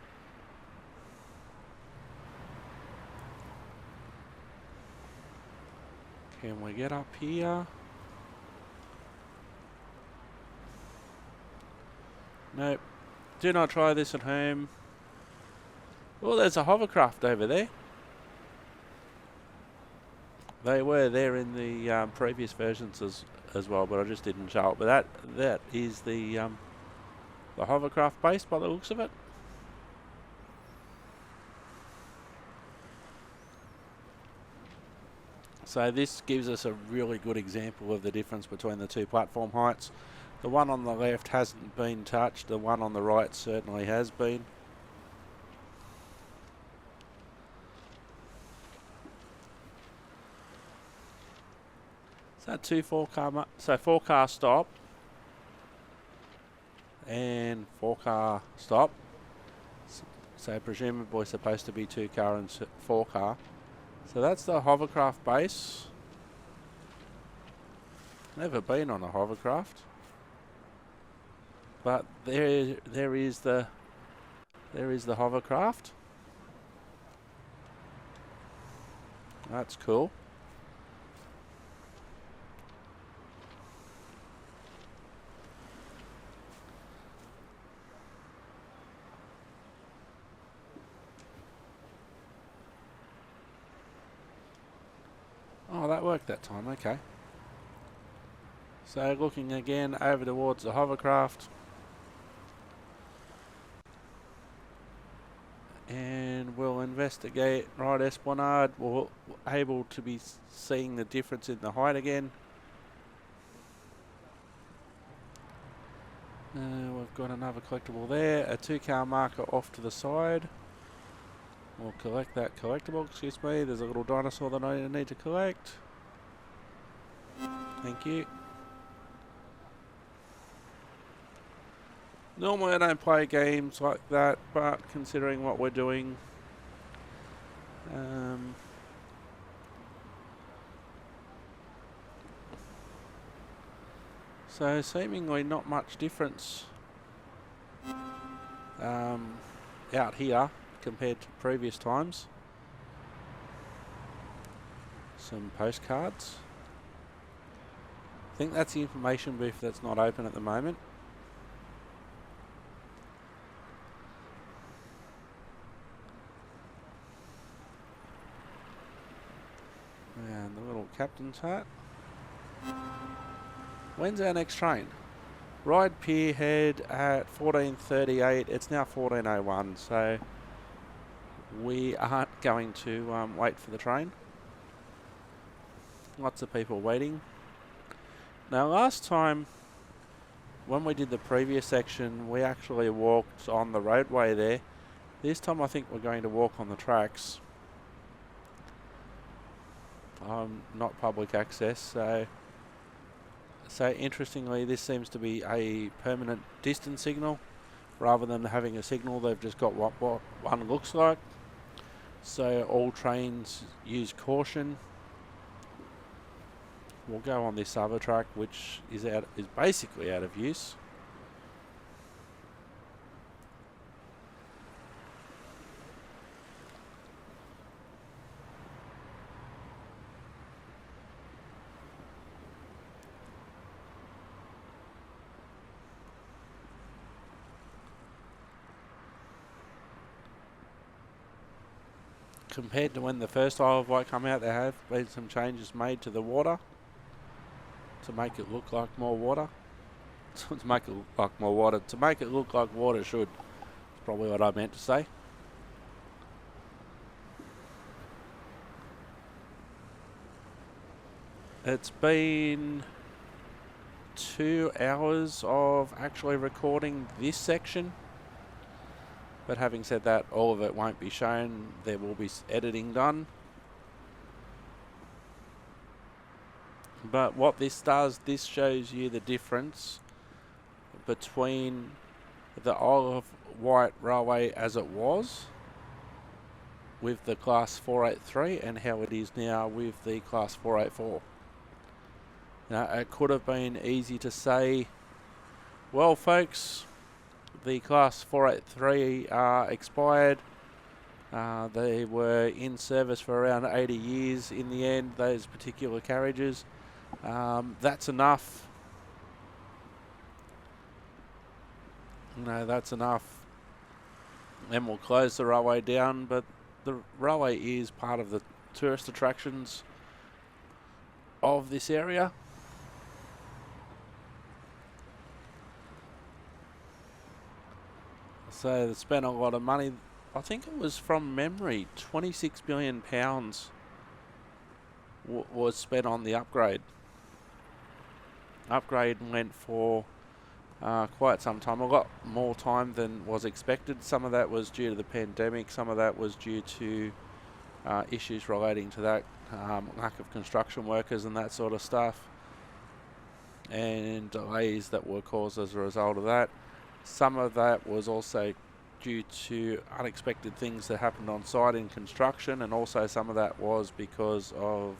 Can we get up here? Nope. Do not try this at home. Oh, there's a hovercraft over there. They were there in the previous versions as well, but I just didn't show it. But that is the hovercraft base by the looks of it. So this gives us a really good example of the difference between the two platform heights. The one on the left hasn't been touched, the one on the right certainly has been. So 4-car stop and 4-car stop. So presumably supposed to be 2-car and 4-car. So that's the hovercraft base. Never been on a hovercraft, but there is the hovercraft. That's cool. Oh, that worked that time, okay. So looking again over towards the hovercraft. And we'll investigate Right Esplanade. We're able to be seeing the difference in the height again. We've got another collectible there, a 2-car marker off to the side. We'll collect that collectible, excuse me. There's a little dinosaur that I need to collect. Thank you. Normally I don't play games like that, but considering what we're doing, so seemingly not much difference out here compared to previous times. Some postcards. I think that's the information booth that's not open at the moment. And the little captain's hat. When's our next train? Ride Pierhead at 14:38. It's now 14:01, so we aren't going to wait for the train. Lots of people waiting. Now, last time when we did the previous section, we actually walked on the roadway there. This time I think we're going to walk on the tracks. Not public access, so interestingly this seems to be a permanent distance signal rather than having a signal. They've just got what one looks like. So all trains use caution. We'll go on this other track, which is basically out of use. compared to when the first Isle of Wight come out, there have been some changes made to the water to make it look like more water. To make it look like more water. To make it look like water should. That's probably what I meant to say. It's been 2 hours of actually recording this section. But having said that, all of it won't be shown. There will be editing done. But what this does, this shows you the difference between the Isle of Wight Railway as it was with the Class 483 and how it is now with the Class 484. Now, it could have been easy to say, well folks, the Class 483 are expired. They were in service for around 80 years in the end, those particular carriages. That's enough. That's enough. Then we'll close the railway down, but the railway is part of the tourist attractions of this area. So they spent a lot of money. I think it was, from memory, £26 million was spent on the upgrade. Upgrade went for quite some time, a lot more time than was expected. Some of that was due to the pandemic, some of that was due to issues relating to that, lack of construction workers and that sort of stuff, and delays that were caused as a result of that. Some of that was also due to unexpected things that happened on site in construction, and also some of that was because of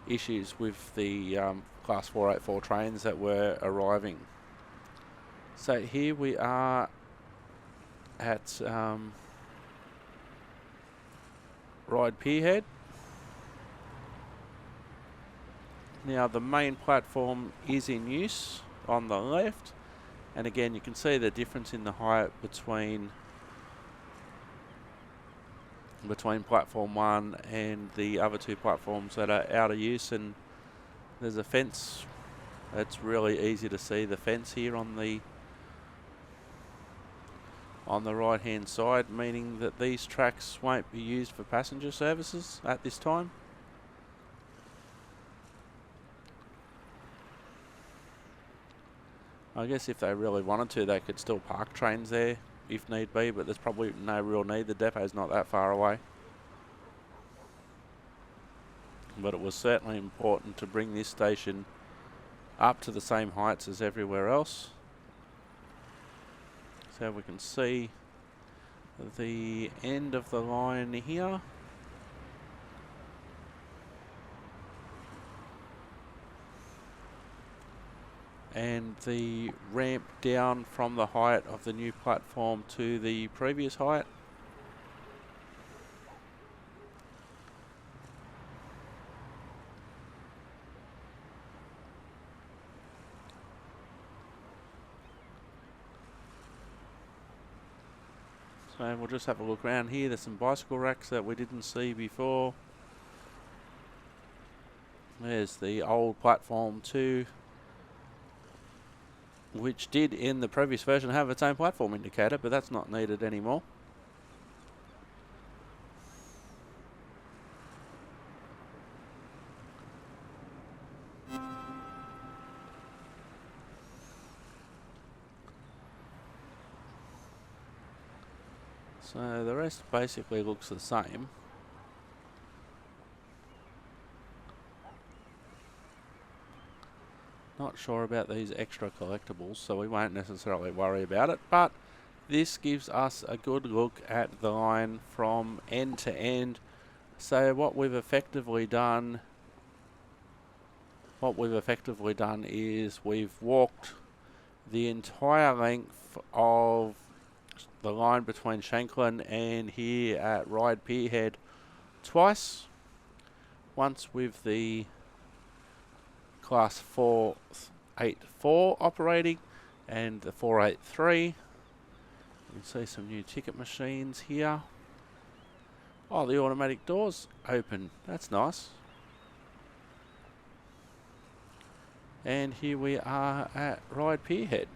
issues with the Class 484 trains that were arriving. So here we are at Ryde Pierhead. Now the main platform is in use on the left, and again you can see the difference in the height between platform 1 and the other 2 platforms that are out of use, and there's a fence. It's really easy to see the fence here on the right hand side, meaning that these tracks won't be used for passenger services at this time. I guess if they really wanted to, they could still park trains there if need be, but there's probably no real need. The depot's not that far away. But it was certainly important to bring this station up to the same heights as everywhere else. So we can see the end of the line here. And the ramp down from the height of the new platform to the previous height. So we'll just have a look around here. There's some bicycle racks that we didn't see before. There's the old platform 2, which did in the previous version have its own platform indicator, but that's not needed anymore. So the rest basically looks the same. Not sure about these extra collectibles, so we won't necessarily worry about it, but this gives us a good look at the line from end to end. So what we've effectively done is we've walked the entire length of the line between Shanklin and here at Ryde Pierhead twice. Once with the Class 484 operating and the 483. You can see some new ticket machines here. Oh, the automatic doors open. That's nice. And here we are at Ryde Pierhead.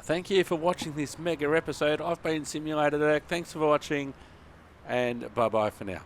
Thank you for watching this mega episode. I've been Simulator Dirk. Thanks for watching, and bye-bye for now.